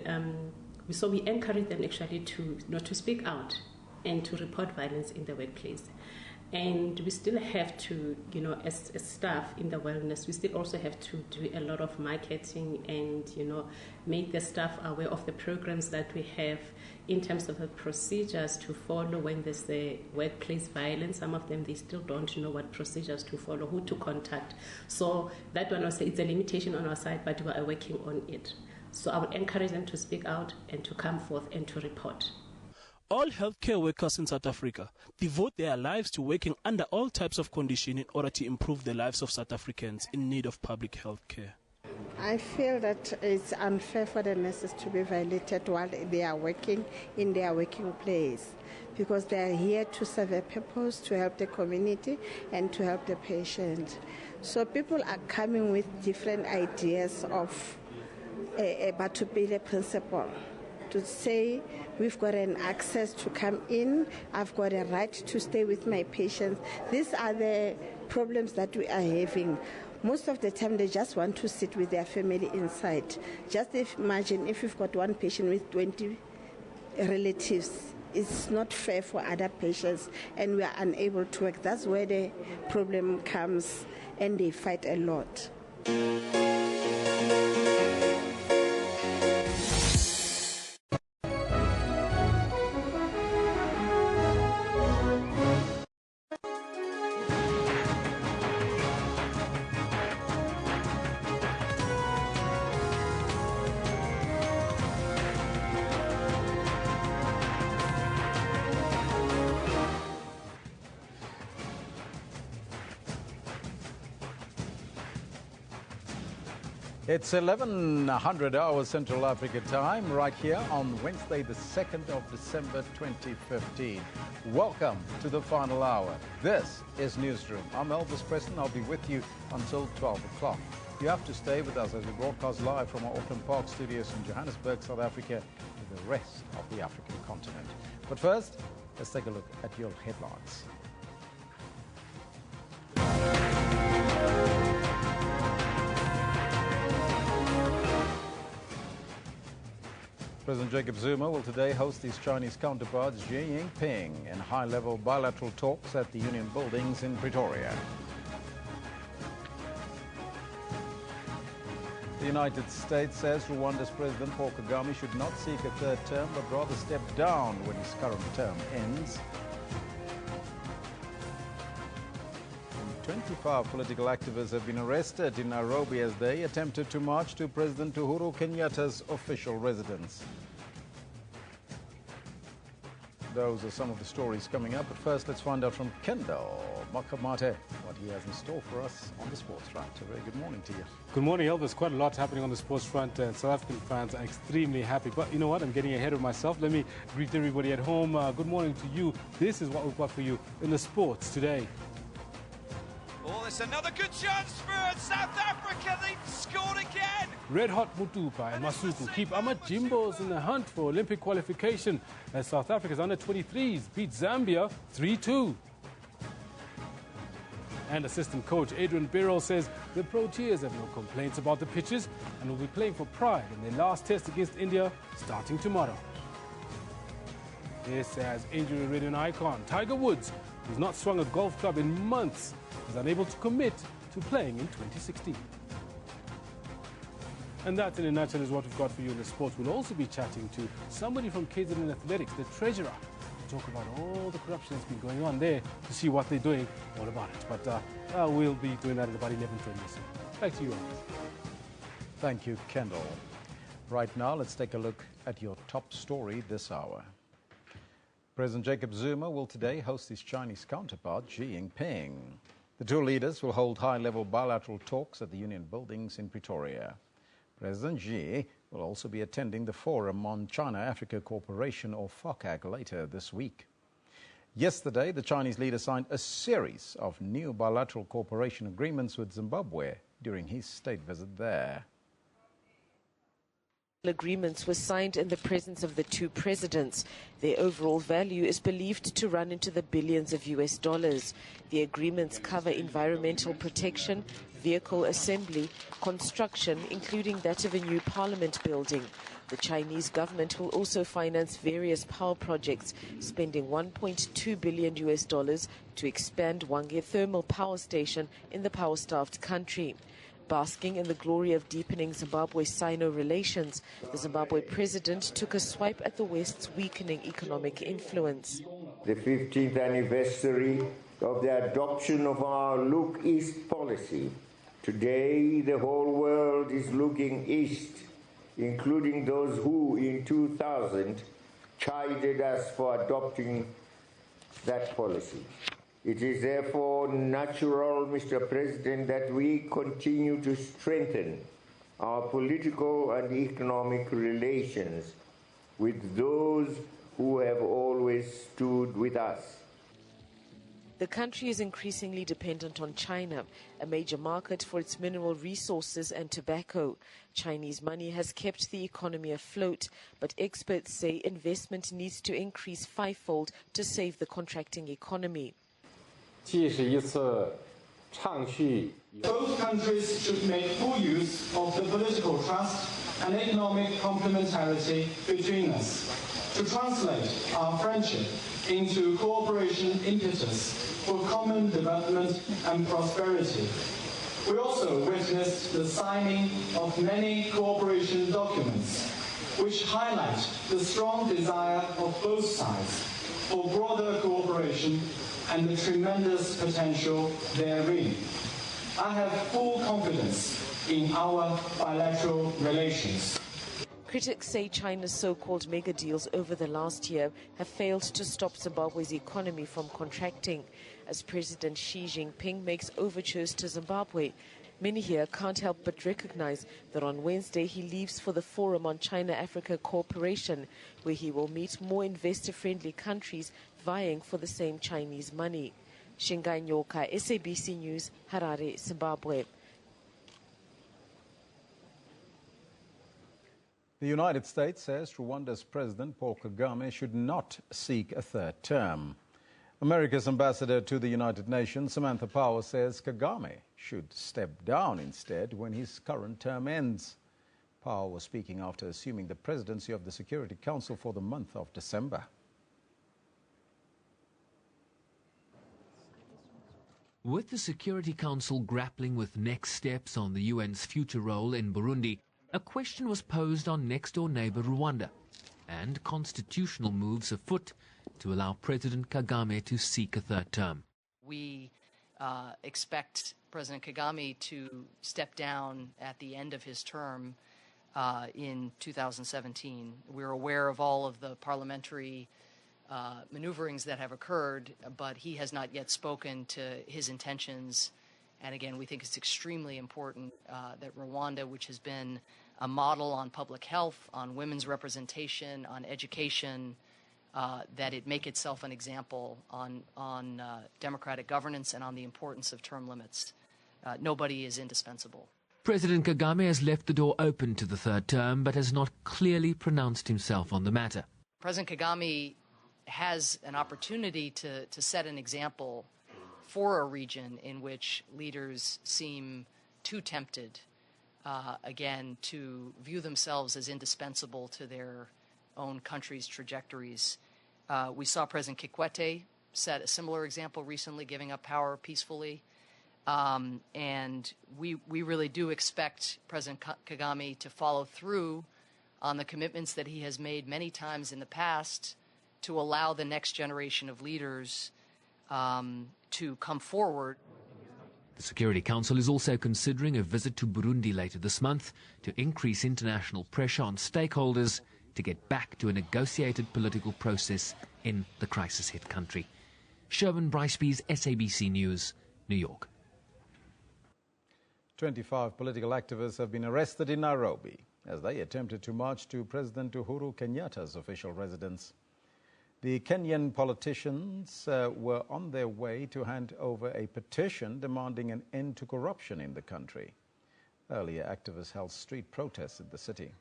so we encourage them actually to speak out and to report violence in the workplace. And we still have to, as staff in the wellness, we still also have to do a lot of marketing and, make the staff aware of the programs that we have in terms of the procedures to follow when there's the workplace violence. Some of them, they still don't know what procedures to follow, who to contact. So that one also, it's a limitation on our side, but we are working on it. So I would encourage them to speak out and to come forth and to report. All healthcare workers in South Africa devote their lives to working under all types of conditions in order to improve the lives of South Africans in need of public health care. I feel that it's unfair for the nurses to be violated while they are working in their working place, because they are here to serve a purpose, to help the community and to help the patient. So people are coming with different ideas of but to be the principle, to say we've got an access to come in, I've got a right to stay with my patients. These are the problems that we are having. Most of the time they just want to sit with their family inside. Just imagine if you've got one patient with 20 relatives. It's not fair for other patients and we are unable to work. That's where the problem comes and they fight a lot. It's 1100 hours Central Africa time, right here on Wednesday, the 2nd of December 2015. Welcome to the final hour. This is Newsroom. I'm Elvis Preston. I'll be with you until 12 o'clock. You have to stay with us as we broadcast live from our Auckland Park studios in Johannesburg, South Africa, to the rest of the African continent. But first, let's take a look at your headlines. President Jacob Zuma will today host his Chinese counterpart Xi Jinping in high-level bilateral talks at the Union Buildings in Pretoria. The United States says Rwanda's President Paul Kagame should not seek a third term, but rather step down when his current term ends. 25 political activists have been arrested in Nairobi as they attempted to march to President Uhuru Kenyatta's official residence. Those are some of the stories coming up, but first let's find out from Kendall Makamate what he has in store for us on the sports front. A very good morning to you. Good morning, Elvis. Quite a lot happening on the sports front, and South African fans are extremely happy. But you know what? I'm getting ahead of myself. Let me greet everybody at home. Good morning to you. This is what we've got for you in the sports today. Oh, there's another good chance for South Africa. They've scored again. Red Hot Mutupa and Masuku keep Amajimbos in the hunt for Olympic qualification as South Africa's under-23s beat Zambia 3-2. And assistant coach Adrian Birrell says the Proteas have no complaints about the pitches and will be playing for pride in their last test against India starting tomorrow. This as injury-ridden icon Tiger Woods, who's not swung a golf club in months, is unable to commit to playing in 2016. And that, in a nutshell, is what we've got for you in the sports. We'll also be chatting to somebody from KZN Athletics, the treasurer, to talk about all the corruption that's been going on there, to see what they're doing all about it. But we'll be doing that at about 11:20. Back to you, Alex. Thank you, Kendall. Right now, let's take a look at your top story this hour. President Jacob Zuma will today host his Chinese counterpart, Xi Jinping. The two leaders will hold high-level bilateral talks at the Union Buildings in Pretoria. President Xi will also be attending the Forum on China-Africa Cooperation, or FOCAC, later this week. Yesterday, the Chinese leader signed a series of new bilateral cooperation agreements with Zimbabwe during his state visit there. Agreements were signed in the presence of the two presidents. Their overall value is believed to run into the billions of US dollars. The agreements cover environmental protection, vehicle assembly, construction, including that of a new parliament building. The Chinese government will also finance various power projects, spending $1.2 billion US dollars to expand Hwange thermal power station in the power-starved country. Basking in the glory of deepening Zimbabwe-Sino relations, the Zimbabwe president took a swipe at the West's weakening economic influence. The 15th anniversary of the adoption of our Look East policy. Today, the whole world is looking east, including those who, in 2000, chided us for adopting that policy. It is therefore natural, Mr. President, that we continue to strengthen our political and economic relations with those who have always stood with us. The country is increasingly dependent on China, a major market for its mineral resources and tobacco. Chinese money has kept the economy afloat, but experts say investment needs to increase fivefold to save the contracting economy. Both countries should make full use of the political trust and economic complementarity between us to translate our friendship into cooperation impetus for common development and prosperity. We also witnessed the signing of many cooperation documents, which highlight the strong desire of both sides for broader cooperation and the tremendous potential therein. I have full confidence in our bilateral relations. Critics say China's so-called mega deals over the last year have failed to stop Zimbabwe's economy from contracting. As President Xi Jinping makes overtures to Zimbabwe, many here can't help but recognize that on Wednesday he leaves for the Forum on China-Africa Cooperation, where he will meet more investor-friendly countries vying for the same Chinese money. Shingai Nyoka, SABC News, Harare, Zimbabwe. The United States says Rwanda's President Paul Kagame should not seek a third term. America's ambassador to the United Nations, Samantha Power, says Kagame should step down instead when his current term ends. Power was speaking after assuming the presidency of the Security Council for the month of December. With the Security Council grappling with next steps on the UN's future role in Burundi, a question was posed on next-door neighbor Rwanda and constitutional moves afoot to allow President Kagame to seek a third term. We expect President Kagame to step down at the end of his term in 2017. We're aware of all of the parliamentary maneuverings that have occurred, but he has not yet spoken to his intentions. And again, we think it's extremely important that Rwanda, which has been a model on public health, on women's representation, on education, that it make itself an example on democratic governance and on the importance of term limits. Nobody is indispensable. President Kagame has left the door open to the third term, but has not clearly pronounced himself on the matter. President Kagame has an opportunity to set an example for a region in which leaders seem too tempted, again, to view themselves as indispensable to their own country's trajectories. We saw President Kikwete set a similar example recently, giving up power peacefully. And we really do expect President Kagame to follow through on the commitments that he has made many times in the past to allow the next generation of leaders to come forward. The Security Council is also considering a visit to Burundi later this month to increase international pressure on stakeholders to get back to a negotiated political process in the crisis-hit country. Sherwin Brycebees, SABC News, New York. 25 political activists have been arrested in Nairobi as they attempted to march to President Uhuru Kenyatta's official residence. The Kenyan politicians were on their way to hand over a petition demanding an end to corruption in the country. Earlier, activists held street protests in the city.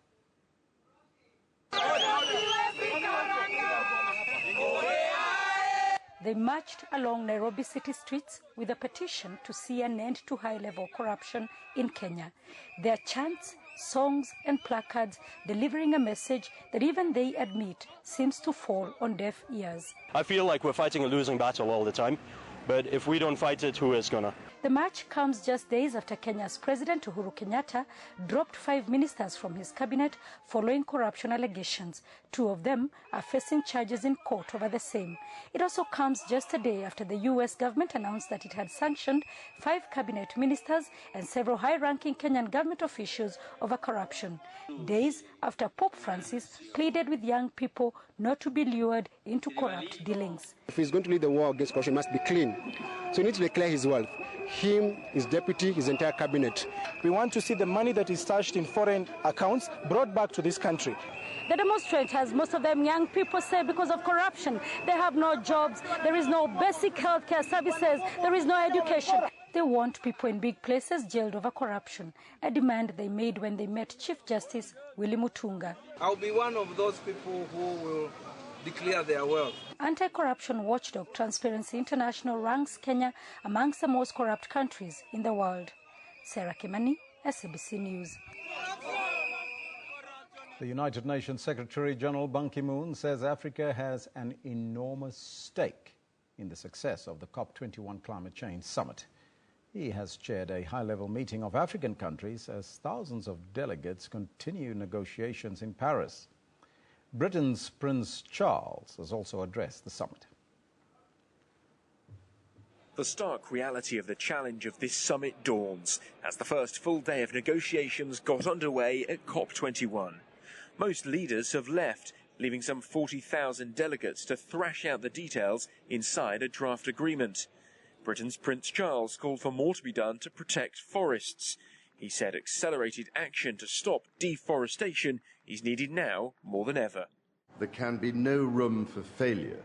They marched along Nairobi city streets with a petition to see an end to high-level corruption in Kenya. Their chants, songs and placards delivering a message that even they admit seems to fall on deaf ears. I feel like we're fighting a losing battle all the time, but if we don't fight it, who is gonna? The march comes just days after Kenya's President Uhuru Kenyatta dropped 5 ministers from his cabinet following corruption allegations. 2 of them are facing charges in court over the same. It also comes just a day after the U.S. government announced that it had sanctioned 5 cabinet ministers and several high-ranking Kenyan government officials over corruption. Days after Pope Francis pleaded with young people not to be lured into corrupt dealings. If he's going to lead the war against corruption, he must be clean. So he needs to declare his wealth. Him, his deputy, his entire cabinet. We want to see the money that is stashed in foreign accounts brought back to this country. The demonstrators, most of them young people, say because of corruption, they have no jobs, there is no basic healthcare services, there is no education. They want people in big places jailed over corruption, a demand they made when they met Chief Justice Willy Mutunga. I'll be one of those people who will declare their wealth. Anti-corruption watchdog Transparency International ranks Kenya amongst the most corrupt countries in the world. Sarah Kimani, SABC News. The United Nations Secretary General Ban Ki-moon says Africa has an enormous stake in the success of the COP21 climate change summit. He has chaired a high-level meeting of African countries as thousands of delegates continue negotiations in Paris. Britain's Prince Charles has also addressed the summit. The stark reality of the challenge of this summit dawns as the first full day of negotiations got underway at COP21. Most leaders have left, leaving some 40,000 delegates to thrash out the details inside a draft agreement. Britain's Prince Charles called for more to be done to protect forests. He said accelerated action to stop deforestation is needed now more than ever. There can be no room for failure.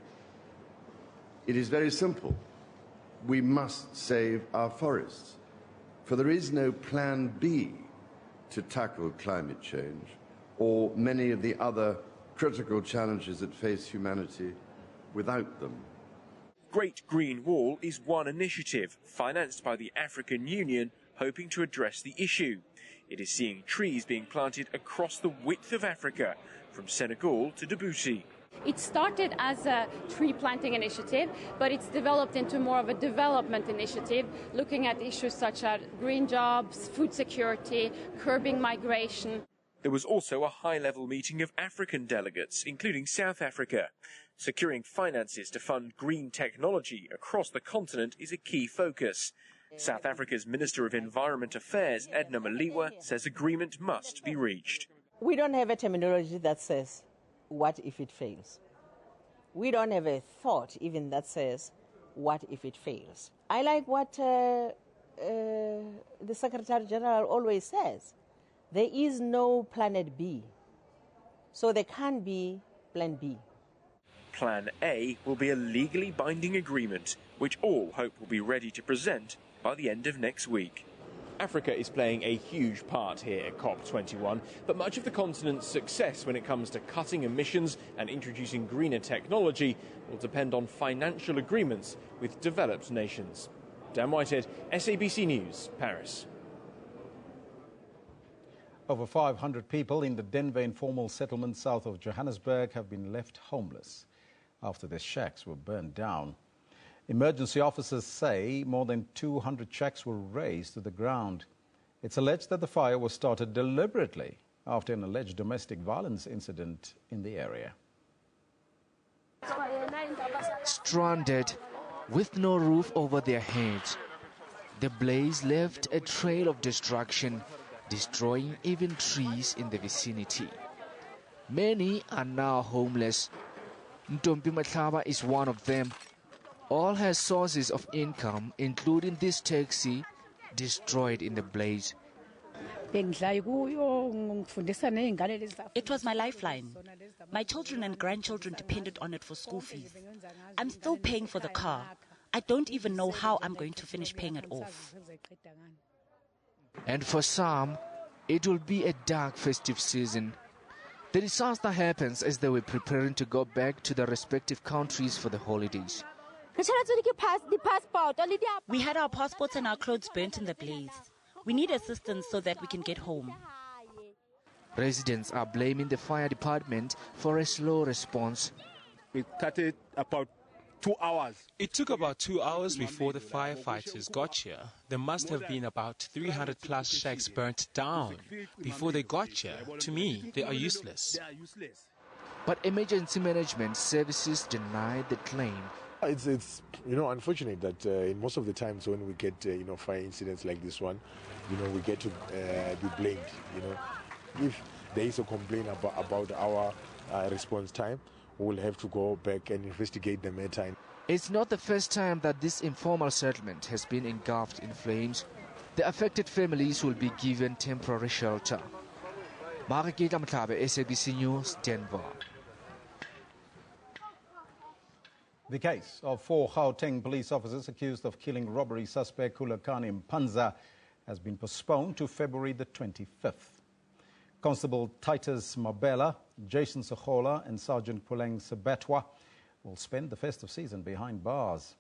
It is very simple. We must save our forests, for there is no plan B to tackle climate change or many of the other critical challenges that face humanity without them. Great Green Wall is one initiative financed by the African Union hoping to address the issue. It is seeing trees being planted across the width of Africa, from Senegal to Djibouti. It started as a tree planting initiative, but it's developed into more of a development initiative, looking at issues such as green jobs, food security, curbing migration. There was also a high-level meeting of African delegates, including South Africa. Securing finances to fund green technology across the continent is a key focus. South Africa's Minister of Environment Affairs, Edna Maliwa, says agreement must be reached. We don't have a terminology that says, what if it fails? We don't have a thought even that says, what if it fails? I like what the Secretary General always says. There is no planet B, so there can be plan B. Plan A will be a legally binding agreement, which all hope will be ready to present by the end of next week. Africa is playing a huge part here at COP21, but much of the continent's success when it comes to cutting emissions and introducing greener technology will depend on financial agreements with developed nations. Dan Whitehead, SABC News, Paris. Over 500 people in the Denver informal settlement south of Johannesburg have been left homeless after their shacks were burned down. Emergency officers say more than 200 shacks were razed to the ground. It's alleged that the fire was started deliberately after an alleged domestic violence incident in the area. Stranded, with no roof over their heads, the blaze left a trail of destruction, destroying even trees in the vicinity. Many are now homeless. Ntombi Matlaba is one of them. All her sources of income, including this taxi, destroyed in the blaze. It was my lifeline. My children and grandchildren depended on it for school fees. I'm still paying for the car. I don't even know how I'm going to finish paying it off. And for some, it will be a dark festive season. The disaster happens as they were preparing to go back to their respective countries for the holidays. We had our passports and our clothes burnt in the blaze. We need assistance so that we can get home. Residents are blaming the fire department for a slow response. It started about 2 hours. It took about 2 hours before the firefighters got here. There must have been about 300 plus shacks burnt down before they got here. To me, they are useless. But emergency management services denied the claim. It's unfortunate that in most of the times when we get fire incidents like this one, we get to be blamed. If there is a complaint about our response time, we will have to go back and investigate the matter. It's not the first time that this informal settlement has been engulfed in flames. The affected families will be given temporary shelter. Mariketa Mtlabe, SABC News, Denver. The case of 4 Gauteng police officers accused of killing robbery suspect Khulekani Mpanza has been postponed to February the 25th. Constable Titus Mabela, Jason Sohola and Sergeant Kuleng Sebetwa will spend the festive season behind bars.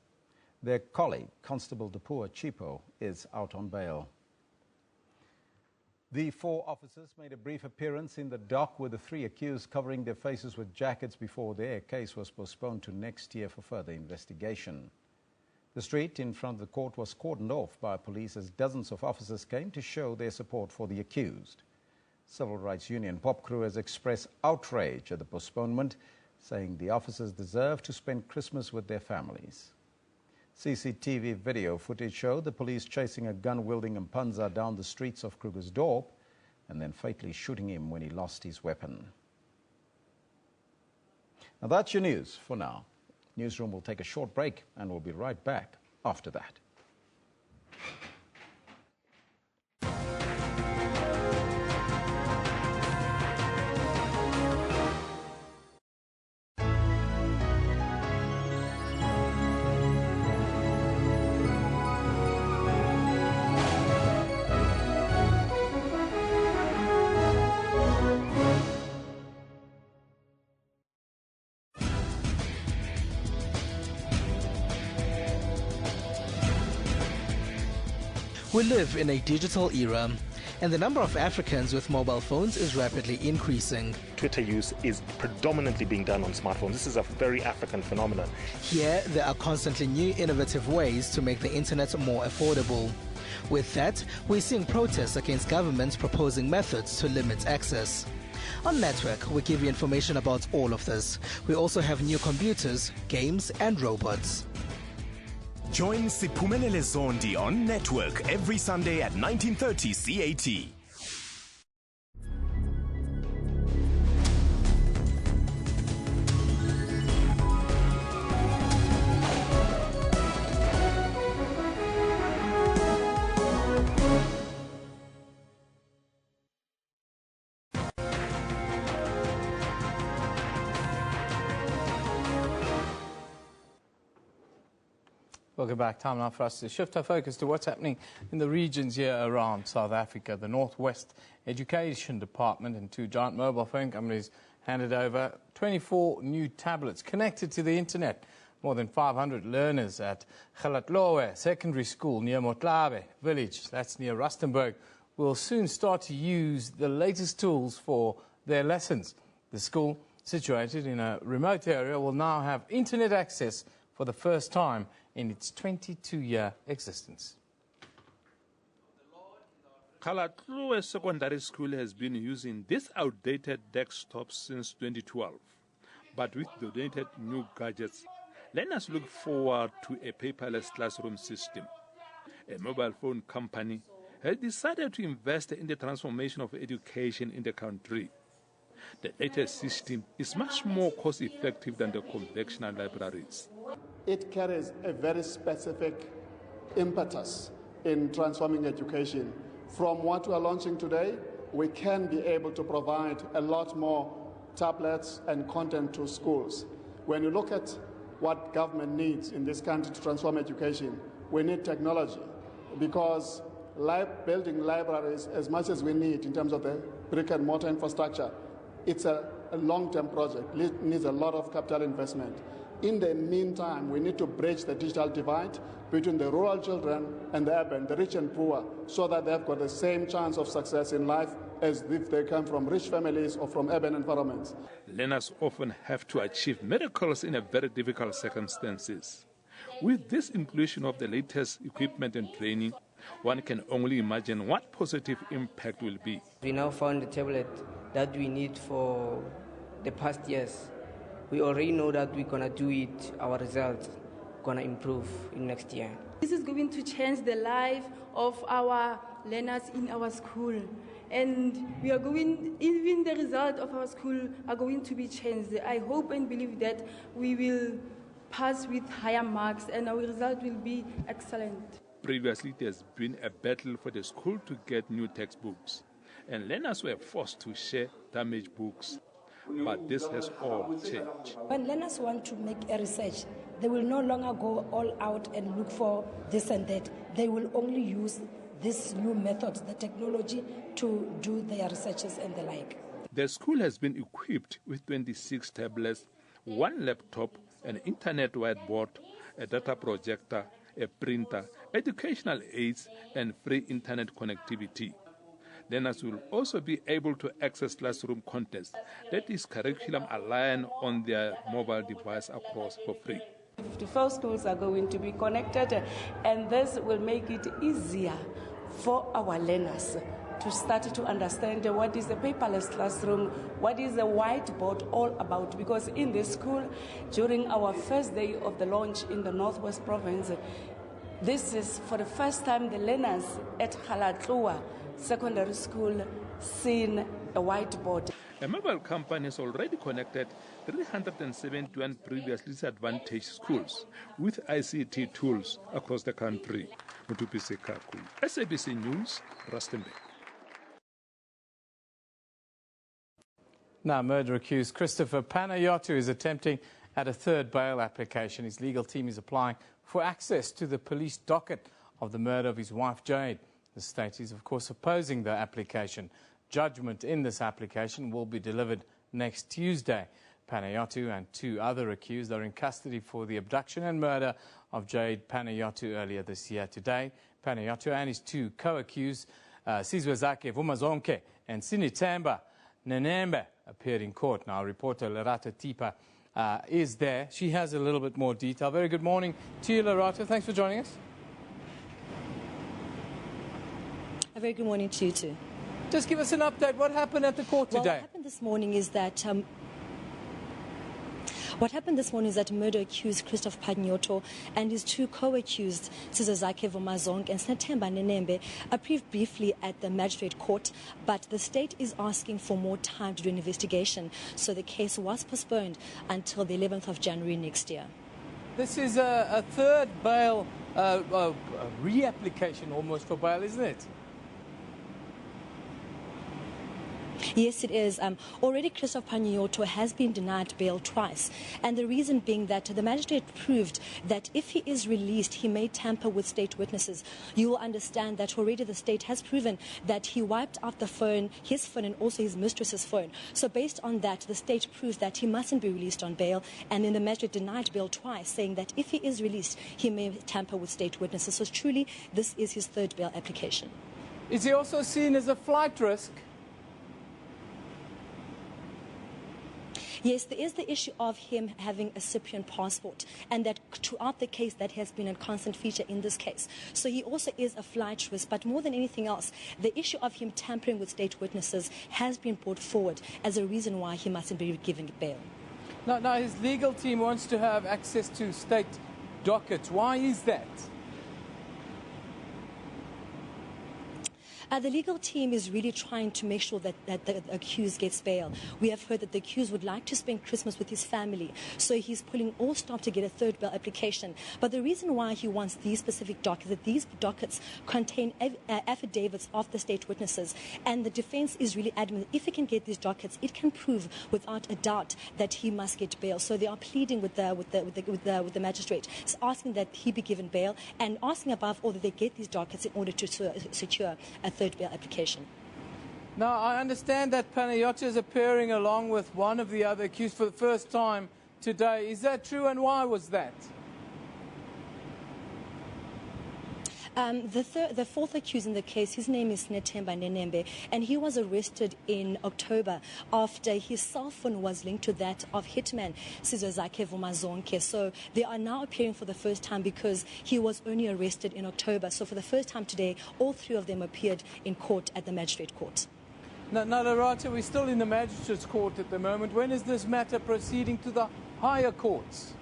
Their colleague, Constable Dapua Chipo, is out on bail. The 4 officers made a brief appearance in the dock with the 3 accused covering their faces with jackets before their case was postponed to next year for further investigation. The street in front of the court was cordoned off by police as dozens of officers came to show their support for the accused. Civil rights union Pop Crew has expressed outrage at the postponement, saying the officers deserve to spend Christmas with their families. CCTV video footage showed the police chasing a gun-wielding Mpanza down the streets of Krugersdorp and then fatally shooting him when he lost his weapon. Now that's your news for now. Newsroom will take a short break and we'll be right back after that. We live in a digital era, and the number of Africans with mobile phones is rapidly increasing. Twitter use is predominantly being done on smartphones. This is a very African phenomenon. Here, there are constantly new innovative ways to make the internet more affordable. With that, we're seeing protests against governments proposing methods to limit access. On Network, we give you information about all of this. We also have new computers, games and robots. Join Siphumelele Zondi on Network every Sunday at 19:30 CAT. Welcome back. Time now for us to shift our focus to what's happening in the regions here around South Africa. The Northwest Education Department and two giant mobile phone companies handed over 24 new tablets connected to the internet. More than 500 learners at Galatlowe Secondary School near Motlabe village, that's near Rustenburg, will soon start to use the latest tools for their lessons. The school, situated in a remote area, will now have internet access for the first time in its 22-year existence. Galatlowe Secondary School has been using this outdated desktop since 2012. But with donated new gadgets, learners look forward to a paperless classroom system. A mobile phone company has decided to invest in the transformation of education in the country. The latest system is much more cost-effective than the conventional libraries. It carries a very specific impetus in transforming education. From what we are launching today, we can be able to provide a lot more tablets and content to schools. When you look at what government needs in this country to transform education, we need technology, because building libraries, as much as we need in terms of the brick and mortar infrastructure, it's a long-term project. It needs a lot of capital investment. In the meantime, we need to bridge the digital divide between the rural children and the urban, the rich and poor, so that they've got the same chance of success in life as if they come from rich families or from urban environments. Learners often have to achieve miracles in a very difficult circumstances. With this inclusion of the latest equipment and training, one can only imagine what positive impact will be. We now found the tablet that we need for the past years. We already know that we're going to do it, our results going to improve in next year. This is going to change the life of our learners in our school. And we are going, even the result of our school are going to be changed. I hope and believe that we will pass with higher marks and our result will be excellent. Previously, there's been a battle for the school to get new textbooks, and learners were forced to share damaged books. But this has all changed. When learners want to make a research, they will no longer go all out and look for this and that. They will only use these new methods, the technology, to do their researches and the like. The school has been equipped with 26 tablets, 1 laptop, an internet whiteboard, a data projector, a printer, educational aids, and free internet connectivity. Learners will also be able to access classroom contents, that is curriculum aligned on their mobile device across for free. 54 schools are going to be connected, and this will make it easier for our learners to start to understand what is the paperless classroom, what is the whiteboard all about. Because in the school, during our first day of the launch in the Northwest Province, this is for the first time the learners at Halatlua Secondary School seen a whiteboard. A mobile company has already connected 371 previously disadvantaged schools with ICT tools across the country. Mutupise Kaku, SABC News, Rustenburg. Now, murder accused Christopher Panayiotou is attempting at a third bail application. His legal team is applying for access to the police docket of the murder of his wife, Jade. The state is, of course, opposing the application. Judgment in this application will be delivered next Tuesday. Panayiotou and 2 other accused are in custody for the abduction and murder of Jade Panayiotou earlier this year. Today, Panayiotou and his 2 co-accused, Sizwezake Vumazonke and Sinithemba Nenembe, appeared in court. Now, reporter Lerato Tipa is there. She has a little bit more detail. Very good morning to you, Lerato. Thanks for joining us. A very good morning to you too. Just give us an update. What happened at the court today? Well, what happened this morning is that murder accused Christopher Panayiotou and his 2 co-accused, Sizwezake Vumazonke and Sinithemba Nenembe, appeared briefly at the magistrate court, but the state is asking for more time to do an investigation, so the case was postponed until the 11th of January next year. This is a third bail, reapplication almost for bail, isn't it? Yes, it is. Already Christopher Panayiotou has been denied bail twice, and the reason being that the magistrate proved that if he is released, he may tamper with state witnesses. You will understand that already the state has proven that he wiped out the phone, his phone and also his mistress's phone. So based on that, the state proved that he mustn't be released on bail, and then the magistrate denied bail twice, saying that if he is released, he may tamper with state witnesses. So truly, this is his third bail application. Is he also seen as a flight risk? Yes, there is the issue of him having a Cyprian passport, and that throughout the case that has been a constant feature in this case. So he also is a flight risk, but more than anything else, the issue of him tampering with state witnesses has been brought forward as a reason why he mustn't be given bail. Now his legal team wants to have access to state dockets. Why is that? The legal team is really trying to make sure that the accused gets bail. We have heard that the accused would like to spend Christmas with his family, so he's pulling all stop to get a third bail application. But the reason why he wants these specific dockets is that these dockets contain affidavits of the state witnesses, and the defense is really adamant that if he can get these dockets, it can prove without a doubt that he must get bail. So they are pleading with the magistrate, asking that he be given bail, and asking above all that they get these dockets in order to secure a third bail application. Now, I understand that Panayiotou is appearing along with one of the other accused for the first time today. Is that true, and why was that? The fourth accused in the case, his name is Sinithemba Nenembe, and he was arrested in October after his cell phone was linked to that of hitman Sizwezake Vumazonke. So they are now appearing for the first time because he was only arrested in October. So for the first time today, all 3 of them appeared in court at the magistrate court. Now, Lerato, we're still in the magistrate's court at the moment. When is this matter proceeding to the higher courts?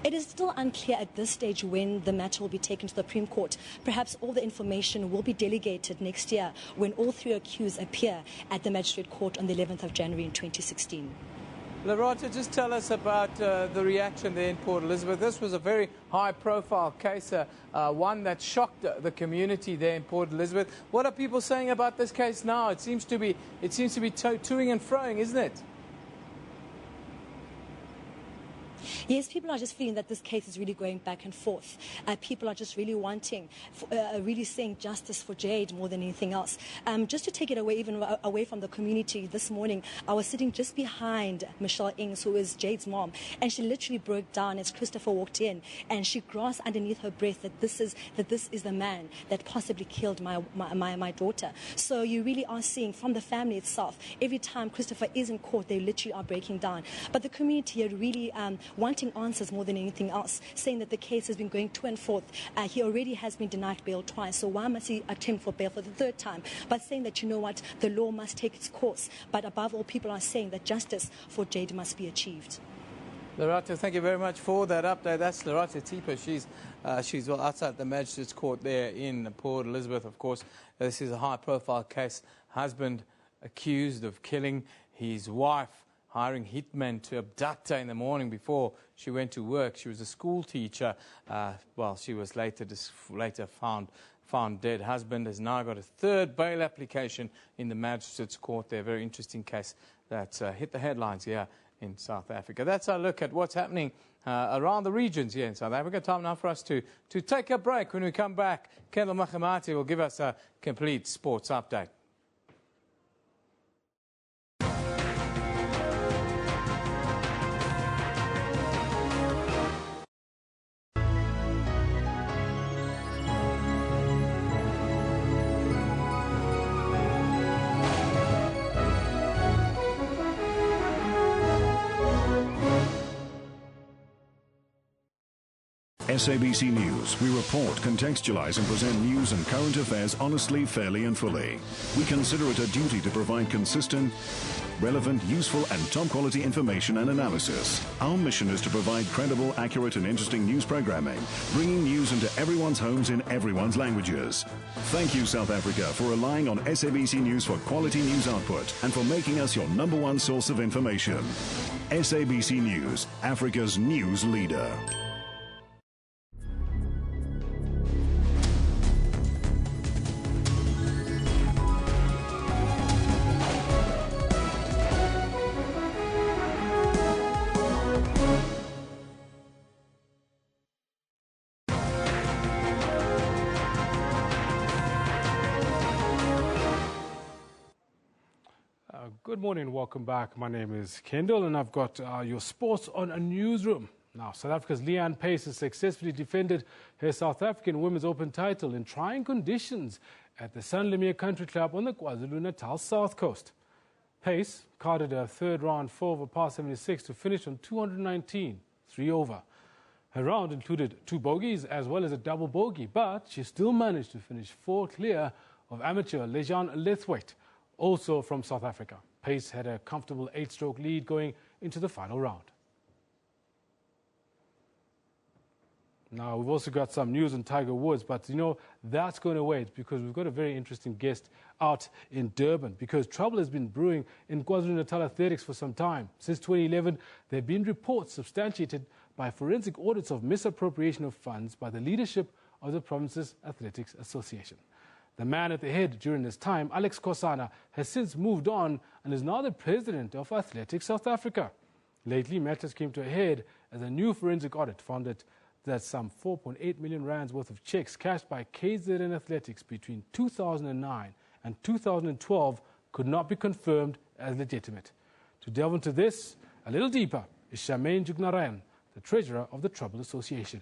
It is still unclear at this stage when the matter will be taken to the Supreme Court. Perhaps all the information will be delegated next year when all 3 accused appear at the Magistrate Court on the 11th of January in 2016. Lerato, just tell us about the reaction there in Port Elizabeth. This was a very high-profile case, one that shocked the community there in Port Elizabeth. What are people saying about this case now? It seems to be toing and froing, isn't it? Yes, people are just feeling that this case is really going back and forth. People are just really wanting, really saying justice for Jade more than anything else. Just to take it away, even away from the community, this morning I was sitting just behind Michelle Ings, who is Jade's mom, and she literally broke down as Christopher walked in, and she grasped underneath her breath that this is the man that possibly killed my daughter. So you really are seeing from the family itself, every time Christopher is in court, they literally are breaking down. But the community are really wanting answers more than anything else, saying that the case has been going to and forth. He already has been denied bail twice, so why must he attempt for bail for the third time? But saying that, you know what, the law must take its course. But above all, people are saying that justice for Jade must be achieved. Loretta, thank you very much for that update. That's Loretta Tipa. She's well outside the Magistrates Court there in Port Elizabeth, of course. This is a high-profile case. Husband accused of killing his wife, hiring hitmen to abduct her in the morning before she went to work. She was a school teacher. She was later found dead. Husband has now got a third bail application in the Magistrates Court there. Very interesting case that hit the headlines here in South Africa. That's our look at what's happening around the regions here in South Africa. Time now for us to take a break. When we come back, Kendall Machamati will give us a complete sports update. SABC News. We report, contextualize and present news and current affairs honestly, fairly and fully. We consider it a duty to provide consistent, relevant, useful and top quality information and analysis. Our mission is to provide credible, accurate and interesting news programming, bringing news into everyone's homes in everyone's languages. Thank you, South Africa, for relying on SABC News for quality news output and for making us your #1 source of information. SABC News, Africa's news leader. Good morning, welcome back. My name is Kendall and I've got your sports on a newsroom. Now, South Africa's Leanne Pace has successfully defended her South African Women's Open title in trying conditions at the San Lemire Country Club on the KwaZulu-Natal South Coast. Pace carded a third round 4 over par 76 to finish on 219, 3 over. Her round included 2 bogeys as well as a double bogey, but she still managed to finish 4 clear of amateur Lejan Lethwaite, also from South Africa. Pace had a comfortable 8-stroke lead going into the final round. Now, we've also got some news on Tiger Woods, but, you know, that's going to wait because we've got a very interesting guest out in Durban because trouble has been brewing in KwaZulu-Natal athletics for some time. Since 2011, there have been reports substantiated by forensic audits of misappropriation of funds by the leadership of the province's Athletics Association. The man at the head during this time, Alex Kosana, has since moved on and is now the president of Athletics South Africa. Lately, matters came to a head as a new forensic audit found that some 4.8 million rands worth of checks cashed by KZN Athletics between 2009 and 2012 could not be confirmed as legitimate. To delve into this a little deeper is Charmaine Jugnarayan, the treasurer of the Trouble Association.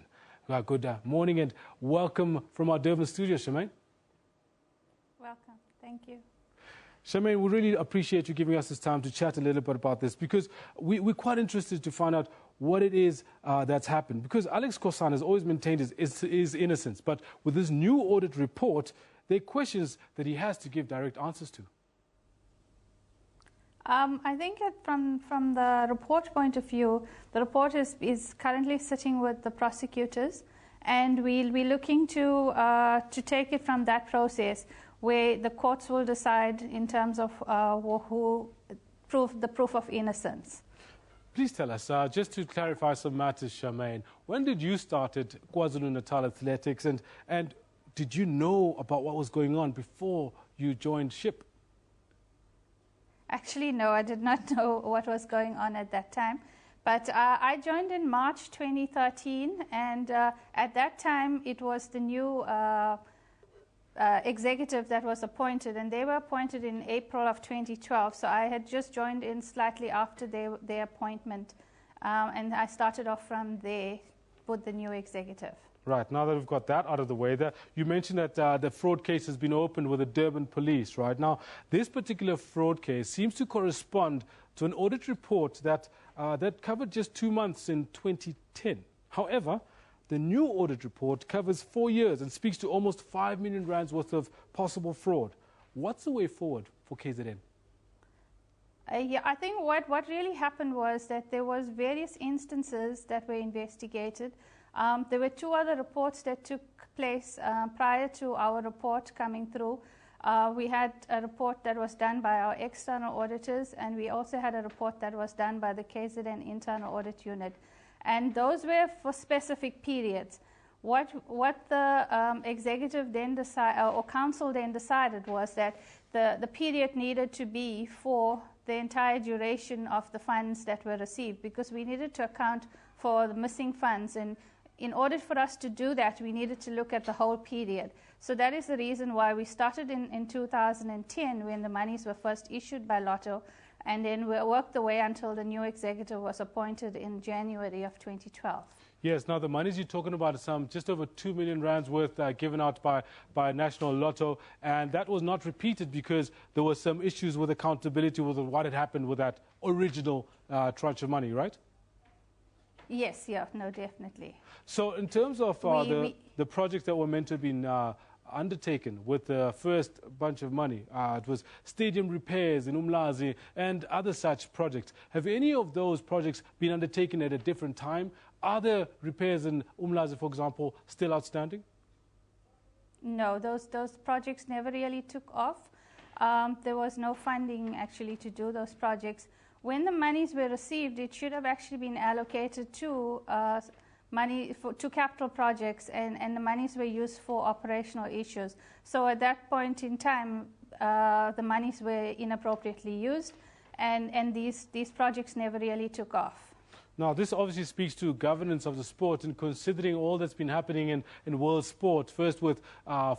Good morning and welcome from our Durban studio, Charmaine. Welcome. Thank you. Charmaine, we really appreciate you giving us this time to chat a little bit about this because we're quite interested to find out what it is that's happened. Because Alex Kosana has always maintained his innocence, but with this new audit report, there are questions that he has to give direct answers to. I think from the report point of view, the report is currently sitting with the prosecutors, and we'll be looking to take it from that process, where the courts will decide in terms of the proof of innocence. Please tell us, just to clarify some matters, Charmaine, when did you start at KwaZulu-Natal Athletics, and did you know about what was going on before you joined SHIP? Actually, no, I did not know what was going on at that time. But I joined in March 2013, and at that time it was the new executive that was appointed, and they were appointed in April of 2012. So I had just joined in slightly after their appointment, and I started off from there with the new executive. Right, now that we've got that out of the way, you mentioned that the fraud case has been opened with the Durban police, right? Now, this particular fraud case seems to correspond to an audit report that covered just 2 months in 2010. However, the new audit report covers 4 years and speaks to almost 5 million rands worth of possible fraud. What's the way forward for KZN? Yeah, I think what really happened was that there was various instances that were investigated. There were 2 other reports that took place prior to our report coming through. We had a report that was done by our external auditors, and we also had a report that was done by the KZN Internal Audit Unit. And those were for specific periods. What the executive then decided, or council then decided, was that the period needed to be for the entire duration of the funds that were received, because we needed to account for the missing funds. And in order for us to do that, we needed to look at the whole period. So that is the reason why we started in 2010, when the monies were first issued by Lotto, and then we worked the way until the new executive was appointed in January of 2012. Yes, now the monies you're talking about is just over 2 million rands worth given out by National Lotto, and that was not repeated because there were some issues with accountability with what had happened with that original tranche of money, right? Yes, yeah, no, definitely. So in terms of the projects that were meant to have been undertaken with the first bunch of money, it was stadium repairs in Umlazi and other such projects. Have any of those projects been undertaken at a different time? Are the repairs in Umlazi, for example, still outstanding? No, those projects never really took off. There was no funding actually to do those projects. When the monies were received, it should have actually been allocated to to capital projects, and the monies were used for operational issues. So at that point in time, the monies were inappropriately used, and these projects never really took off. Now, this obviously speaks to governance of the sport, and considering all that's been happening in world sport, first with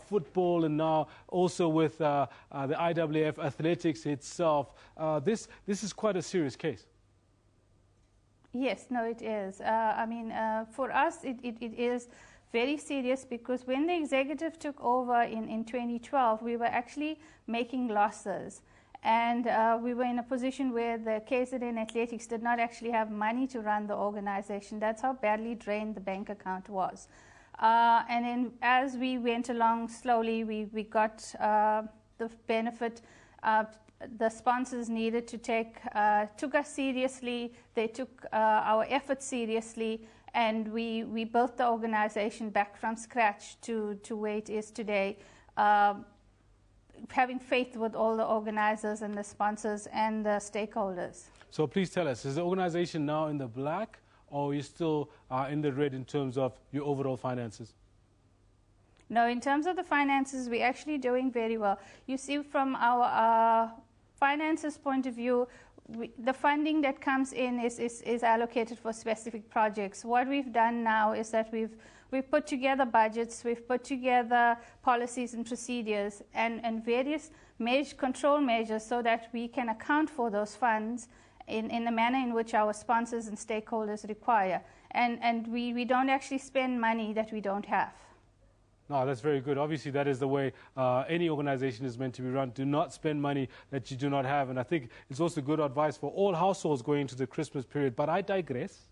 football and now also with the IAAF athletics itself, this is quite a serious case. Yes, no, it is. I mean, for us, it is very serious, because when the executive took over in 2012, we were actually making losses. And we were in a position where the KZN Athletics did not actually have money to run the organization. That's how badly drained the bank account was. And then as we went along slowly, we got the benefit. The sponsors needed to took us seriously. They took our efforts seriously, and we built the organization back from scratch to where it is today. Having faith with all the organizers and the sponsors and the stakeholders. So please tell us, is the organization now in the black, or are you still in the red in terms of your overall finances? No, in terms of the finances, we're actually doing very well. You see, from our finances point of view, the funding that comes in is allocated for specific projects. What we've done now is that we've put together budgets, we've put together policies and procedures and various control measures so that we can account for those funds in the manner in which our sponsors and stakeholders require. And we don't actually spend money that we don't have. No, that's very good. Obviously, that is the way any organization is meant to be run. Do not spend money that you do not have. And I think it's also good advice for all households going into the Christmas period. But I digress.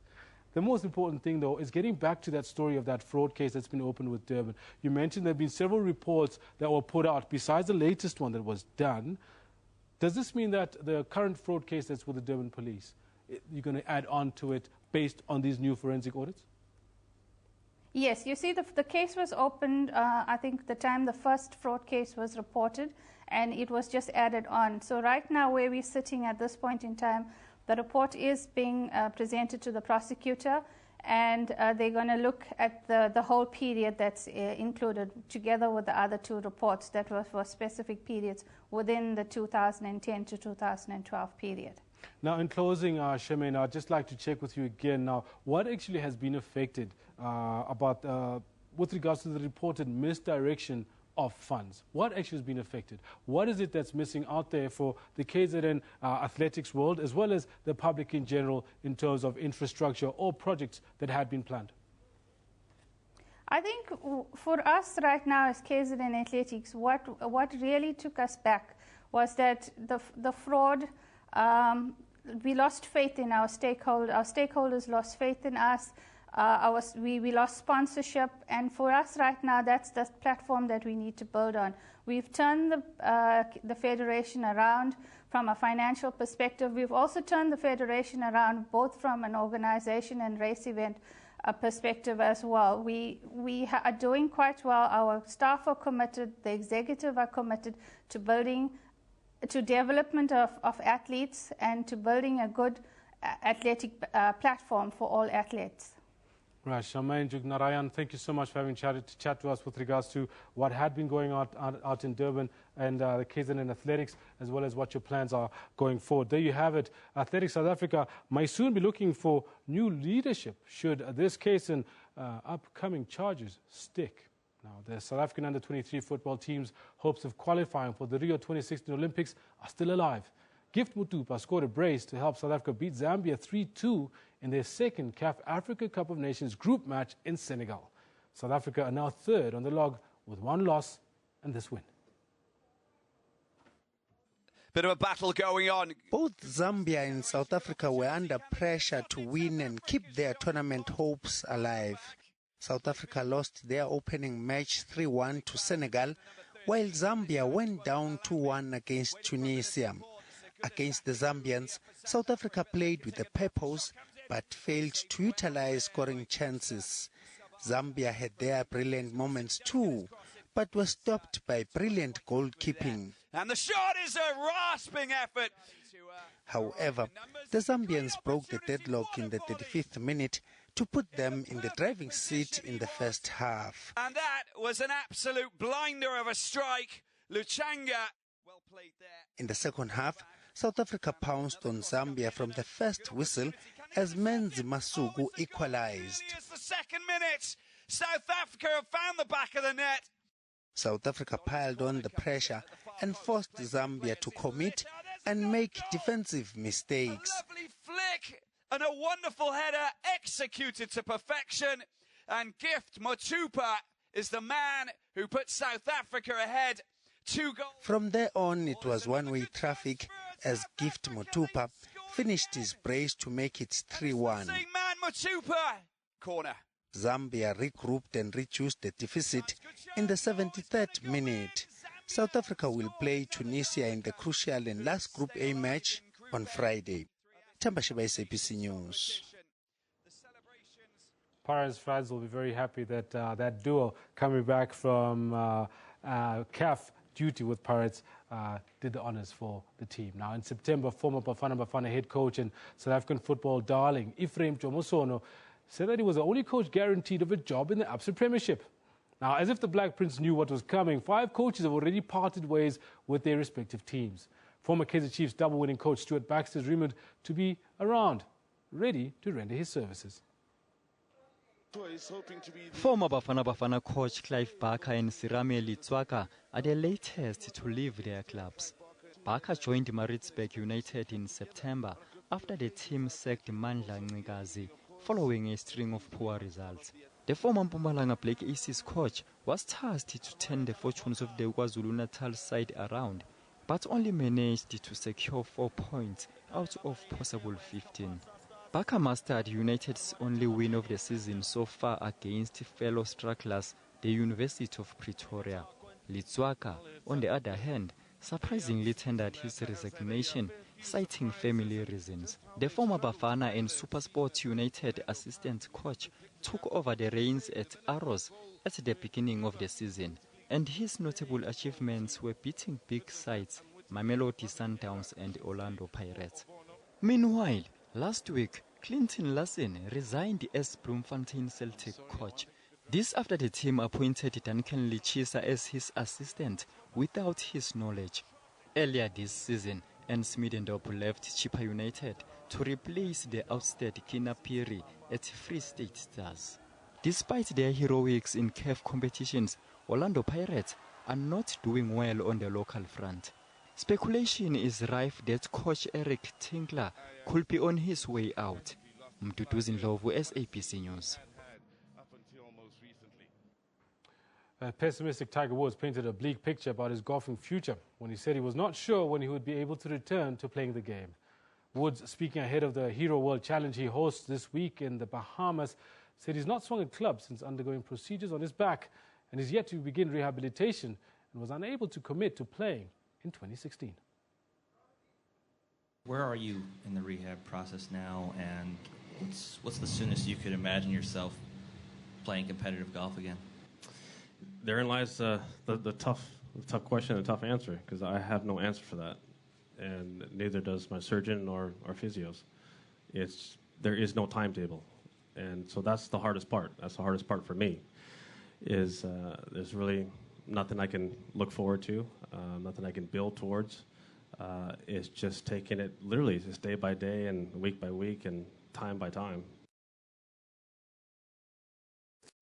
The most important thing, though, is getting back to that story of that fraud case that's been opened with Durban. You mentioned there have been several reports that were put out besides the latest one that was done. Does this mean that the current fraud case that's with the Durban police, you're going to add on to it based on these new forensic audits? Yes, you see, the case was opened, I think, the time the first fraud case was reported, and it was just added on. So right now, where we're sitting at this point in time, the report is being presented to the prosecutor, and they're going to look at the whole period that's included, together with the other 2 reports that were for specific periods within the 2010 to 2012 period. Now, in closing, Shemaine, I'd just like to check with you again now, what actually has been affected with regards to the reported misdirection of funds? What actually has been affected? What is it that's missing out there for the KZN athletics world as well as the public in general in terms of infrastructure or projects that had been planned? I think for us right now as KZN Athletics, what really took us back was that the fraud, we lost faith in our stakeholders. Our stakeholders lost faith in us. We lost sponsorship, and for us right now, that's the platform that we need to build on. We've turned the federation around from a financial perspective. We've also turned the federation around both from an organization and race event perspective as well. We are doing quite well. Our staff are committed, the executive are committed to building, to development of athletes and to building a good athletic platform for all athletes. Right, Shemaine Jugnarayan, thank you so much for having chat to us with regards to what had been going on out in Durban and the KZN Athletics, as well as what your plans are going forward. There you have it. Athletics South Africa may soon be looking for new leadership should this case and upcoming charges stick. Now, the South African under-23 football team's hopes of qualifying for the Rio 2016 Olympics are still alive. Gift Mutupa scored a brace to help South Africa beat Zambia 3-2 in their second CAF Africa Cup of Nations group match in Senegal. South Africa are now third on the log with one loss and this win. Bit of a battle going on. Both Zambia and South Africa were under pressure to win and keep their tournament hopes alive. South Africa lost their opening match 3-1 to Senegal, while Zambia went down 2-1 against Tunisia. Against the Zambians, South Africa played with a purpose but failed to utilize scoring chances. Zambia had their brilliant moments too, but was stopped by brilliant goalkeeping. And the shot is a rasping effort. However, the Zambians broke the deadlock in the 35th minute to put them in the driving seat in the first half. And that was an absolute blinder of a strike. Luchanga, well played there. In the second half, South Africa pounced on Zambia from the first whistle as Menzi Masuku equalized. It's the second minute. South Africa have found the back of the net. South Africa piled on the pressure and forced Zambia to commit and make defensive mistakes. A lovely flick and a wonderful header executed to perfection. And Gift Mutupa is the man who put South Africa ahead. 2 goals. From there on, it was one-way traffic as Gift Mutupa finished his brace to make it 3-1. Man Mutupa. Corner. Zambia regrouped and reduced the deficit in the 73rd minute. South Africa will play Tunisia in the crucial and last Group A match on Friday. Tambashiba, SABC News. Pirates fans will be very happy that that duo coming back from CAF duty with Pirates did the honours for the team. Now, in September, former Bafana head coach and South African football darling Ephraim Jomosono said that he was the only coach guaranteed of a job in the Absa Premiership. Now, as if the Black Prince knew what was coming, 5 coaches have already parted ways with their respective teams. Former Kaizer Chiefs double-winning coach Stuart Baxter is rumoured to be around, ready to render his services. Former Bafana coach Clive Barker and Sirame Litswaka are the latest to leave their clubs. Barker joined Maritzburg United in September after the team sacked Mandla Ncikazi following a string of poor results. The former Mpumalanga Black Aces coach was tasked to turn the fortunes of the KwaZulu-Natal side around, but only managed to secure 4 points out of possible 15. Barker mastered United's only win of the season so far against fellow strugglers, the University of Pretoria. Litswaka, on the other hand, surprisingly tendered his resignation, citing family reasons. The former Bafana and SuperSport United assistant coach took over the reins at Arrows at the beginning of the season, and his notable achievements were beating big sides, Mamelodi Sundowns and Orlando Pirates. Meanwhile, last week, Clinton Larsen resigned as Bloemfontein Celtic coach. This after the team appointed Duncan Lichisa as his assistant without his knowledge. Earlier this season, and Smidendorp left Chippa United to replace the ousted Kina Piri at Free State Stars. Despite their heroics in CAF competitions, Orlando Pirates are not doing well on the local front. Speculation is rife that coach Eric Tinkler could be on his way out. Mduduzi Ndlovu, SABC News. Pessimistic Tiger Woods painted a bleak picture about his golfing future when he said he was not sure when he would be able to return to playing the game. Woods, speaking ahead of the Hero World Challenge he hosts this week in the Bahamas, said he's not swung a club since undergoing procedures on his back and is yet to begin rehabilitation and was unable to commit to playing in 2016. Where are you in the rehab process now, and what's the soonest you could imagine yourself playing competitive golf again? Therein lies the tough question and tough answer, because I have no answer for that, and neither does my surgeon or physios. There is no timetable, and so that's the hardest part. That's the hardest part for me. There's really nothing I can look forward to, nothing I can build towards. It's just taking it literally just day by day and week by week and time by time.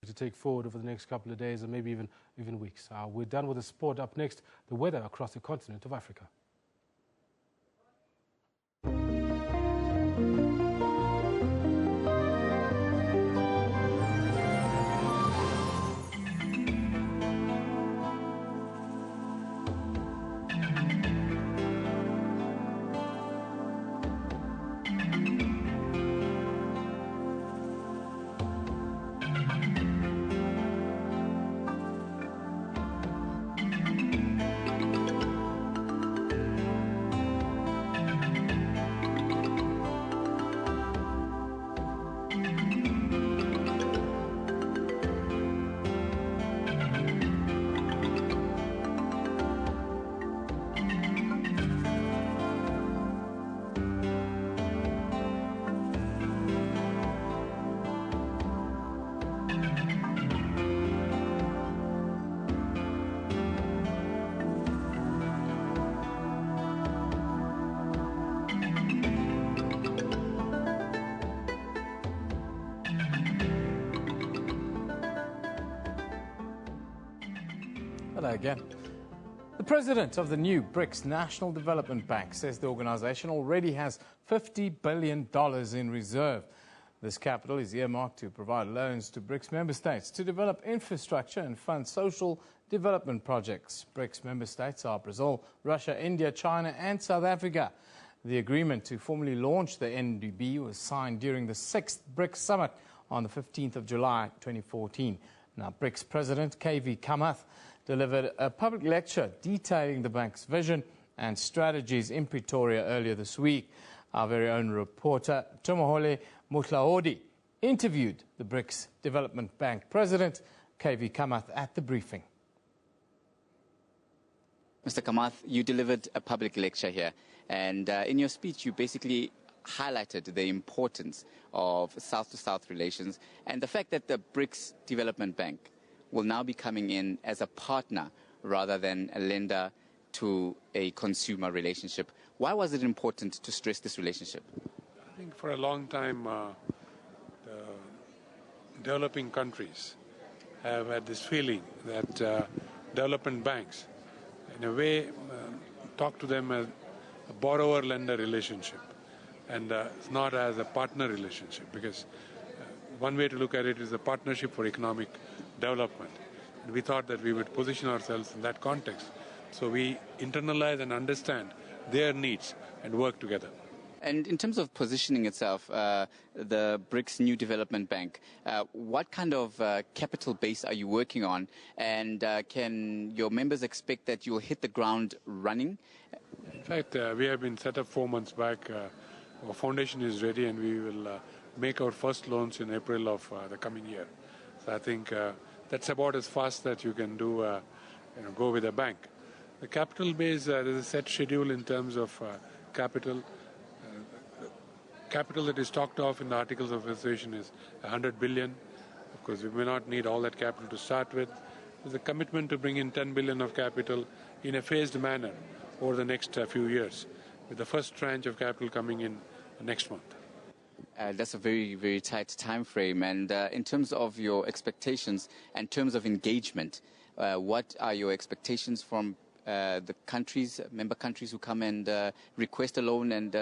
To take forward over the next couple of days and maybe even weeks. We're done with the sport. Up next, the weather across the continent of Africa. Hello again. The president of the new BRICS National Development Bank says the organization already has $50 billion in reserve. This capital is earmarked to provide loans to BRICS member states to develop infrastructure and fund social development projects. BRICS member states are Brazil, Russia, India, China and South Africa. The agreement to formally launch the NDB was signed during the 6th BRICS Summit on the 15th of July 2014. Now, BRICS President KV Kamath delivered a public lecture detailing the bank's vision and strategies in Pretoria earlier this week. Our very own reporter, Tomohole Mutlaodi, interviewed the BRICS Development Bank President, KV Kamath, at the briefing. Mr. Kamath, you delivered a public lecture here, and in your speech you basically highlighted the importance of South-to-South relations and the fact that the BRICS Development Bank will now be coming in as a partner rather than a lender to a consumer relationship. Why was it important to stress this relationship? I think for a long time, the developing countries have had this feeling that development banks, in a way, talk to them as a borrower-lender relationship and not as a partner relationship, because one way to look at it is a partnership for economic development. And we thought that we would position ourselves in that context. So we internalize and understand their needs and work together. And in terms of positioning itself, the BRICS New Development Bank, what kind of capital base are you working on? And can your members expect that you'll hit the ground running? In fact, we have been set up 4 months back. Our foundation is ready and we will make our first loans in April of the coming year. So I think that's about as fast that you can do, go with a bank. The capital base, there's a set schedule in terms of capital. Capital that is talked of in the Articles of Association is 100 billion. Of course, we may not need all that capital to start with. There's a commitment to bring in 10 billion of capital in a phased manner over the next few years. with the first tranche of capital coming in next month. That's a very, very tight time frame. And in terms of your expectations and terms of engagement, what are your expectations from the countries, member countries who come and request a loan and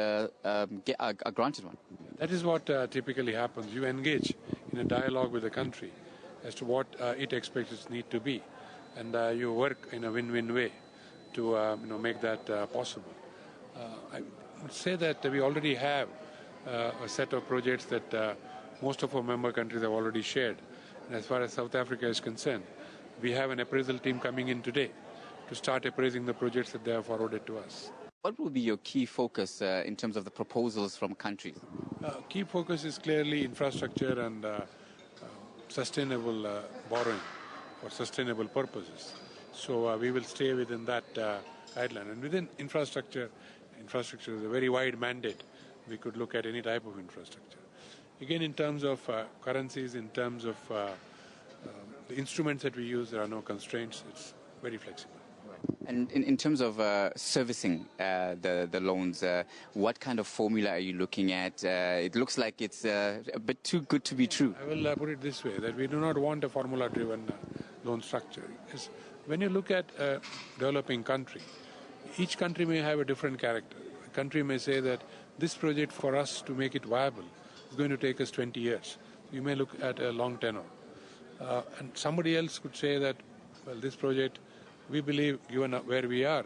get a granted one? That is what typically happens. You engage in a dialogue with the country as to what it expects its need to be, and you work in a win-win way to make that possible. I would say that we already have a set of projects that most of our member countries have already shared. And as far as South Africa is concerned, we have an appraisal team coming in today to start appraising the projects that they have forwarded to us. What will be your key focus in terms of the proposals from countries? Key focus is clearly infrastructure and sustainable borrowing for sustainable purposes. So we will stay within that guideline. And within infrastructure is a very wide mandate. We could look at any type of infrastructure. Again, in terms of currencies, in terms of the instruments that we use, there are no constraints. It's very flexible. And in terms of servicing the loans, what kind of formula are you looking at? It looks like it's a bit too good to be true. I will put it this way, that we do not want a formula-driven loan structure. When you look at a developing country, each country may have a different character. A country may say that this project, for us to make it viable, is going to take us 20 years. You may look at a long tenor. And somebody else could say that, well, this project, we believe, given where we are,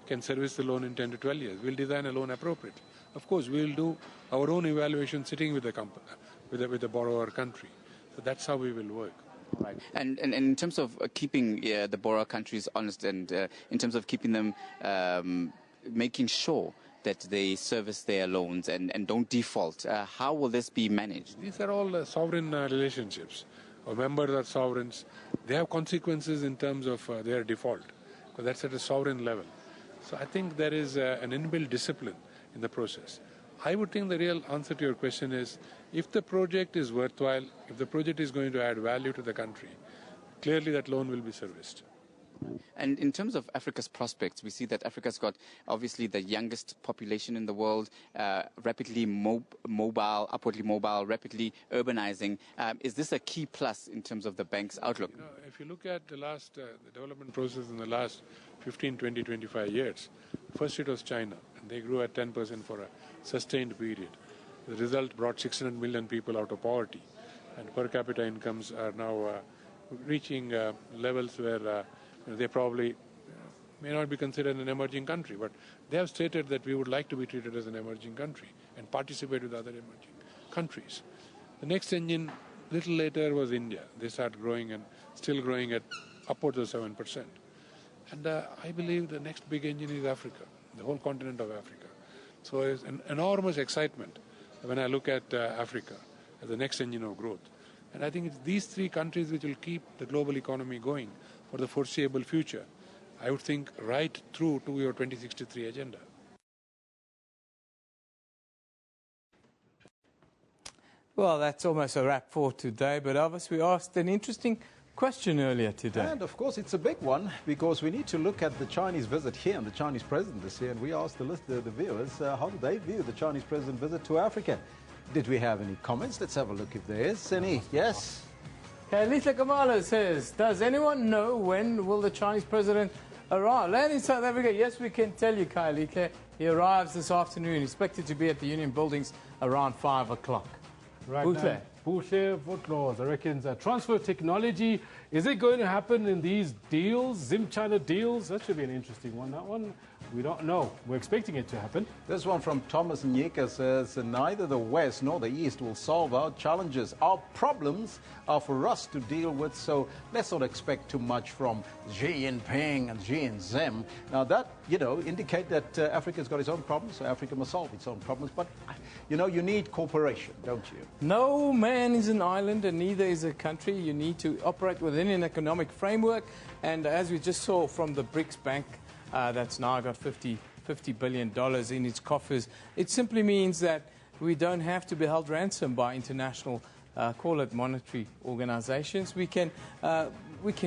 can service the loan in 10 to 12 years. We'll design a loan appropriately. Of course, we'll do our own evaluation sitting with the company, with the borrower country. So that's how we will work. Right. And in terms of keeping the borrower countries honest and in terms of keeping them, making sure that they service their loans and don't default, how will this be managed? These are all sovereign relationships. Our members are sovereigns. They have consequences in terms of their default, because that's at a sovereign level. So I think there is an inbuilt discipline in the process. I would think the real answer to your question is, if the project is worthwhile, if the project is going to add value to the country, clearly that loan will be serviced. And in terms of Africa's prospects, we see that Africa's got obviously the youngest population in the world, rapidly mobile, upwardly mobile, rapidly urbanizing. Is this a key plus in terms of the bank's outlook? You know, if you look at the development process in the last 15, 20, 25 years, first it was China, and they grew at 10% for a sustained period. The result brought 600 million people out of poverty, and per capita incomes are now reaching levels where they probably may not be considered an emerging country, but they have stated that we would like to be treated as an emerging country and participate with other emerging countries. The next engine, little later, was India. They started growing and still growing at upwards of 7%. And I believe the next big engine is Africa, the whole continent of Africa. So there's an enormous excitement when I look at Africa as the next engine of growth. And I think it's these three countries which will keep the global economy going for the foreseeable future. I would think right through to your 2063 agenda. Well, that's almost a wrap for today, but obviously we asked an interesting question earlier today. And of course it's a big one, because we need to look at the Chinese visit here and the Chinese president this year, and we asked the viewers how do they view the Chinese president visit to Africa. Did we have any comments? Let's have a look if there is any. Yes? Lisa Kamala says, does anyone know when will the Chinese president arrive? Land in South Africa? Yes, we can tell you, Kailike. He arrives this afternoon, expected to be at the Union Buildings around 5 o'clock. Right now, Buhle Votlaws, I reckon transfer technology, is it going to happen in these deals, Zim-China deals? That should be an interesting one. That one, we don't know. We're expecting it to happen. This one from Thomas Nyika says, neither the West nor the East will solve our challenges. Our problems are for us to deal with, so let's not expect too much from Xi Jinping and Xi and Zim. Now that, indicate that Africa's got its own problems, so Africa must solve its own problems. But, you need cooperation, don't you? No man is an island, and neither is a country. You need to operate within an economic framework. And as we just saw from the BRICS Bank, that's now got $50 billion in its coffers, it simply means that we don't have to be held ransom by international, call it monetary organizations. We can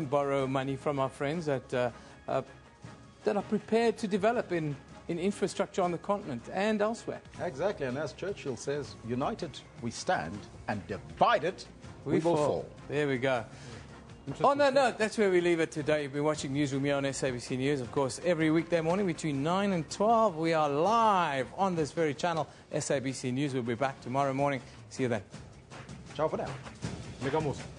borrow money from our friends that are prepared to develop in in infrastructure on the continent and elsewhere. Exactly, and as Churchill says, united we stand and divided we will fall. There we go. On that note, that's where we leave it today. You've been watching Newsroom here on SABC News. Of course, every weekday morning between 9 and 12, we are live on this very channel, SABC News. We'll be back tomorrow morning. See you then. Ciao for now. Megamos.